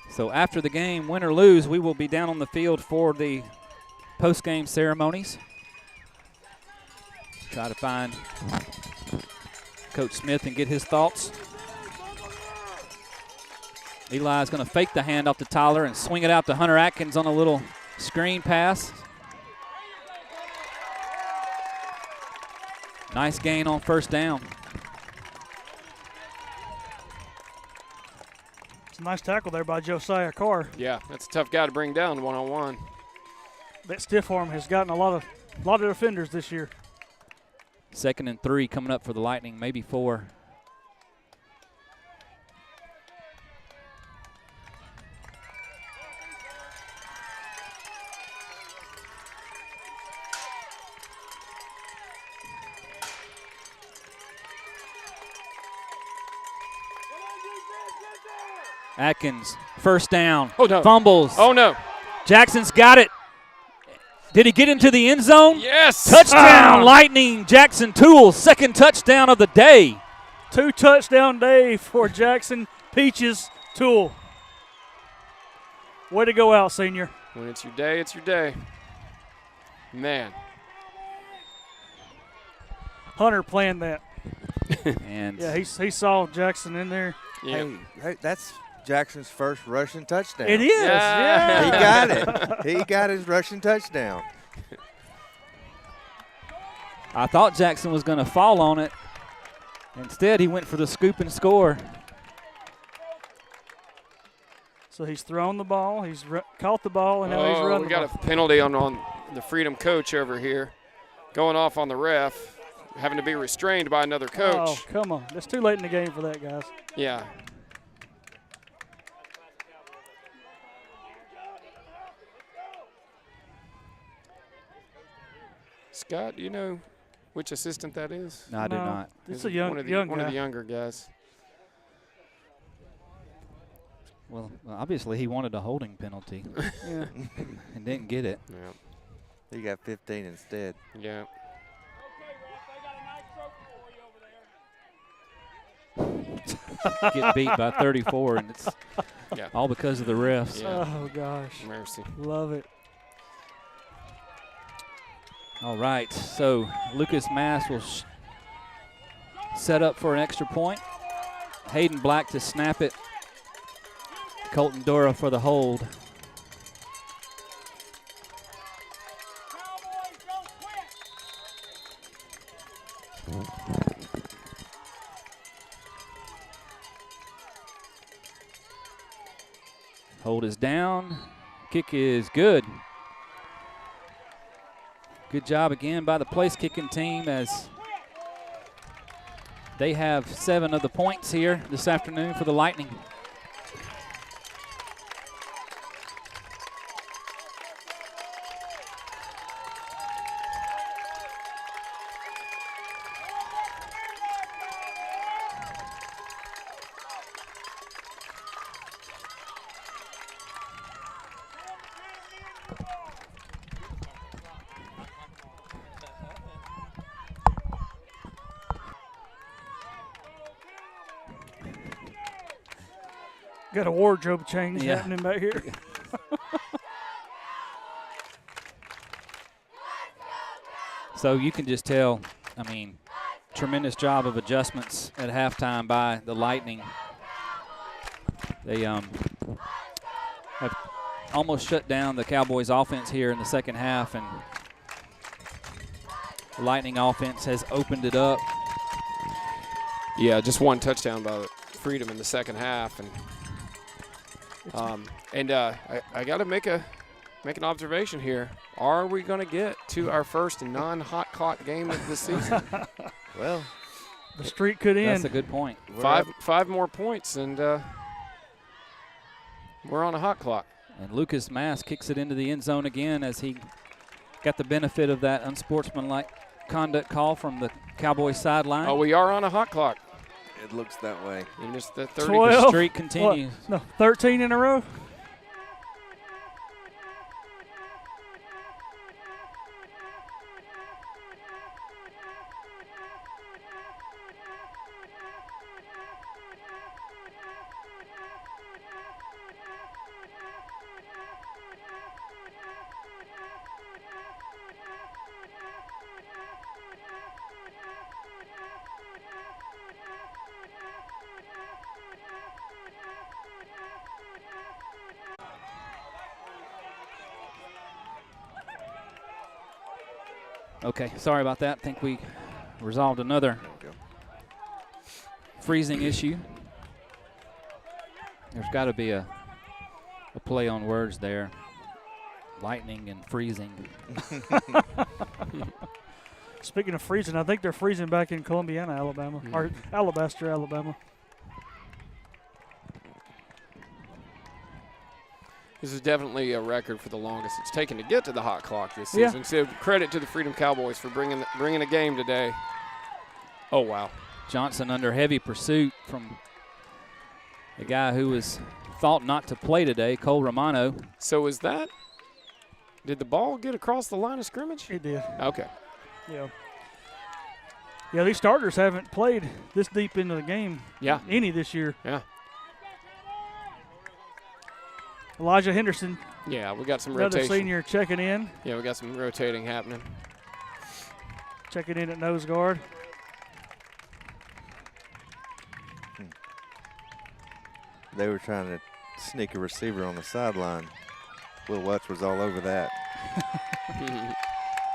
So after the game, win or lose, we will be down on the field for the post-game ceremonies. Try to find Coach Smith and get his thoughts. Eli's going to fake the handoff to Tyler and swing it out to Hunter Atkins on a little screen pass. Nice gain on first down. It's a nice tackle there by Josiah Carr. Yeah, that's a tough guy to bring down one-on-one. That stiff arm has gotten a lot of defenders this year. Second and 3 coming up for the Lightning, maybe 4. Atkins, first down. Oh, no. Fumbles. Oh, no. Jackson's got it. Did he get into the end zone? Yes. Touchdown, Lightning. Jackson Toole, second touchdown of the day. 2 touchdown day for Jackson Peaches Toole. Way to go out, senior. When it's your day, it's your day. Man. Hunter planned that. And yeah, he saw Jackson in there. Yeah. Hey, that's Jackson's first rushing touchdown. It is, yeah. He got it. He got his rushing touchdown. I thought Jackson was going to fall on it. Instead, he went for the scoop and score. So he's thrown the ball, he's caught the ball, and now he's run we the ball. got a penalty on the Freedom coach over here. Going off on the ref, having to be restrained by another coach. Oh, come on. It's too late in the game for that, guys. Yeah. Scott, do you know which assistant that is? No, I do not. It's a young guy. One of the younger guys. Well, obviously he wanted a holding penalty. Yeah. And didn't get it. Yeah. He got 15 instead. Yeah. Get beat by 34, and it's all because of the refs. Yeah. Oh, gosh. Mercy. Love it. All right, so Lucas Mass will set up for an extra point. Hayden Black to snap it. Colton Dura for the hold. Hold is down. Kick is good. Good job again by the place kicking team as they have 7 of the points here this afternoon for the Lightning. Got a wardrobe change happening back here. So you can just tell, I mean, tremendous job of adjustments at halftime by the Lightning. They have almost shut down the Cowboys offense here in the second half, and the Lightning offense has opened it up. Yeah, just one touchdown by Freedom in the second half, and I got to make an observation here. Are we going to get to our first non-hot clock game of this season? Well, the streak could end. That's a good point. Five more points, and we're on a hot clock. And Lucas Mass kicks it into the end zone again as he got the benefit of that unsportsmanlike conduct call from the Cowboys sideline. Oh, we are on a hot clock. it looks that way. And just the 12. The streak continues. No, 13 in a row. Okay, sorry about that. I think we resolved another freezing issue. There's got to be a play on words there. Lightning and freezing. Speaking of freezing, I think they're freezing back in Columbiana, Alabama, or Alabaster, Alabama. This is definitely a record for the longest it's taken to get to the hot clock this season. So credit to the Freedom Cowboys for bringing a game today. Oh, wow. Johnson under heavy pursuit from the guy who was thought not to play today, Cole Romano. So did the ball get across the line of scrimmage? It did. Okay. Yeah. Yeah, these starters haven't played this deep into the game. Yeah. Any this year. Yeah. Elijah Henderson. Yeah, we got some another rotation. Senior checking in. Yeah, we got some rotating happening. Checking in at nose guard. They were trying to sneak a receiver on the sideline. Will Watts was all over that.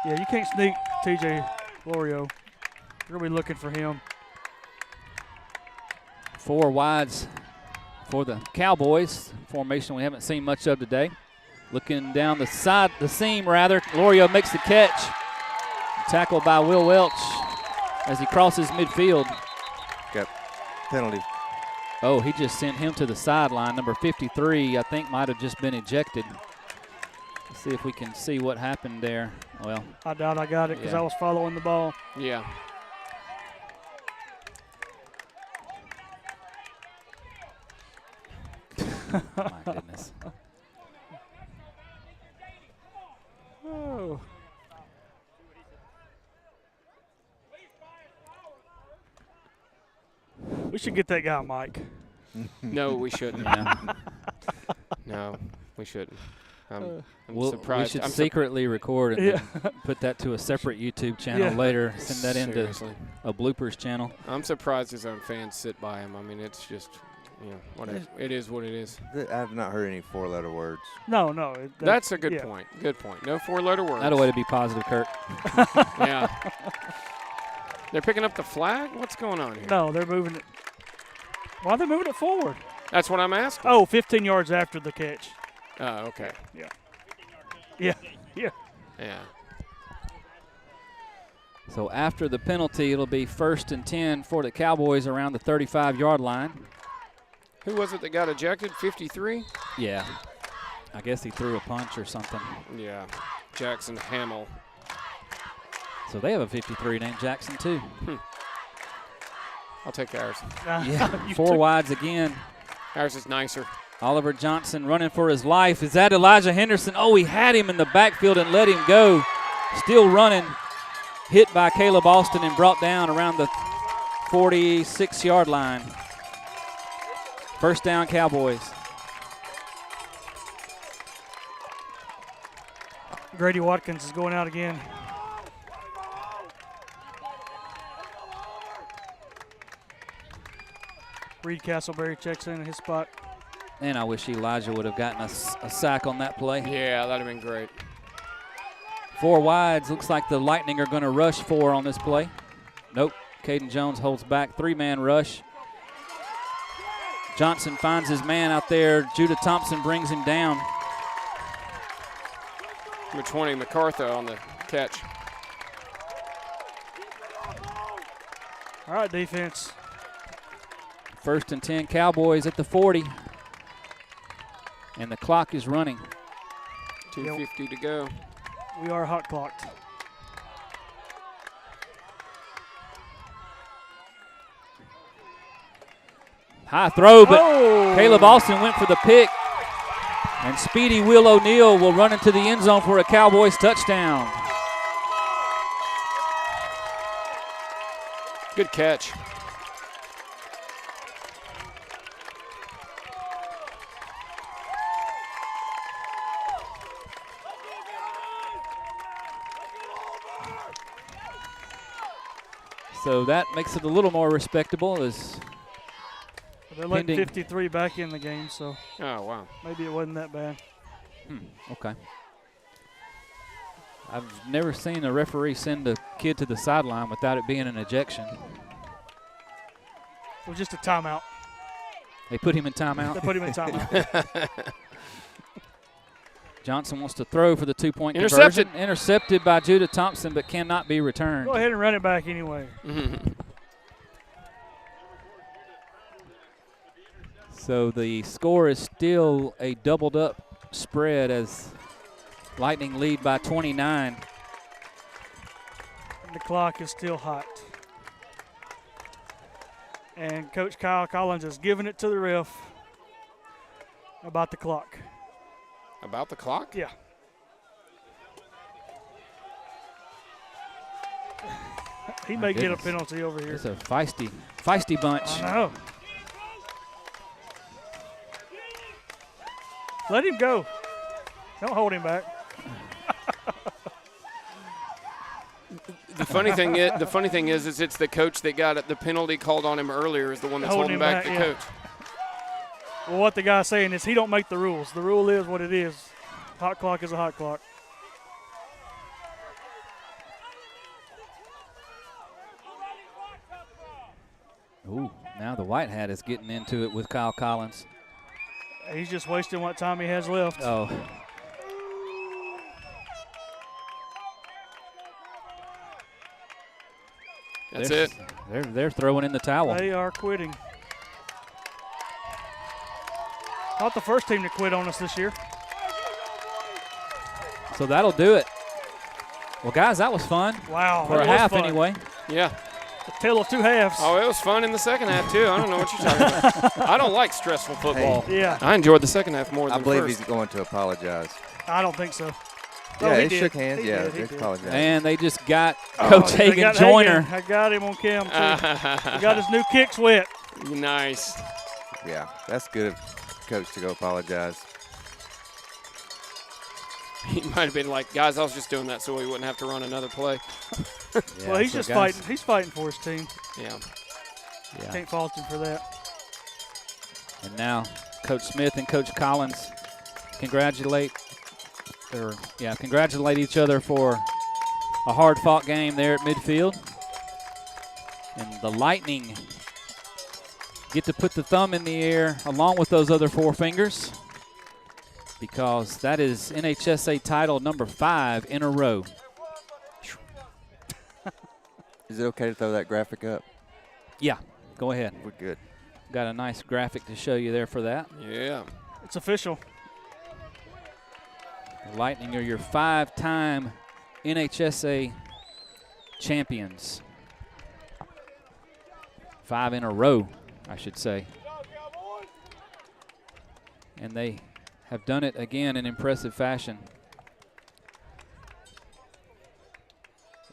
Yeah, you can't sneak TJ Florio. You're going to be looking for him. 4 wides for the Cowboys. Formation we haven't seen much of today. Looking down the seam, Florio makes the catch. Tackled by Will Welch as he crosses midfield. Got penalty. Oh, he just sent him to the sideline. Number 53, I think, might have just been ejected. Let's see if we can see what happened there. Well, I doubt I got it because I was following the ball. Yeah. My goodness. Oh. We should get that guy a mic. No, we shouldn't. Yeah. No, we shouldn't. I'm We surprised. should I'm secretly record and then put that to a separate YouTube channel later. Send that into Seriously. a bloopers channel. I'm surprised his own fans sit by him. I mean, it's just, whatever. It is what it is. I have not heard any four-letter words. No. That's a good point. Good point. No four-letter words. That'll way to be positive, Kirk. Yeah. They're picking up the flag? What's going on here? No, they're moving it. Why are they moving it forward? That's what I'm asking. Oh, 15 yards after the catch. Oh, okay. Yeah. Yeah. So after the penalty, it'll be 1st and 10 for the Cowboys around the 35-yard line. Who was it that got ejected? 53? Yeah. I guess he threw a punch or something. Yeah. Jackson Hamill. So they have a 53 named Jackson, too. I'll take ours. Yeah. 4 wides again. Ours is nicer. Oliver Johnson running for his life. Is that Elijah Henderson? Oh, he had him in the backfield and let him go. Still running. Hit by Caleb Austin and brought down around the 46-yard line. 1st down, Cowboys. Grady Watkins is going out again. Reed Castleberry checks in his spot. And I wish Elijah would have gotten a sack on that play. Yeah, that would have been great. 4 wides. Looks like the Lightning are going to rush 4 on this play. Nope. Caden Jones holds back. 3-man rush. Johnson finds his man out there. Judah Thompson brings him down. Number 20, MacArthur on the catch. All right, defense. 1st and 10, Cowboys at the 40. And the clock is running. 2:50 to go. We are hot clocked. High throw, but Oh! Caleb Austin went for the pick. And speedy Will O'Neal will run into the end zone for a Cowboys touchdown. Good catch. So that makes it a little more respectable as They're letting pending. 53 back in the game, so Oh, wow. maybe it wasn't that bad. Okay. I've never seen a referee send a kid to the sideline without it being an ejection. It was just a timeout. They put him in timeout. They put him in timeout. Johnson wants to throw for the 2-point Intercepted. conversion. Intercepted by Judah Thompson, but cannot be returned. Go ahead and run it back anyway. So the score is still a doubled up spread as Lightning lead by 29. The clock is still hot. And Coach Kyle Collins is giving it to the ref about the clock. About the clock? Yeah. He may get a goodness. penalty over here. It's a feisty bunch. I know. Let him go. Don't hold him back. The funny thing is it's the coach that got it. The penalty called on him earlier is the one that's Holding holding him back the back, yeah. coach. Well, what the guy's saying is he don't make the rules. The rule is what it is. Hot clock is a hot clock. Ooh, now the white hat is getting into it with Kyle Collins. He's just wasting what time he has left. Oh. That's it. They're throwing in the towel. They are quitting. Not the first team to quit on us this year. So that'll do it. Well, guys, that was fun. Wow. For that a was half, fun. anyway. Yeah. The tale of two halves. Oh, it was fun in the second half, too. I don't know what you're talking about. I don't like stressful football. Yeah. I enjoyed the second half more than I the believe first. he's going to apologize. I don't think so. Yeah, he they did. shook hands. He Yeah, did. He they did. apologized. And they just got Oh, Coach they Hagan got Joyner. Hagan. I got him on cam, too. He got his new kicks wet. Nice. Yeah, that's good of coach to go apologize. He might have been like, guys, I was just doing that so we wouldn't have to run another play. Yeah, well, he's so just guys- fighting. He's fighting for his team. Yeah. Yeah. Can't fault him for that. And now Coach Smith and Coach Collins congratulate each other for a hard-fought game there at midfield. And the Lightning get to put the thumb in the air along with those other 4 fingers, because that is NHSA title number 5 in a row. Is it okay to throw that graphic up? Yeah, go ahead. We're good. Got a nice graphic to show you there for that. Yeah. It's official. The Lightning are your 5-time NHSA champions. 5 in a row, I should say. And they have done it again in impressive fashion.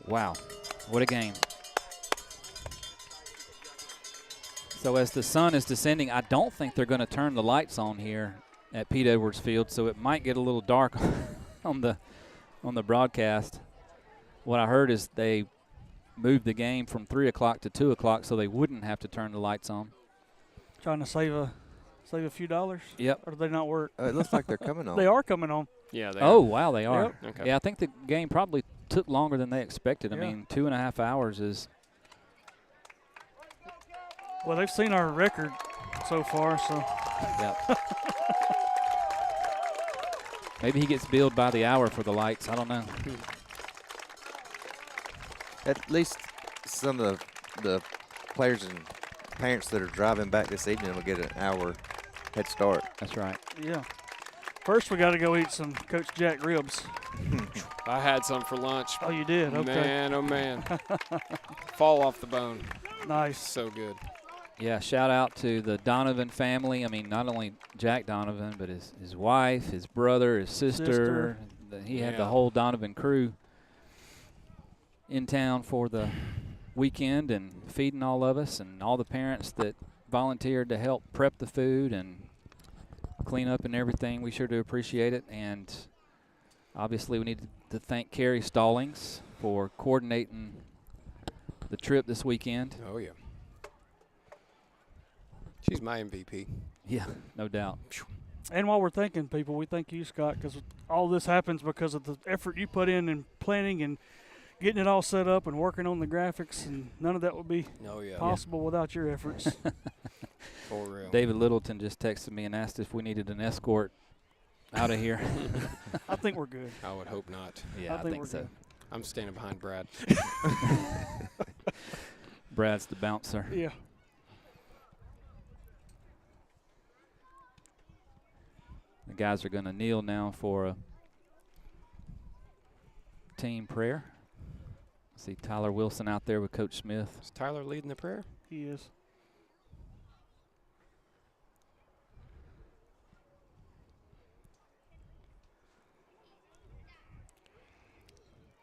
Wow, what a game. So as the sun is descending, I don't think they're going to turn the lights on here at Pete Edwards Field, so it might get a little dark on the broadcast. What I heard is they moved the game from 3 o'clock to 2 o'clock so they wouldn't have to turn the lights on. Trying to save a few dollars. Yep. Or do they not work? It looks like they're coming on. They are coming on. Yeah. They Oh, are. wow, they are. Yep. Okay. Yeah, I think the game probably took longer than they expected. I Yeah. mean, 2.5 hours is – Well, they've seen our record so far, so. Yep. Maybe he gets billed by the hour for the lights. I don't know. At least some of the players and parents that are driving back this evening will get an hour head start. That's right. Yeah. First, we got to go eat some Coach Jack ribs. I had some for lunch. Oh, you did? Okay. Man, oh, man. Fall off the bone. Nice. So good. Yeah, shout out to the Donovan family. I mean, not only Jack Donovan, but his wife, his brother, his sister. He had the Yeah. whole Donovan crew in town for the weekend and feeding all of us, and all the parents that volunteered to help prep the food and clean up and everything. We sure do appreciate it. And obviously we need to thank Carrie Stallings for coordinating the trip this weekend. Oh, yeah. She's my MVP. Yeah, no doubt. And while we're thanking people, we thank you, Scott, because all this happens because of the effort you put in planning and getting it all set up and working on the graphics, and none of that would be possible without your efforts. For real. David Littleton just texted me and asked if we needed an escort out of here. I think we're good. I would hope not. Yeah, I think we're so. good. I'm standing behind Brad. Brad's the bouncer. Yeah. The guys are going to kneel now for a team prayer. See Tyler Wilson out there with Coach Smith. Is Tyler leading the prayer? He is.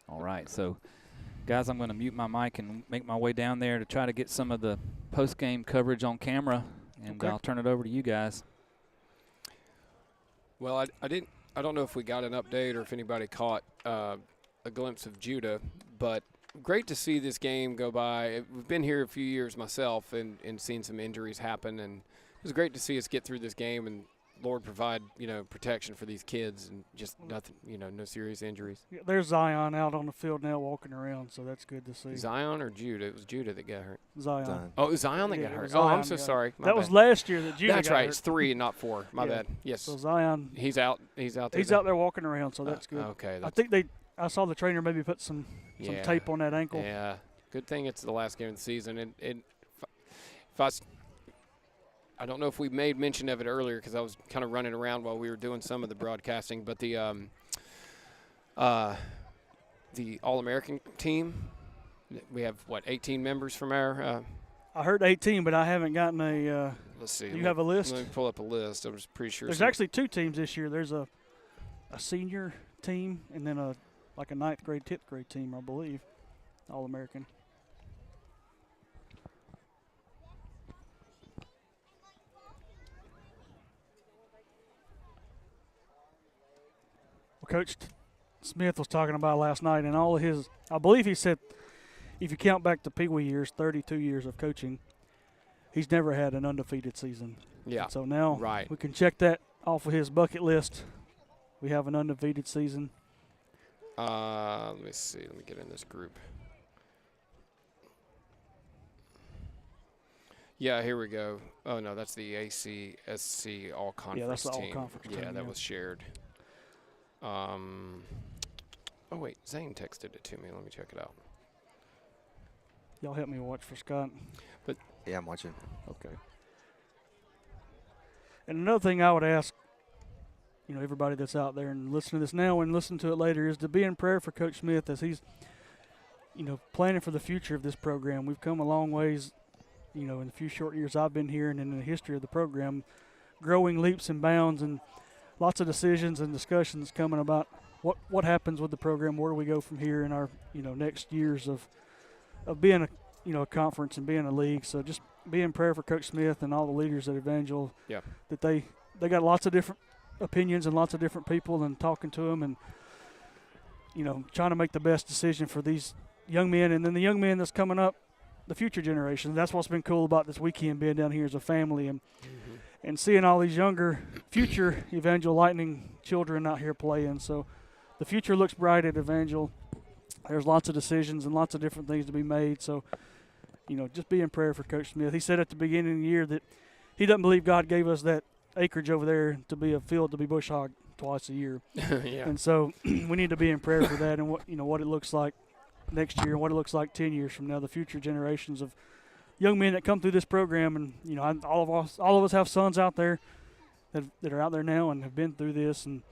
All right, so guys, I'm going to mute my mic and make my way down there to try to get some of the post-game coverage on camera, and Okay. I'll turn it over to you guys. Well, I don't know if we got an update or if anybody caught a glimpse of Judah, but great to see this game go by. We've been here a few years myself and seen some injuries happen, and it was great to see us get through this game and Lord provide, protection for these kids and just nothing, no serious injuries. Yeah, there's Zion out on the field now walking around, so that's good to see. Zion or Judah? It was Judah that got hurt. Zion. Oh, it was Zion that Yeah, got it hurt. was Oh, I'm Zion so got sorry. That My was bad. last year that Judah That's got right. hurt. It's 3 and not 4. My Yeah. bad. Yes. So Zion. He's out. He's out there. He's out there walking around, so that's good. Okay. I think I saw the trainer maybe put some tape on that ankle. Yeah. Good thing it's the last game of the season. And I don't know if we made mention of it earlier because I was kind of running around while we were doing some of the broadcasting, but the All-American team, we have, 18 members from our I heard 18, but I haven't gotten a let's see. Do you have a list? Let me pull up a list. I was pretty sure. There's actually 2 teams this year. There's a senior team and then a 9th grade, 10th grade team, I believe, All-American. Well, Coach, Smith was talking about last night, and all of his, I believe he said, if you count back to Pee Wee years, 32 years of coaching, he's never had an undefeated season. Yeah. And so now Right. we can check that off of his bucket list. We have an undefeated season. Let me see. Let me get in this group. Yeah, here we go. Oh, no, that's the ACSC all-conference Yeah, that's the team. all-conference Yeah, team, that yeah. was shared. Oh, wait, Zane texted it to me. Let me check it out. Y'all help me watch for Scott. Yeah, I'm watching. Okay. And another thing I would ask, everybody that's out there and listen to this now and listen to it later, is to be in prayer for Coach Smith as he's, planning for the future of this program. We've come a long ways, in the few short years I've been here and in the history of the program, growing leaps and bounds, and lots of decisions and discussions coming about what happens with the program, where do we go from here in our, next years of being a conference and being a league. So just be in prayer for Coach Smith and all the leaders at Evangel. Yeah. That they got lots of different opinions and lots of different people, and talking to them and, trying to make the best decision for these young men, and then the young men that's coming up, the future generation. That's what's been cool about this weekend, being down here as a family and seeing all these younger future Evangel Lightning children out here playing. So the future looks bright at Evangel. There's lots of decisions and lots of different things to be made. So, just be in prayer for Coach Smith. He said at the beginning of the year that he doesn't believe God gave us that acreage over there to be a field to be bush hogged twice a year. Yeah. And so we need to be in prayer for that, and what it looks like next year and what it looks like 10 years from now, the future generations of young men that come through this program. And, all of us have sons out there that are out there now and have been through this, and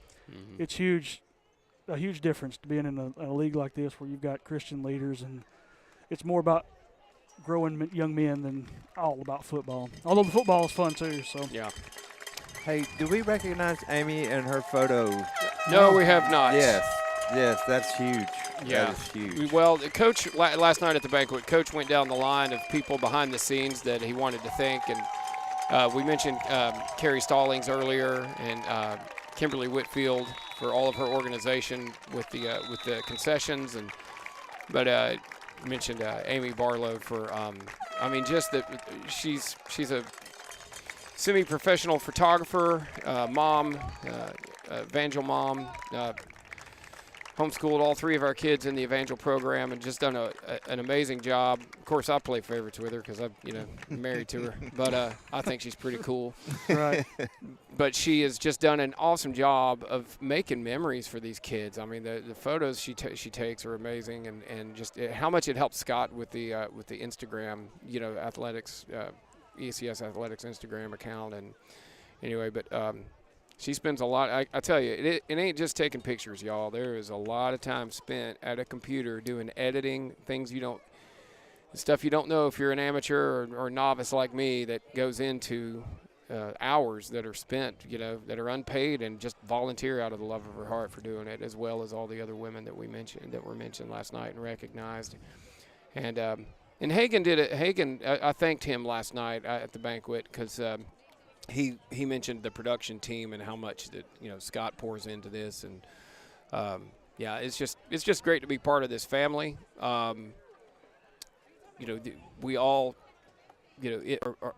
it's a huge difference to being in a league like this where you've got Christian leaders, and it's more about growing young men than all about football. Although the football is fun too. So Yeah. Hey, do we recognize Amy and her photo? No, we have not. Yes, that's huge. Yeah. That is huge. Well, the coach last night at the banquet, Coach went down the line of people behind the scenes that he wanted to thank, and we mentioned Carrie Stallings earlier, and Kimberly Whitfield for all of her organization with the concessions, but mentioned Amy Barlow for just that she's a semi-professional photographer, mom, Evangel mom. Homeschooled all three of our kids in the Evangel program and just done an amazing job. Of course, I play favorites with her because I'm married to her, but I think she's pretty cool. right. But she has just done an awesome job of making memories for these kids. I mean, the photos she takes are amazing, and just how much it helps Scott with the Instagram, athletics, ECS Athletics Instagram account. And anyway, but she spends a lot. I tell you, it ain't just taking pictures, y'all. There is a lot of time spent at a computer doing editing, stuff you don't know if you're an amateur or novice like me, that goes into hours that are spent, that are unpaid and just volunteer out of the love of her heart for doing it, as well as all the other women that were mentioned last night and recognized. And Hagan did it. Hagan, I thanked him last night at the banquet because he mentioned the production team and how much that Scott pours into this, and it's just great to be part of this family. We all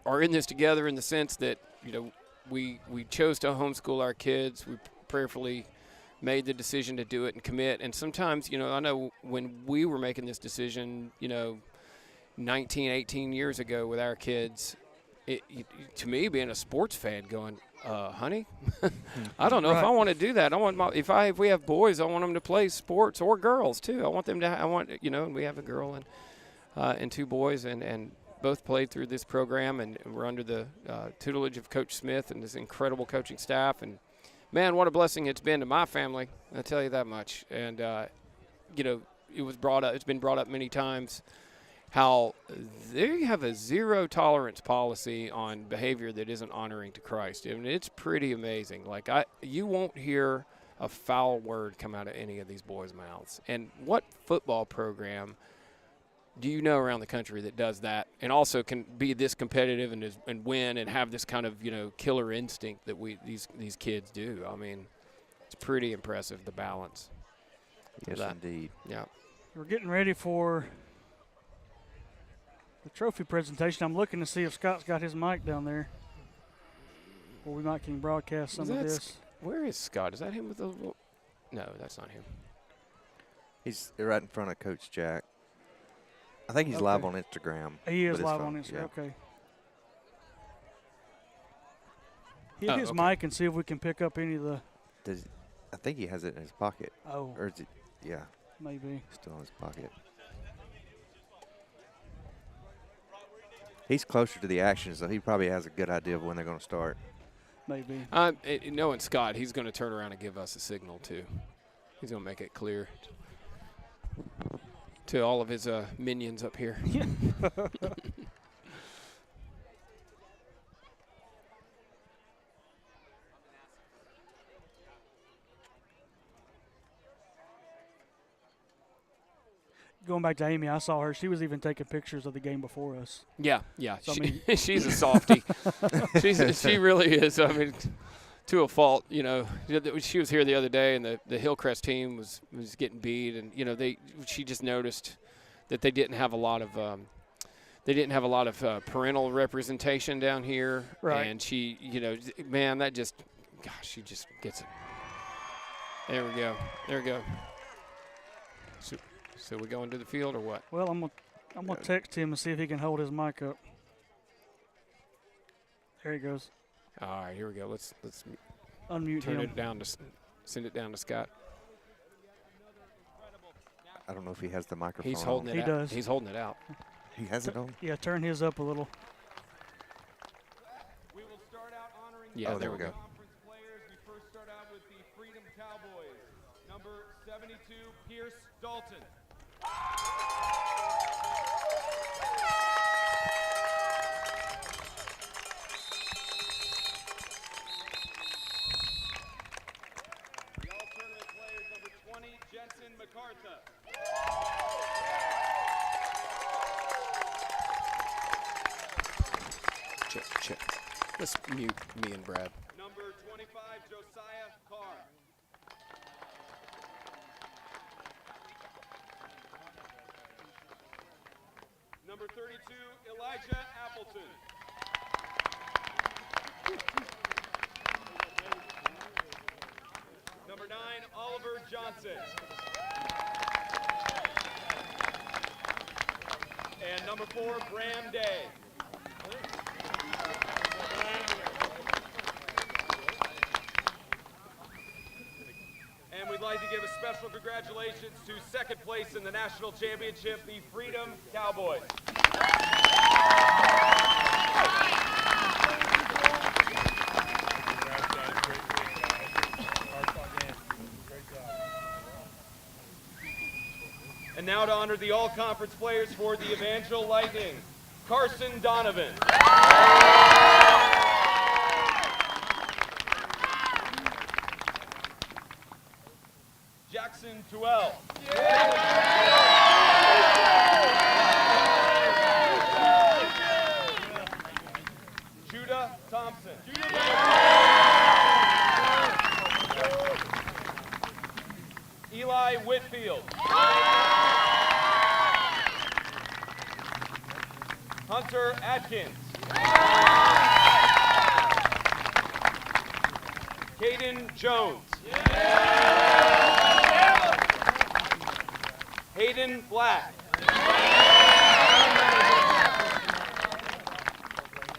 are in this together in the sense that we chose to homeschool our kids. We prayerfully made the decision to do it and commit. And sometimes I know when we were making this decision 19, 18 years ago with our kids, to me, being a sports fan, going, honey, I don't know if I want to do that. I want if we have boys, I want them to play sports, or girls too. I want them to. We have a girl and two boys, and both played through this program, and we're under the tutelage of Coach Smith and his incredible coaching staff. And man, what a blessing it's been to my family. I tell you that much. And it was brought up. It's been brought up many times how they have a zero tolerance policy on behavior that isn't honoring to Christ. I mean, it's pretty amazing. Like you won't hear a foul word come out of any of these boys' mouths. And what football program do you know around the country that does that and also can be this competitive and win and have this kind of killer instinct that these kids do? I mean, it's pretty impressive, the balance. Yes, indeed. Yeah. We're getting ready for the trophy presentation. I'm looking to see if Scott's got his mic down there. Or we might can broadcast some of this. Where is Scott? Is that him with the little? No, that's not him. He's right in front of Coach Jack. I think he's live on Instagram. He is live on Instagram. Yeah. Okay. Hit his mic and see if we can pick up any of the. I think he has it in his pocket. Oh. Or is it? Yeah. Maybe. Still in his pocket. He's closer to the action, so he probably has a good idea of when they're going to start. Maybe. Knowing Scott, he's going to turn around and give us a signal, too. He's going to make it clear to all of his minions up here. Yeah. Going back to Amy, I saw her. She was even taking pictures of the game before us. Yeah. So, She's a softie. She really is. I mean, to a fault. You know, she was here the other day, and the Hillcrest team was getting beat, and she just noticed that they didn't have a lot of parental representation down here. Right. And she, man, that just, gosh, she just gets it. There we go. So we go into the field or what? Well, I'm gonna text him and see if he can hold his mic up. There he goes. All right, here we go. Let's Unmute turn him. it down send it down to Scott. I don't know if he has the microphone. He's holding it He out. does. He's holding it out. He has it on? Yeah, turn his up a little. We will start out honoring Yeah, there we go. conference players. We first start out with the Freedom Cowboys. Number 72, Pierce Dalton. The alternate players, number 20, Jensen MacArthur. Check. Let's mute me and Brad. Number 25, Josiah Carr. Number 32, Elijah Appleton. Number 9, Oliver Johnson. And number 4, Bram Day. And we'd like to give a special congratulations to second place in the national championship, the Freedom Cowboys. And now to honor the all-conference players for the Evangel Lightning, Carson Donovan. Jackson Tuell. Judah Thompson. Eli Whitfield. Hunter Atkins. Caden Jones. Hayden Black.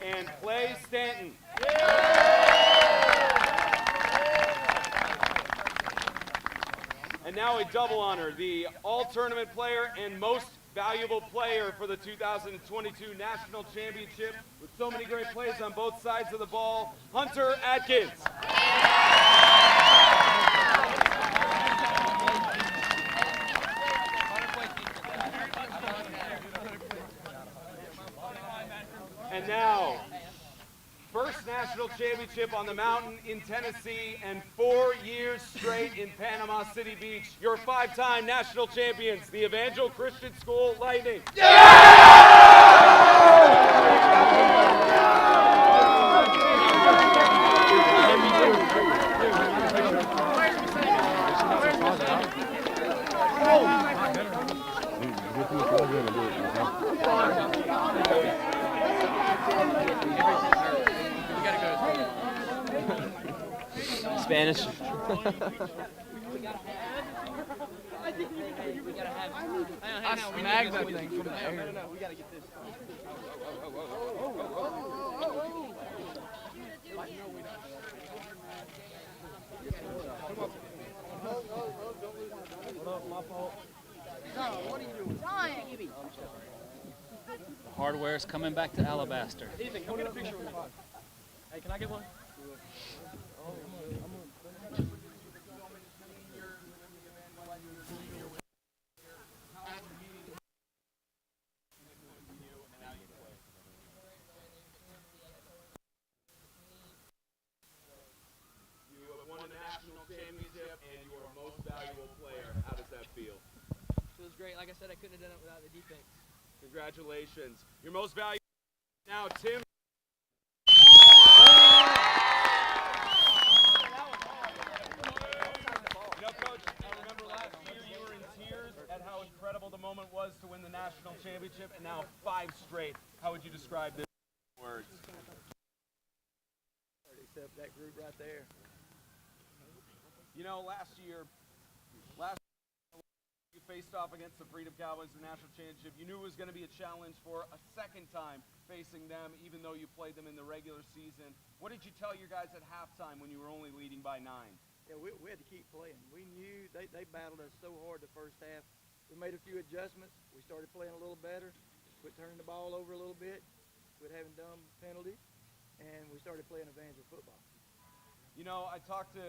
And Clay Stanton. And now a double honor, the all-tournament player and most valuable player for the 2022 National Championship, with so many great plays on both sides of the ball, Hunter Atkins. And now, first national championship on the mountain in Tennessee and 4 years straight in Panama City Beach. Your 5-time national champions, the Evangel Christian School Lightning. Spanish. I snagged that thing from the air. We gotta get this. The hardware is coming back to Alabaster. Ethan, come get a picture with me. Hey, can I get one? You have won a national championship and you are most valuable player. How does that feel? Feels great. Like I said, I couldn't have done it without the defense. Congratulations. Your most valuable now, Tim. You know, Coach, I remember last year you were in tears at how incredible the moment was to win the national championship, and now 5 straight. How would you describe this in words? Except that group right there. You know, last year you faced off against the Freedom Cowboys in the national championship. You knew it was going to be a challenge for a second time facing them, even though you played them in the regular season. What did you tell your guys at halftime when you were only leading by 9? Yeah, we had to keep playing. We knew they battled us so hard the first half. We made a few adjustments. We started playing a little better. Quit turning the ball over a little bit. Quit having dumb penalties. And we started playing evangel football. You know, I talked to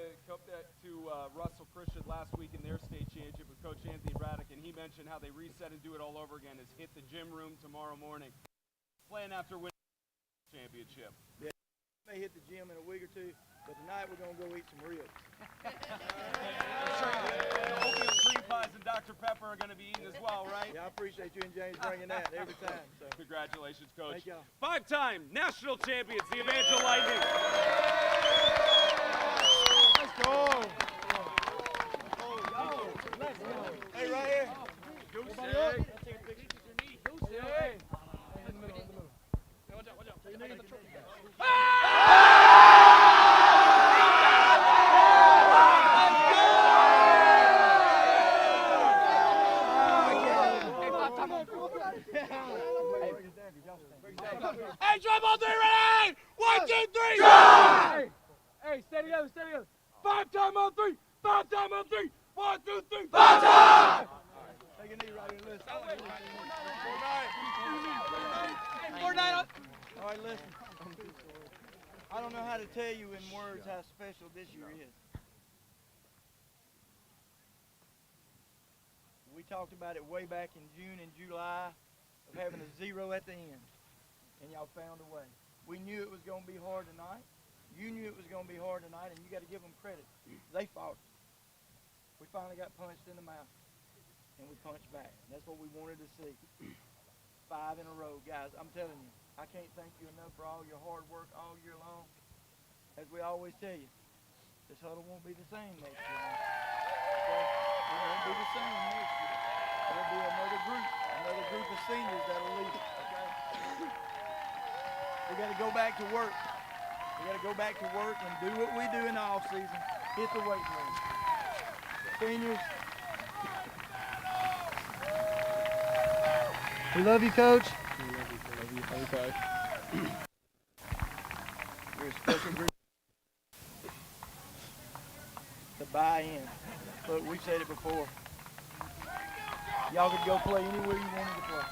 Russell Christian last week in their state championship with Coach Anthony Braddock, and he mentioned how they reset and do it all over again is hit the gym room tomorrow morning. Playing after winning the championship. Yeah, we may hit the gym in a week or two, but tonight we're going to go eat some ribs. Hopefully cream pies and Dr. Pepper are going to be eaten as well, right? Yeah, I appreciate you and James bringing that every time. So. Congratulations, Coach. Thank y'all. 5-time national champions, the Evangel Lightning. Let's go. Let's go. Hey, right here. Goose Everybody egg. up. Goose egg. In the middle. Watch out, watch out. I got the trophy. Hey, drive on 3, ready? 1, 2, 3, drive! Hey, steady up, steady up. 5-time on 3, 5-time on 3, 1, 2, 3, 5-time! Take a knee right here, listen. All right, listen. I don't know how to tell you in words how special this year is. We talked about it way back in June and July of having a 0 at the end, and y'all found a way. We knew it was going to be hard tonight. You knew it was going to be hard tonight, and you got to give them credit. They fought. We finally got punched in the mouth, and we punched back. That's what we wanted to see. 5 in a row, guys. I'm telling you, I can't thank you enough for all your hard work all year long. As we always tell you, this huddle won't be the same next year. Okay? It won't be the same next year. There'll be another group of seniors that'll lead it. Okay? We got to go back to work. We got to go back to work and do what we do in the off season. Hit the weight room. Seniors. We love you, Coach. We love you, Coach. You're a special group. To buy in. Look, we've said it before. Y'all could go play anywhere you wanted to play.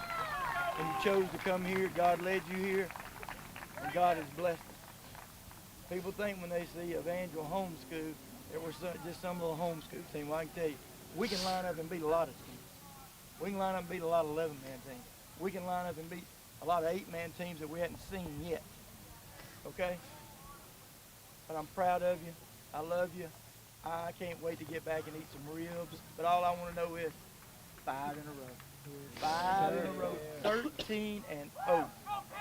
And you chose to come here. God led you here. And God has blessed us. People think when they see Evangel homeschool that we're just some little homeschool team. Well, I can tell you, we can line up and beat a lot of teams. We can line up and beat a lot of 11-man teams. We can line up and beat a lot of 8-man teams that we hadn't seen yet. Okay? But I'm proud of you. I love you. I can't wait to get back and eat some ribs. But all I want to know is 5 in a row. 5 in a row. 13 and 0.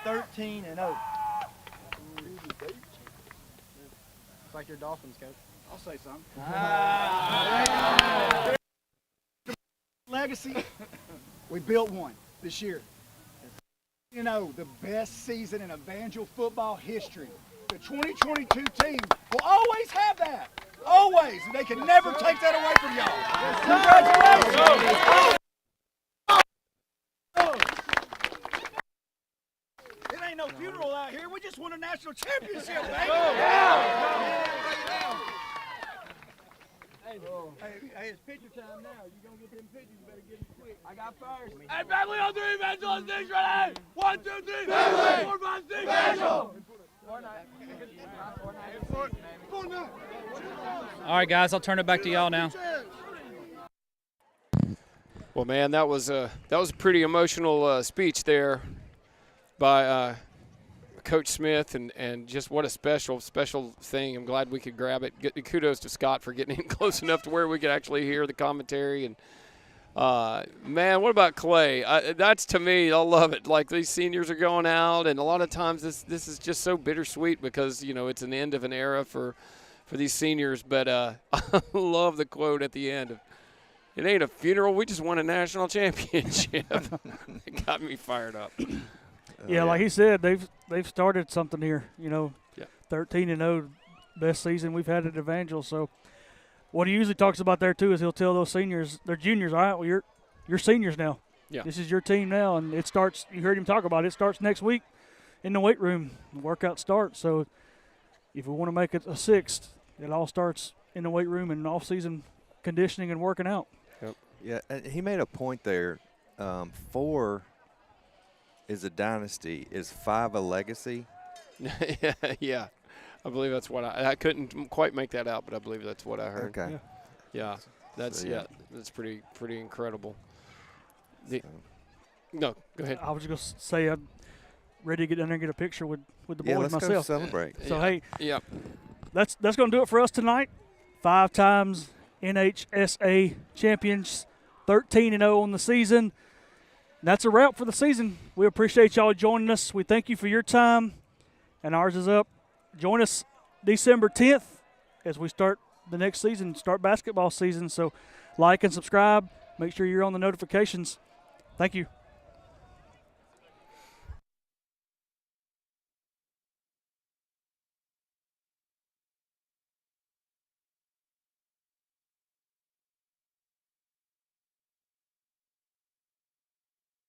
13 and 0. It's like your Dolphins, Coach. I'll say something. Legacy. We built one this year. You know, the best season in Evangel football history. The 2022 team will always have that. always, and they can never take that away from y'all. Congratulations. It ain't no funeral out here. We just won a national championship, baby. Hey, it's picture time now. You gonna get them pictures? You better get them quick. I got fires. Hey, family on three, Evangel on six, ready? 1, 2, 3, family! 4, 5, 6, Evangel! All right, guys, I'll turn it back to y'all now. Well, man, that was a pretty emotional speech there by Coach Smith, and just what a special thing. I'm glad we could grab it. Kudos to Scott for getting in close enough to where we could actually hear the commentary. And man, what about Clay? That's, to me, I love it. Like, these seniors are going out, and a lot of times this is just so bittersweet because, you know, it's an end of an era for these seniors. But I love the quote at the end of, "It ain't a funeral. We just won a national championship." It got me fired up. Yeah, like he said, they've started something here. You know, Yeah. 13-0, best season we've had at Evangel. So what he usually talks about there too is he'll tell those seniors, they're juniors, all right, well you're seniors now. Yeah. This is your team now, and it starts. You heard him talk about it. It starts next week in the weight room. The workout starts. So if we want to make it a sixth, it all starts in the weight room and off-season conditioning and working out. Yep. Yeah, and he made a point there. 4 is a dynasty. Is 5 a legacy? Yeah. I believe that's what I couldn't quite make that out, but I believe that's what I heard. Okay. Yeah. That's that's pretty incredible. No, go ahead. I was just gonna say I'm ready to get down there and get a picture with the boys let's myself. go celebrate. So hey, Yeah. that's gonna do it for us tonight. 5 times NHSA champions, 13-0 on the season. That's a wrap for the season. We appreciate y'all joining us. We thank you for your time, and ours is up. Join us December 10th as we start the next season, start basketball season. So like and subscribe. Make sure you're on the notifications. Thank you.